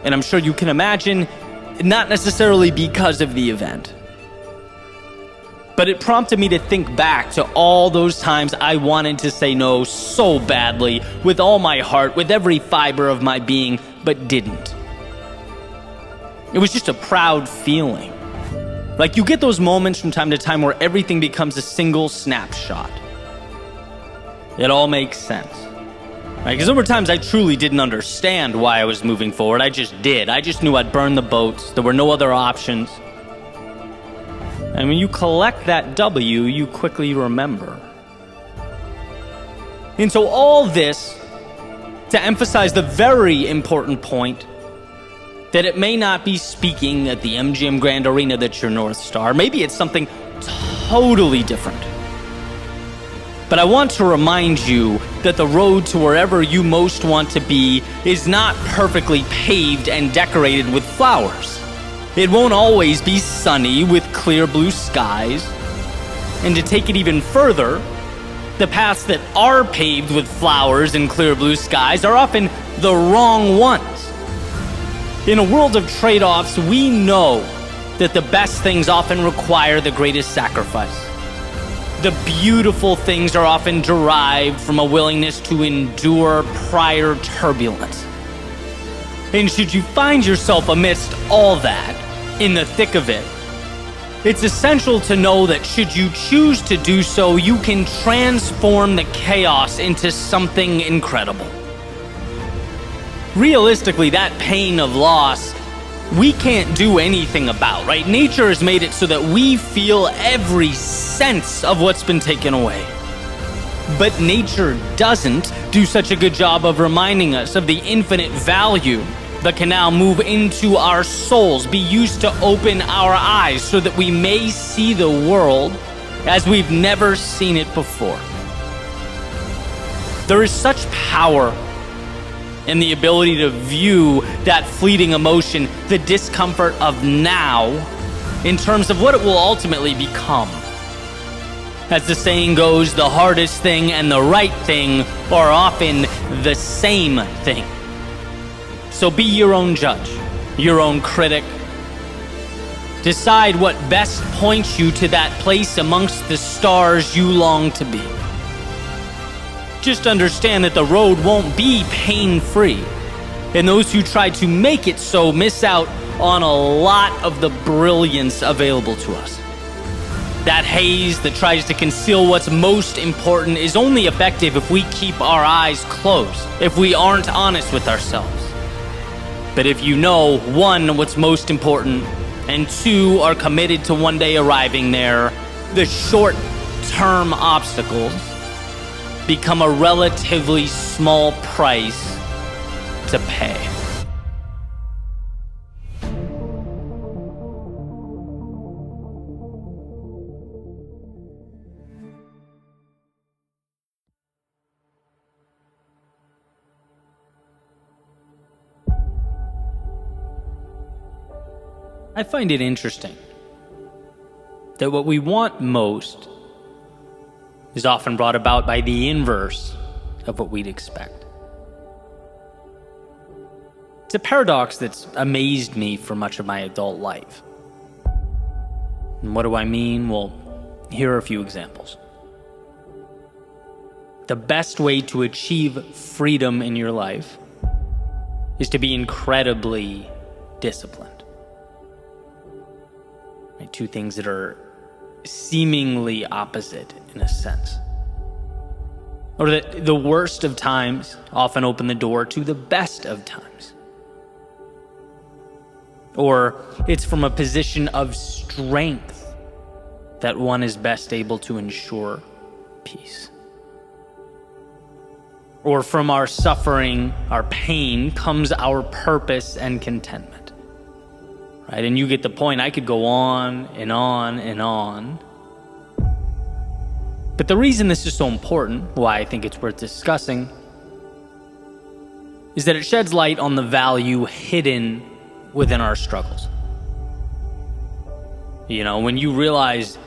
And I'm sure you can imagine, not necessarily because of the event, but it prompted me to think back to all those times I wanted to say no so badly, with all my heart, with every fiber of my being, but didn't. It was just a proud feeling. Like you get those moments from time to time where everything becomes a single snapshot. It all makes sense. Right? Because there were times I truly didn't understand why I was moving forward. I just did. I just knew I'd burn the boats. There were no other options. And when you collect that W, you quickly remember. And so all this to emphasize the very important point that it may not be speaking at the MGM Grand Arena that's your North Star. Maybe it's something totally different. But I want to remind you that the road to wherever you most want to be is not perfectly paved and decorated with flowers. It won't always be sunny with clear blue skies. And to take it even further, the paths that are paved with flowers and clear blue skies are often the wrong ones. In a world of trade-offs, we know that the best things often require the greatest sacrifice. The beautiful things are often derived from a willingness to endure prior turbulence. And should you find yourself amidst all that, in the thick of it, it's essential to know that should you choose to do so, you can transform the chaos into something incredible. Realistically, that pain of loss, we can't do anything about, right? Nature has made it so that we feel every sense of what's been taken away. But nature doesn't do such a good job of reminding us of the infinite value that can now move into our souls, be used to open our eyes so that we may see the world as we've never seen it before. There is such power in the ability to view that fleeting emotion, the discomfort of now, in terms of what it will ultimately become. As the saying goes, the hardest thing and the right thing are often the same thing. So be your own judge, your own critic. Decide what best points you to that place amongst the stars you long to be. Just understand that the road won't be pain-free, and those who try to make it so miss out on a lot of the brilliance available to us. That haze that tries to conceal what's most important is only effective if we keep our eyes closed, if we aren't honest with ourselves. But if you know, one, what's most important, and two, are committed to one day arriving there, the short-term obstacles become a relatively small price to pay. I find it interesting that what we want most is often brought about by the inverse of what we'd expect. It's a paradox that's amazed me for much of my adult life. And what do I mean? Well, here are a few examples. The best way to achieve freedom in your life is to be incredibly disciplined. Right? Two things that are seemingly opposite in a sense. Or that the worst of times often open the door to the best of times. Or it's from a position of strength that one is best able to ensure peace. Or from our suffering, our pain, comes our purpose and contentment. Right? And you get the point. I could go on and on and on. But the reason this is so important, why I think it's worth discussing, is that it sheds light on the value hidden within our struggles. You know, when you realize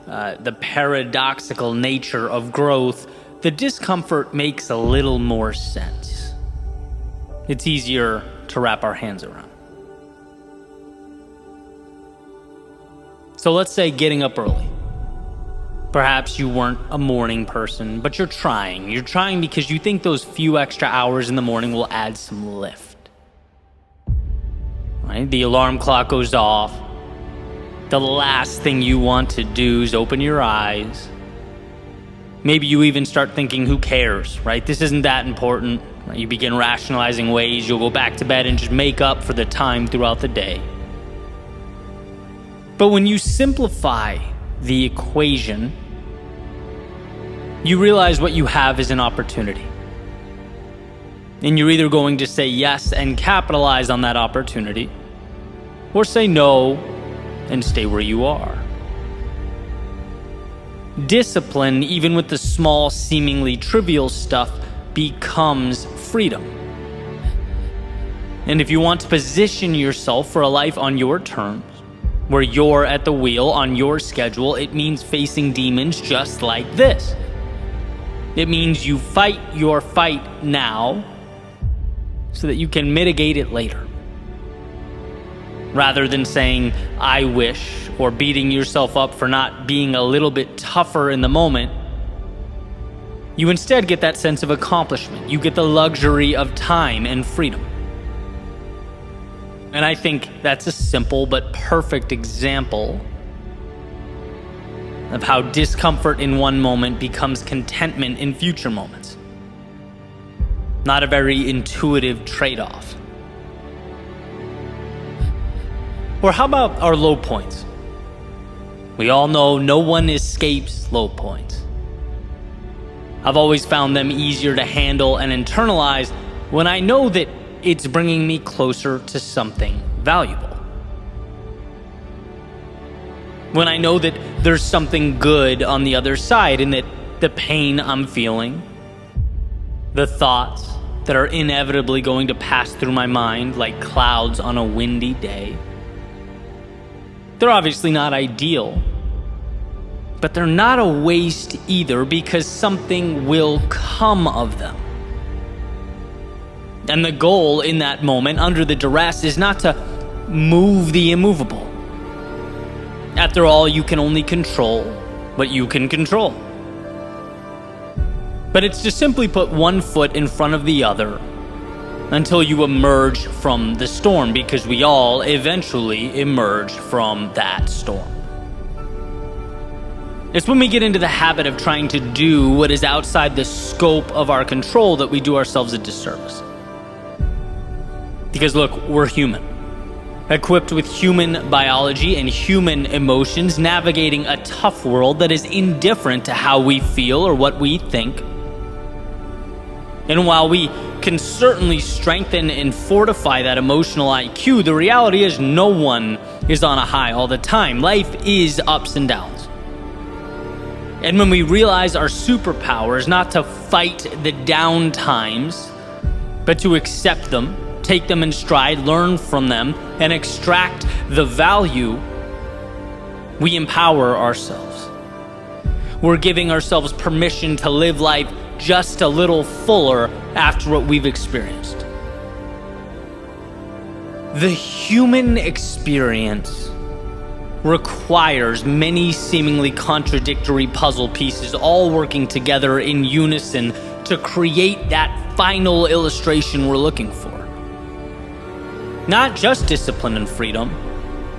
the paradoxical nature of growth, the discomfort makes a little more sense. It's easier to wrap our hands around. So let's say getting up early. Perhaps you weren't a morning person, but you're trying. You're trying because you think those few extra hours in the morning will add some lift. Right? The alarm clock goes off. The last thing you want to do is open your eyes. Maybe you even start thinking, who cares, right? This isn't that important. You begin rationalizing ways you'll go back to bed and just make up for the time throughout the day. But when you simplify the equation, you realize what you have is an opportunity. And you're either going to say yes and capitalize on that opportunity, or say no and stay where you are. Discipline, even with the small, seemingly trivial stuff, becomes freedom. And if you want to position yourself for a life on your terms, where you're at the wheel on your schedule, it means facing demons just like this. It means you fight your fight now so that you can mitigate it later. Rather than saying, I wish, or beating yourself up for not being a little bit tougher in the moment, you instead get that sense of accomplishment. You get the luxury of time and freedom. And I think that's a simple but perfect example of how discomfort in one moment becomes contentment in future moments. Not a very intuitive trade-off. Or how about our low points? We all know no one escapes low points. I've always found them easier to handle and internalize when I know that it's bringing me closer to something valuable. When I know that there's something good on the other side and that the pain I'm feeling, the thoughts that are inevitably going to pass through my mind like clouds on a windy day, they're obviously not ideal, but they're not a waste either because something will come of them. And the goal in that moment, under the duress, is not to move the immovable. After all, you can only control what you can control. But it's to simply put one foot in front of the other until you emerge from the storm, because we all eventually emerge from that storm. It's when we get into the habit of trying to do what is outside the scope of our control that we do ourselves a disservice. Because look, we're human, equipped with human biology and human emotions, navigating a tough world that is indifferent to how we feel or what we think. And while we can certainly strengthen and fortify that emotional IQ, the reality is no one is on a high all the time. Life is ups and downs. And when we realize our superpower is not to fight the down times, but to accept them, take them in stride, learn from them, and extract the value, we empower ourselves. We're giving ourselves permission to live life just a little fuller after what we've experienced. The human experience requires many seemingly contradictory puzzle pieces all working together in unison to create that final illustration we're looking for. Not just discipline and freedom,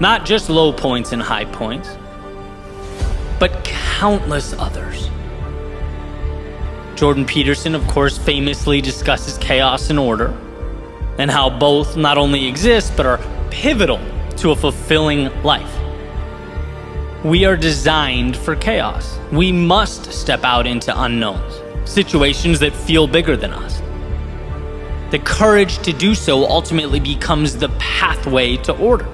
not just low points and high points, but countless others. Jordan Peterson, of course, famously discusses chaos and order, and how both not only exist, but are pivotal to a fulfilling life. We are designed for chaos. We must step out into unknowns, situations that feel bigger than us. The courage to do so ultimately becomes the pathway to order.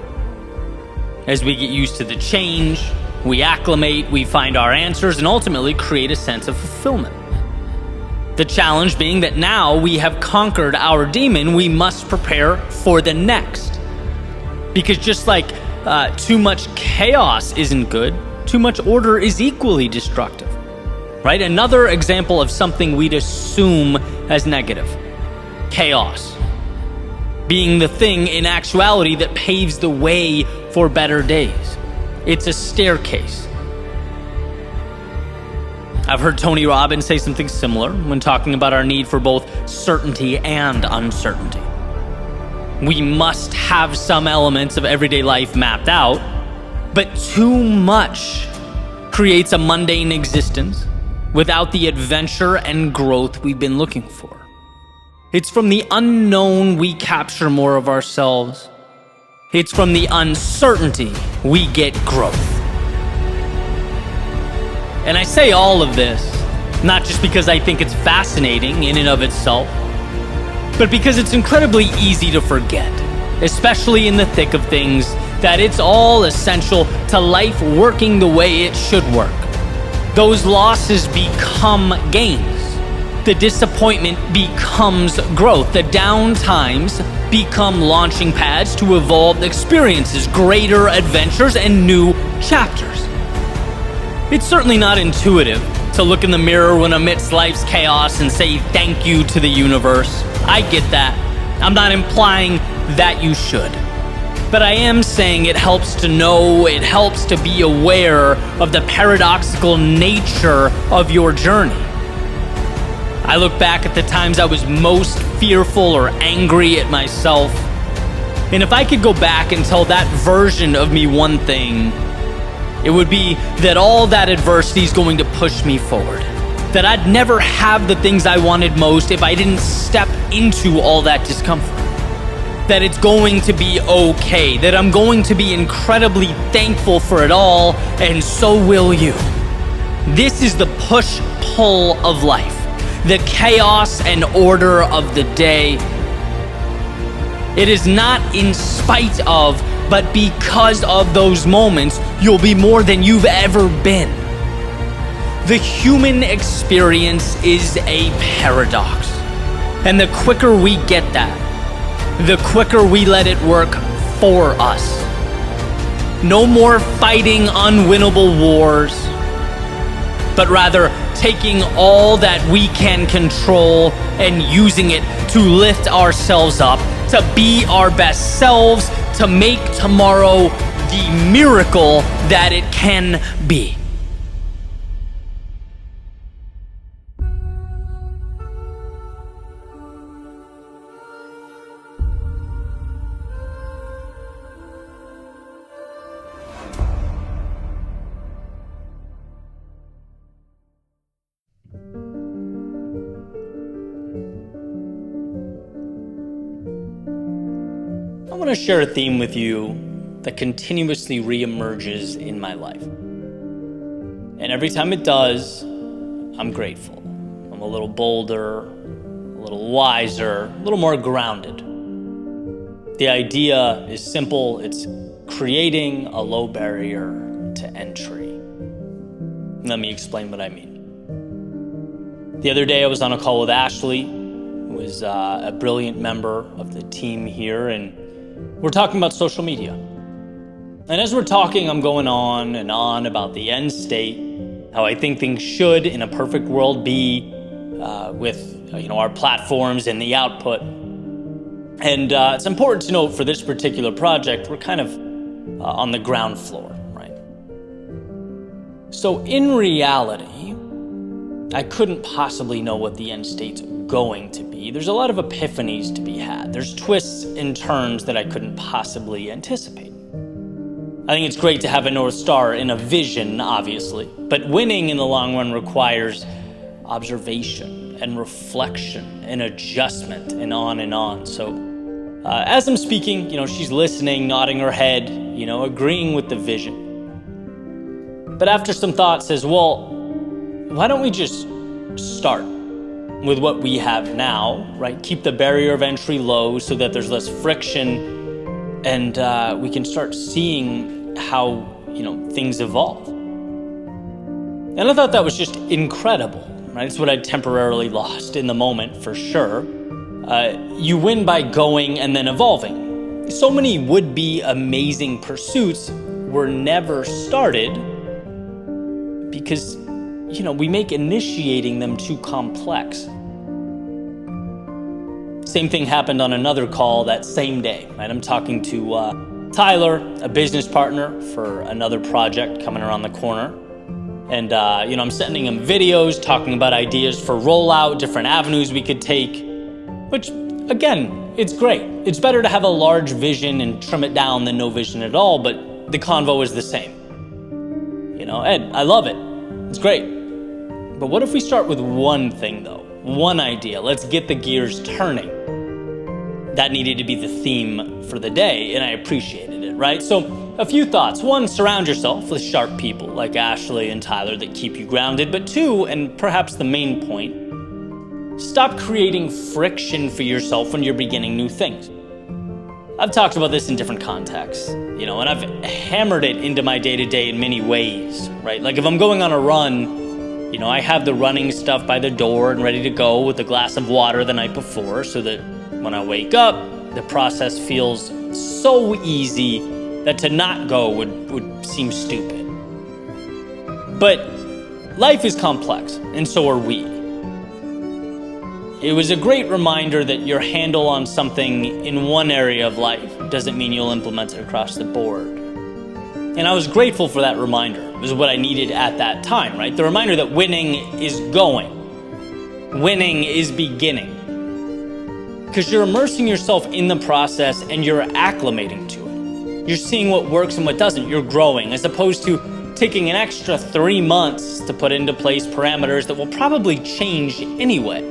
As we get used to the change, we acclimate, we find our answers, and ultimately create a sense of fulfillment. The challenge being that now we have conquered our demon, we must prepare for the next. Because just like too much chaos isn't good, too much order is equally destructive. Right? Another example of something we'd assume as negative. Chaos. Being the thing in actuality that paves the way for better days. It's a staircase. I've heard Tony Robbins say something similar when talking about our need for both certainty and uncertainty. We must have some elements of everyday life mapped out, but too much creates a mundane existence without the adventure and growth we've been looking for. It's from the unknown we capture more of ourselves. It's from the uncertainty we get growth. And I say all of this, not just because I think it's fascinating in and of itself, but because it's incredibly easy to forget, especially in the thick of things that it's all essential to life working the way it should work. Those losses become gains. The disappointment becomes growth. The down times become launching pads to evolved experiences, greater adventures, and new chapters. It's certainly not intuitive to look in the mirror when amidst life's chaos and say thank you to the universe. I get that. I'm not implying that you should. But I am saying it helps to know, it helps to be aware of the paradoxical nature of your journey. I look back at the times I was most fearful or angry at myself, and if I could go back and tell that version of me one thing, it would be that all that adversity is going to push me forward. That I'd never have the things I wanted most if I didn't step into all that discomfort. That it's going to be okay. That I'm going to be incredibly thankful for it all, and so will you. This is the push-pull of life. The chaos and order of the day. It is not in spite of, but because of those moments, you'll be more than you've ever been. The human experience is a paradox. And the quicker we get that, the quicker we let it work for us. No more fighting unwinnable wars, but rather taking all that we can control and using it to lift ourselves up, to be our best selves, to make tomorrow the miracle that it can be. I want to share a theme with you that continuously reemerges in my life. And every time it does, I'm grateful. I'm a little bolder, a little wiser, a little more grounded. The idea is simple. It's creating a low barrier to entry. Let me explain what I mean. The other day I was on a call with Ashley, who is a brilliant member of the team here, and we're talking about social media. And as we're talking, I'm going on and on about the end state, how I think things should, in a perfect world, be with our platforms and the output. And it's important to note for this particular project, we're kind of on the ground floor, right? So in reality, I couldn't possibly know what the end state's going to be. There's a lot of epiphanies to be had. There's twists and turns that I couldn't possibly anticipate. I think it's great to have a North Star and a vision, obviously, but winning in the long run requires observation and reflection and adjustment and on and on. So as I'm speaking, she's listening, nodding her head, agreeing with the vision. But after some thought says, well, why don't we just start with what we have now, right? Keep the barrier of entry low so that there's less friction, and we can start seeing how things evolve. And I thought that was just incredible, right? It's what I'd temporarily lost in the moment, for sure. You win by going and then evolving. So many would-be amazing pursuits were never started because we make initiating them too complex. Same thing happened on another call that same day, right? I'm talking to Tyler, a business partner for another project coming around the corner. And, I'm sending him videos, talking about ideas for rollout, different avenues we could take, which, again, it's great. It's better to have a large vision and trim it down than no vision at all, but the convo is the same. Ed, I love it. It's great. But what if we start with one thing, though? One idea. Let's get the gears turning. That needed to be the theme for the day, and I appreciated it, right? So a few thoughts. One, surround yourself with sharp people like Ashley and Tyler that keep you grounded. But two, and perhaps the main point, stop creating friction for yourself when you're beginning new things. I've talked about this in different contexts, and I've hammered it into my day-to-day in many ways, right? Like if I'm going on a run, I have the running stuff by the door and ready to go with a glass of water the night before so that when I wake up, the process feels so easy that to not go would seem stupid. But life is complex, and so are we. It was a great reminder that your handle on something in one area of life doesn't mean you'll implement it across the board. And I was grateful for that reminder. It was what I needed at that time, right? The reminder that winning is going. Winning is beginning. Because you're immersing yourself in the process and you're acclimating to it. You're seeing what works and what doesn't. You're growing, as opposed to taking an extra 3 months to put into place parameters that will probably change anyway.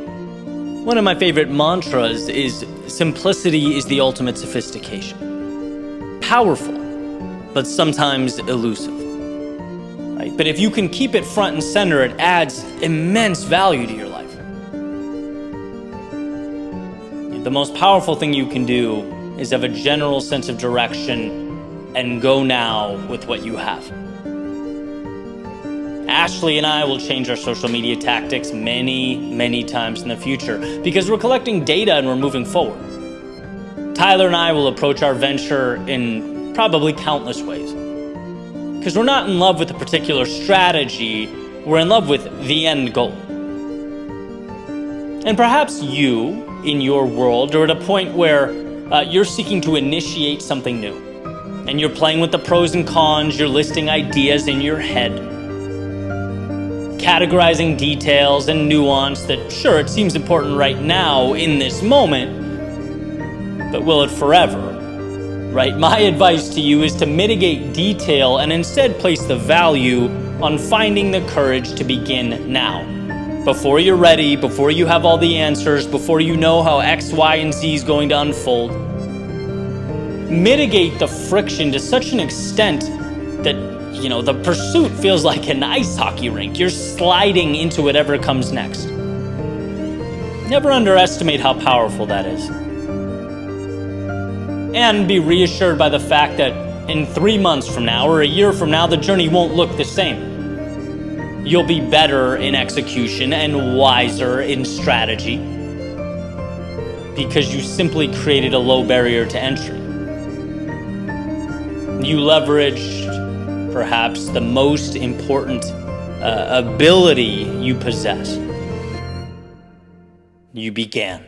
One of my favorite mantras is simplicity is the ultimate sophistication. Powerful, but sometimes elusive. Right? But if you can keep it front and center, it adds immense value to your life. The most powerful thing you can do is have a general sense of direction and go now with what you have. Ashley and I will change our social media tactics many, many times in the future because we're collecting data and we're moving forward. Tyler and I will approach our venture in probably countless ways. Because we're not in love with a particular strategy, we're in love with the end goal. And perhaps you, in your world, are at a point where you're seeking to initiate something new. And you're playing with the pros and cons, you're listing ideas in your head, categorizing details and nuance that, sure, it seems important right now in this moment, but will it forever, right? My advice to you is to mitigate detail and instead place the value on finding the courage to begin now. Before you're ready, before you have all the answers, before you know how X, Y, and Z is going to unfold. Mitigate the friction to such an extent that the pursuit feels like an ice hockey rink. You're sliding into whatever comes next. Never underestimate how powerful that is. And be reassured by the fact that in 3 months from now or a year from now, the journey won't look the same. You'll be better in execution and wiser in strategy because you simply created a low barrier to entry. You leveraged perhaps the most important ability you possess. You began.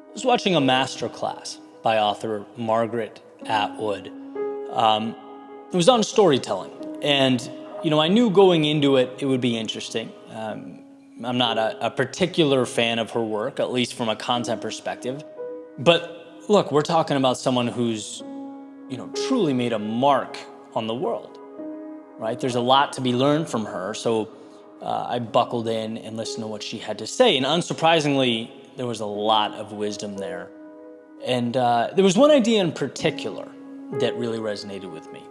I was watching a masterclass by author Margaret Atwood. It was on storytelling. And, I knew going into it, it would be interesting. I'm not a particular fan of her work, at least from a content perspective. But look, we're talking about someone who's, truly made a mark on the world, right? There's a lot to be learned from her. So I buckled in and listened to what she had to say. And unsurprisingly, there was a lot of wisdom there. And there was one idea in particular that really resonated with me.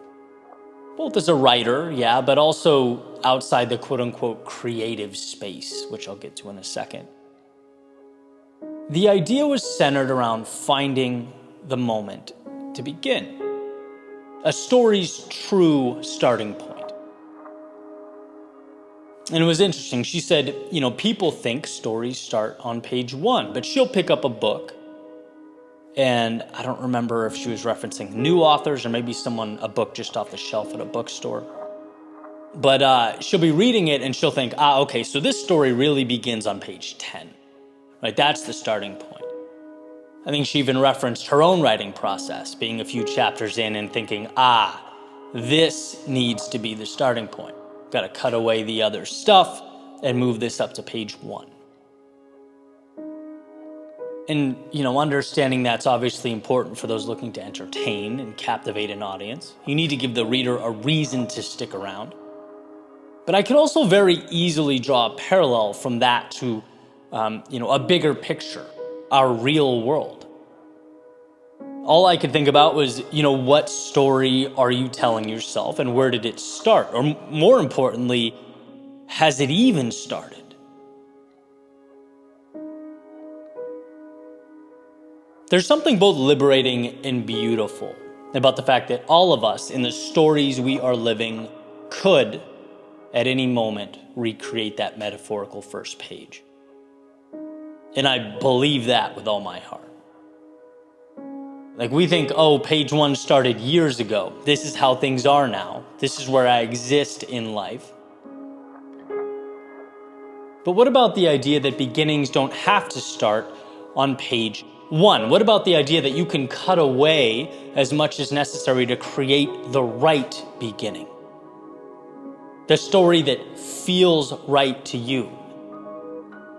Both as a writer, yeah, but also outside the quote-unquote creative space, which I'll get to in a second. The idea was centered around finding the moment to begin. A story's true starting point. And it was interesting. She said, people think stories start on page 1, but she'll pick up a book. And I don't remember if she was referencing new authors or maybe a book just off the shelf at a bookstore. But she'll be reading it and she'll think, okay, so this story really begins on page 10. Right? That's the starting point. I think she even referenced her own writing process, being a few chapters in and thinking, this needs to be the starting point. Got to cut away the other stuff and move this up to page 1. And, understanding that's obviously important for those looking to entertain and captivate an audience. You need to give the reader a reason to stick around. But I could also very easily draw a parallel from that to, a bigger picture, our real world. All I could think about was, what story are you telling yourself and where did it start? Or more importantly, has it even started? There's something both liberating and beautiful about the fact that all of us in the stories we are living could, at any moment, recreate that metaphorical first page. And I believe that with all my heart. Like we think, page 1 started years ago. This is how things are now. This is where I exist in life. But what about the idea that beginnings don't have to start on page 1? What about the idea that you can cut away as much as necessary to create the right beginning? The story that feels right to you.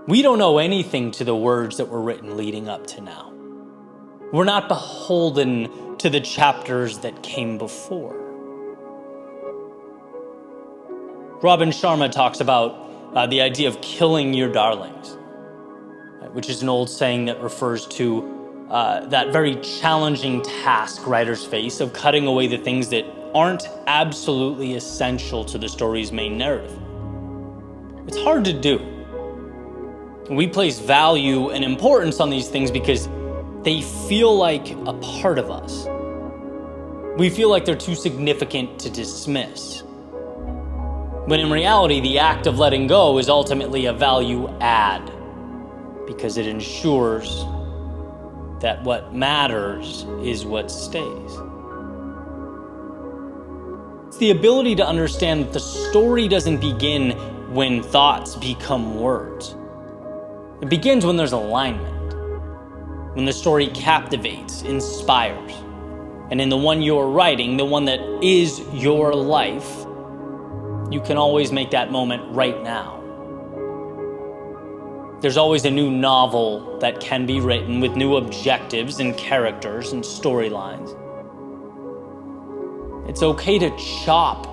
We don't owe anything to the words that were written leading up to now. We're not beholden to the chapters that came before. Robin Sharma talks about the idea of killing your darlings, which is an old saying that refers to that very challenging task writers face of cutting away the things that aren't absolutely essential to the story's main narrative. It's hard to do. We place value and importance on these things because they feel like a part of us. We feel like they're too significant to dismiss. When in reality, the act of letting go is ultimately a value add because it ensures that what matters is what stays. It's the ability to understand that the story doesn't begin when thoughts become words. It begins when there's alignment, when the story captivates, inspires, and in the one you're writing, the one that is your life, you can always make that moment right now. There's always a new novel that can be written with new objectives and characters and storylines. It's okay to chop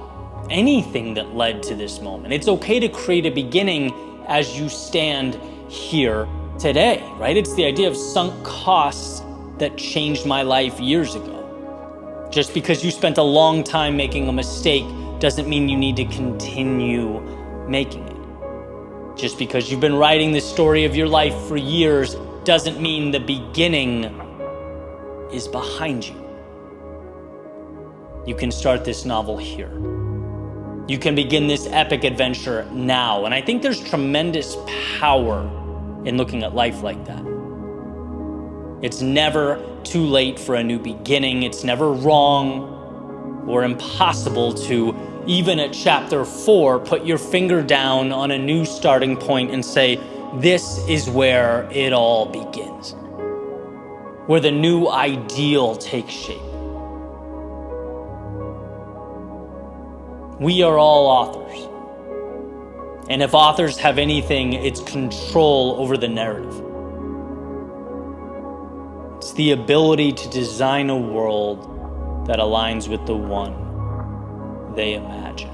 anything that led to this moment. It's okay to create a beginning as you stand here today, right? It's the idea of sunk costs that changed my life years ago. Just because you spent a long time making a mistake doesn't mean you need to continue making it. Just because you've been writing the story of your life for years doesn't mean the beginning is behind you. You can start this novel here. You can begin this epic adventure now. And I think there's tremendous power in looking at life like that. It's never too late for a new beginning. It's never wrong or impossible to, even at chapter 4, put your finger down on a new starting point and say, this is where it all begins, where the new ideal takes shape. We are all authors. And if authors have anything, it's control over the narrative. It's the ability to design a world that aligns with the one they imagine.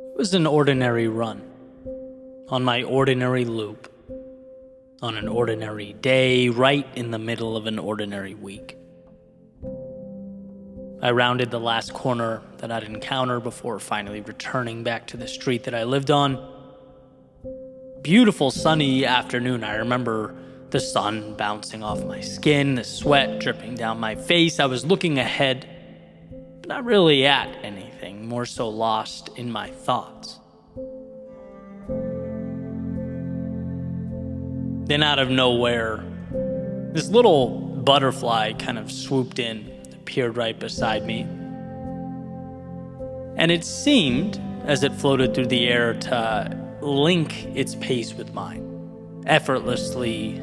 It was an ordinary run, on my ordinary loop, on an ordinary day, right in the middle of an ordinary week. I rounded the last corner that I'd encounter before finally returning back to the street that I lived on. Beautiful sunny afternoon. I remember the sun bouncing off my skin, the sweat dripping down my face. I was looking ahead, but not really at anything, more so lost in my thoughts. Then out of nowhere, this little butterfly kind of swooped in, appeared right beside me. And it seemed, as it floated through the air, to link its pace with mine, effortlessly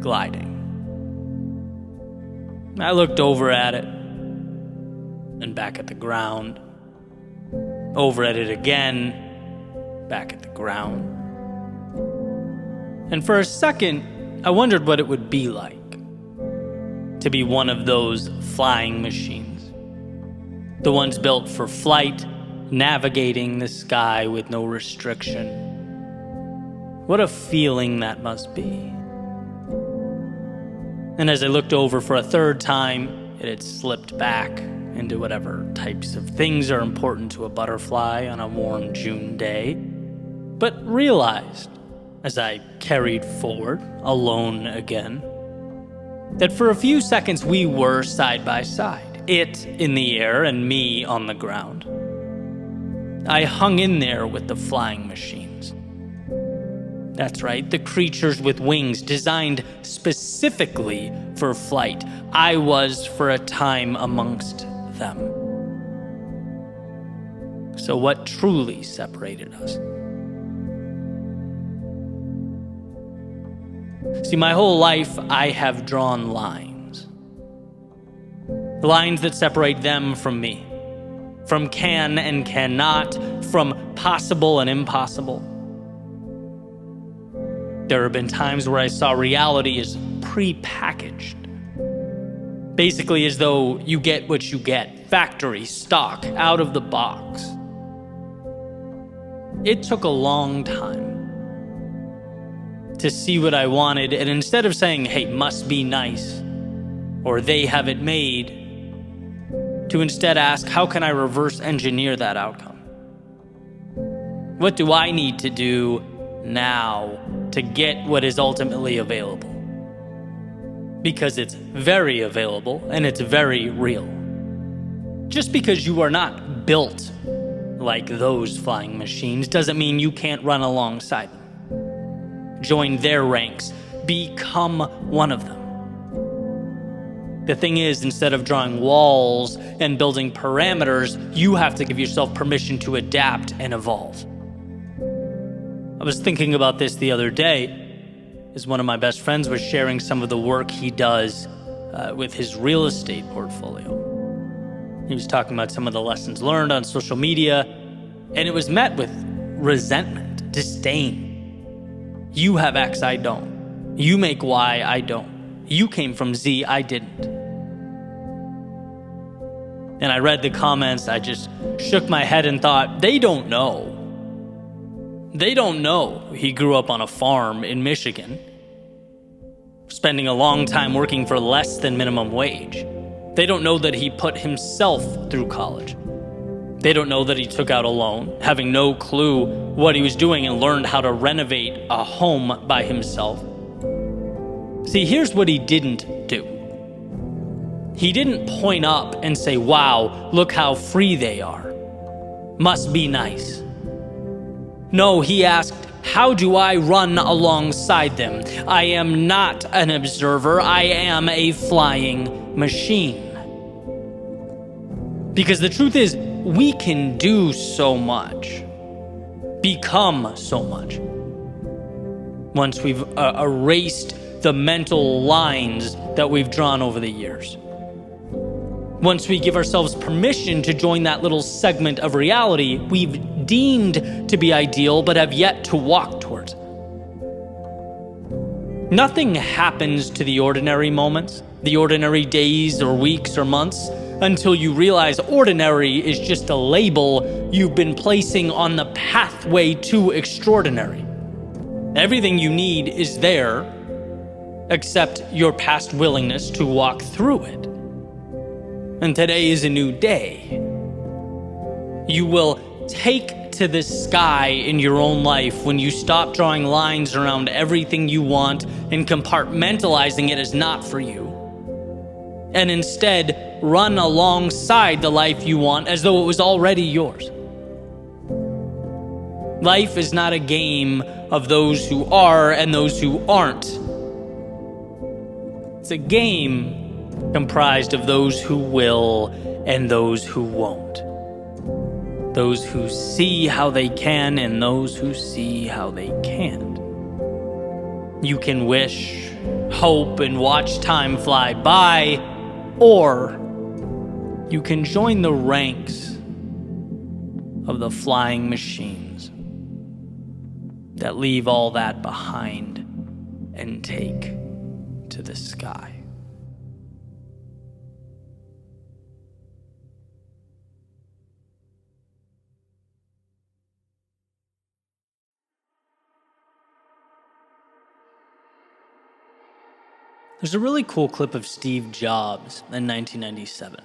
gliding. I looked over at it, and back at the ground. Over at it again, back at the ground. And for a second, I wondered what it would be like to be one of those flying machines. The ones built for flight, navigating the sky with no restriction. What a feeling that must be. And as I looked over for a third time, it had slipped back into whatever types of things are important to a butterfly on a warm June day, but realized, as I carried forward, alone again, that for a few seconds we were side by side, it in the air and me on the ground. I hung in there with the flying machines. That's right, the creatures with wings designed specifically for flight. I was for a time amongst them. So what truly separated us? See, my whole life I have drawn lines. Lines that separate them from me. From can and cannot, from possible and impossible. There have been times where I saw reality as pre-packaged. Basically as though you get what you get, factory, stock, out of the box. It took a long time to see what I wanted, and instead of saying, hey, must be nice, or they have it made, to instead ask, how can I reverse engineer that outcome? What do I need to do now to get what is ultimately available? Because it's very available and it's very real. Just because you are not built like those flying machines doesn't mean you can't run alongside them. Join their ranks. Become one of them. The thing is, instead of drawing walls and building parameters, you have to give yourself permission to adapt and evolve. I was thinking about this the other day, as one of my best friends was sharing some of the work he does with his real estate portfolio. He was talking about some of the lessons learned on social media, and it was met with resentment, disdain. You have X, I don't. You make Y, I don't. You came from Z, I didn't. And I read the comments, I just shook my head and thought, they don't know. They don't know he grew up on a farm in Michigan, spending a long time working for less than minimum wage. They don't know that he put himself through college. They don't know that he took out a loan, having no clue what he was doing, and learned how to renovate a home by himself. See, here's what he didn't do. He didn't point up and say, wow, look how free they are. Must be nice. No, he asked, how do I run alongside them? I am not an observer. I am a flying machine. Because the truth is, we can do so much, become so much, once we've erased the mental lines that we've drawn over the years. Once we give ourselves permission to join that little segment of reality we've deemed to be ideal but have yet to walk towards. Nothing happens to the ordinary moments, the ordinary days or weeks or months, until you realize ordinary is just a label you've been placing on the pathway to extraordinary. Everything you need is there, except your past willingness to walk through it. And today is a new day. You will take to the sky in your own life when you stop drawing lines around everything you want and compartmentalizing it as not for you, and instead run alongside the life you want as though it was already yours. Life is not a game of those who are and those who aren't. It's a game comprised of those who will and those who won't. Those who see how they can and those who see how they can't. You can wish, hope, and watch time fly by, or you can join the ranks of the flying machines that leave all that behind and take to the sky. There's a really cool clip of Steve Jobs in 1997.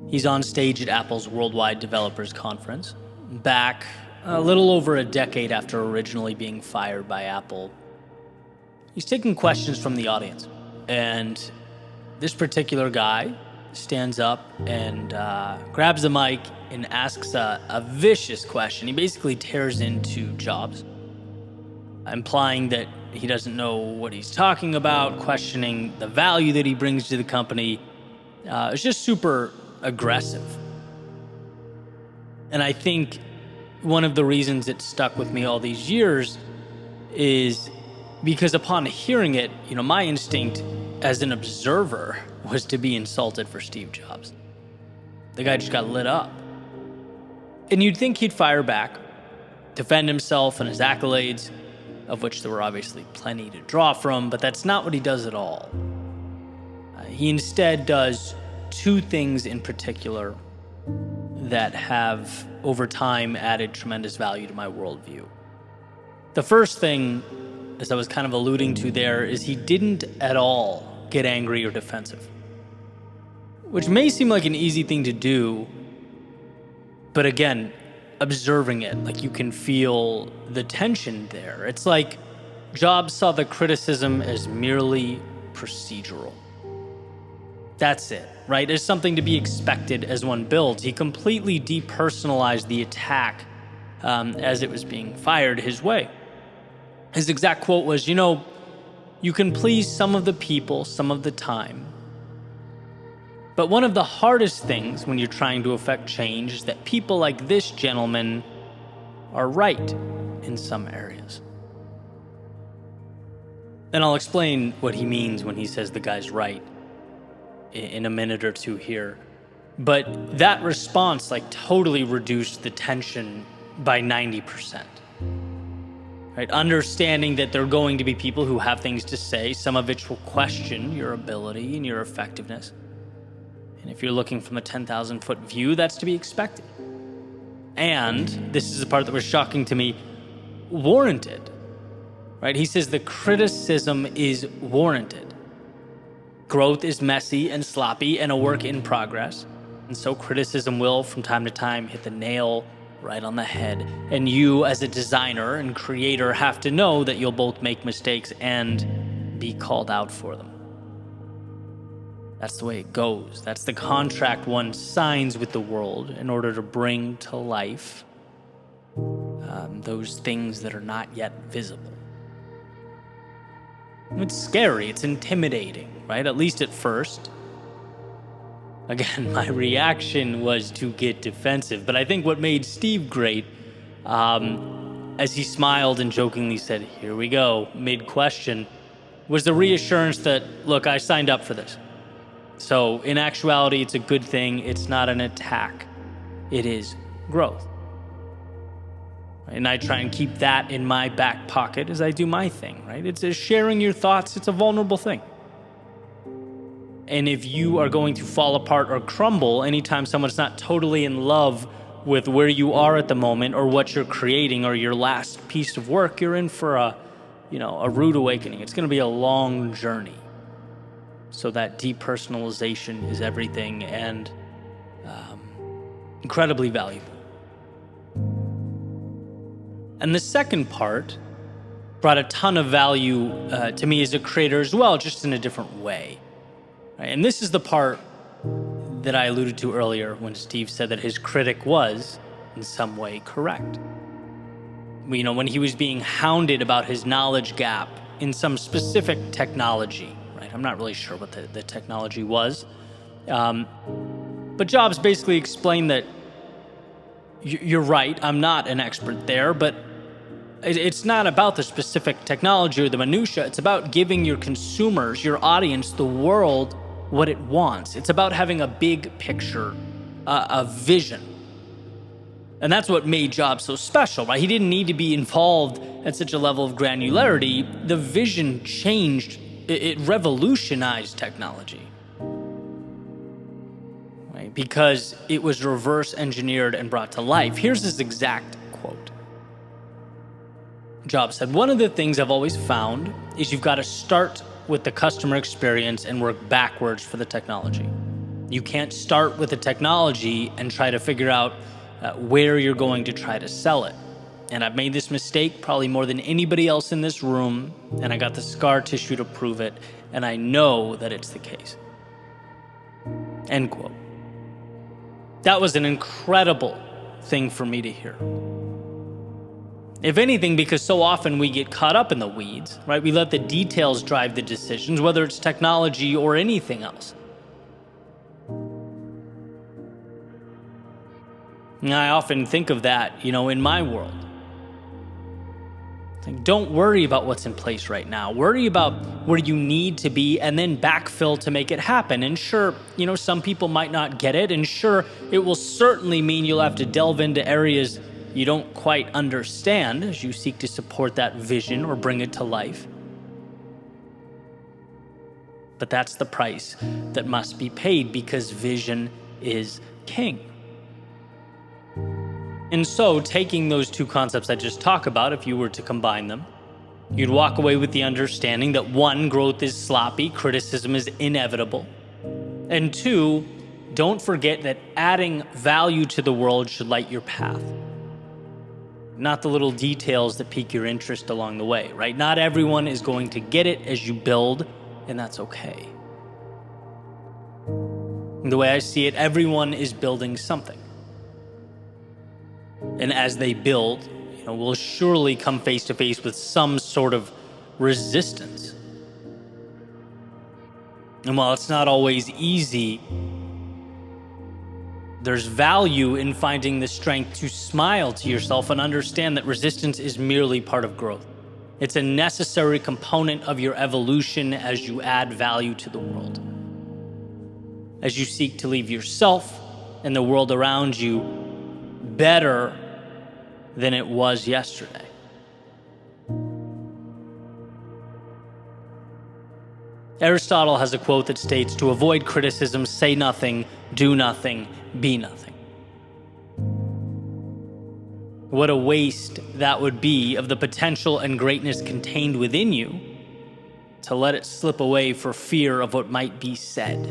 He's on stage at Apple's Worldwide Developers Conference, back a little over a decade after originally being fired by Apple. He's taking questions from the audience, and this particular guy stands up and grabs the mic and asks a vicious question. He basically tears into Jobs, implying that he doesn't know what he's talking about, questioning the value that he brings to the company. It's just super aggressive. And I think one of the reasons it stuck with me all these years is because upon hearing it, my instinct as an observer was to be insulted for Steve Jobs. The guy just got lit up. And you'd think he'd fire back, defend himself and his accolades, of which there were obviously plenty to draw from, but that's not what he does at all. He instead does two things in particular that have, over time, added tremendous value to my worldview. The first thing, as I was kind of alluding to there, is he didn't at all get angry or defensive, which may seem like an easy thing to do, but again, observing it, like you can feel the tension there. It's like Jobs saw the criticism as merely procedural. That's it, right? As something to be expected as one builds. He completely depersonalized the attack as it was being fired his way. His exact quote was, you can please some of the people some of the time, but one of the hardest things when you're trying to affect change is that people like this gentleman are right in some areas. And I'll explain what he means when he says the guy's right in a minute or two here. But that response totally reduced the tension by 90%. Right? Understanding that there are going to be people who have things to say, some of which will question your ability and your effectiveness. And if you're looking from a 10,000-foot view, that's to be expected. And, this is the part that was shocking to me, warranted. Right? He says the criticism is warranted. Growth is messy and sloppy and a work in progress. And so criticism will, from time to time, hit the nail right on the head. And you, as a designer and creator, have to know that you'll both make mistakes and be called out for them. That's the way it goes. That's the contract one signs with the world in order to bring to life those things that are not yet visible. It's scary. It's intimidating, right? At least at first. Again, my reaction was to get defensive, but I think what made Steve great, as he smiled and jokingly said, "Here we go," mid-question, was the reassurance that, look, I signed up for this. So in actuality, it's a good thing. It's not an attack. It is growth. And I try and keep that in my back pocket as I do my thing, right? It's sharing your thoughts. It's a vulnerable thing. And if you are going to fall apart or crumble anytime someone's not totally in love with where you are at the moment or what you're creating or your last piece of work, you're in for a rude awakening. It's going to be a long journey. So that depersonalization is everything and incredibly valuable. And the second part brought a ton of value to me as a creator as well, just in a different way. Right? And this is the part that I alluded to earlier when Steve said that his critic was, in some way, correct. When he was being hounded about his knowledge gap in some specific technology, right? I'm not really sure what the technology was. But Jobs basically explained that you're right, I'm not an expert there, but it's not about the specific technology or the minutia. It's about giving your consumers, your audience, the world, what it wants. It's about having a big picture, a vision. And that's what made Jobs so special, right? He didn't need to be involved at such a level of granularity. The vision changed, it revolutionized technology, right? Because it was reverse engineered and brought to life. Here's his exact quote. Jobs said, "One of the things I've always found is you've got to start with the customer experience and work backwards for the technology. You can't start with the technology and try to figure out where you're going to try to sell it. And I've made this mistake probably more than anybody else in this room, and I got the scar tissue to prove it, and I know that it's the case." End quote. That was an incredible thing for me to hear. If anything, because so often we get caught up in the weeds, right? We let the details drive the decisions, whether it's technology or anything else. And I often think of that, in my world. Like, don't worry about what's in place right now. Worry about where you need to be and then backfill to make it happen. And sure, some people might not get it. And sure, it will certainly mean you'll have to delve into areas you don't quite understand as you seek to support that vision or bring it to life. But that's the price that must be paid because vision is king. And so, taking those two concepts I just talked about, if you were to combine them, you'd walk away with the understanding that 1, growth is sloppy, criticism is inevitable. And 2, don't forget that adding value to the world should light your path. Not the little details that pique your interest along the way, right? Not everyone is going to get it as you build, and that's okay. And the way I see it, everyone is building something. And as they build, we'll surely come face to face with some sort of resistance. And while it's not always easy, there's value in finding the strength to smile to yourself and understand that resistance is merely part of growth. It's a necessary component of your evolution as you add value to the world. As you seek to leave yourself and the world around you better than it was yesterday. Aristotle has a quote that states, "To avoid criticism, say nothing, do nothing, be nothing." What a waste that would be of the potential and greatness contained within you to let it slip away for fear of what might be said.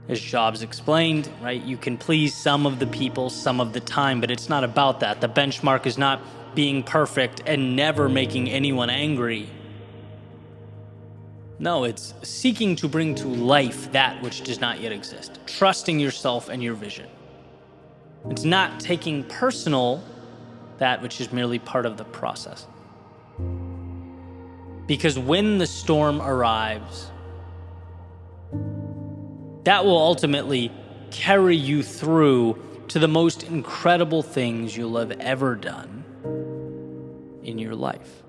As Jobs explained, right, you can please some of the people some of the time, but it's not about that. The benchmark is not being perfect and never making anyone angry. No, it's seeking to bring to life that which does not yet exist, trusting yourself and your vision. It's not taking personal that which is merely part of the process. Because when the storm arrives, that will ultimately carry you through to the most incredible things you'll have ever done in your life.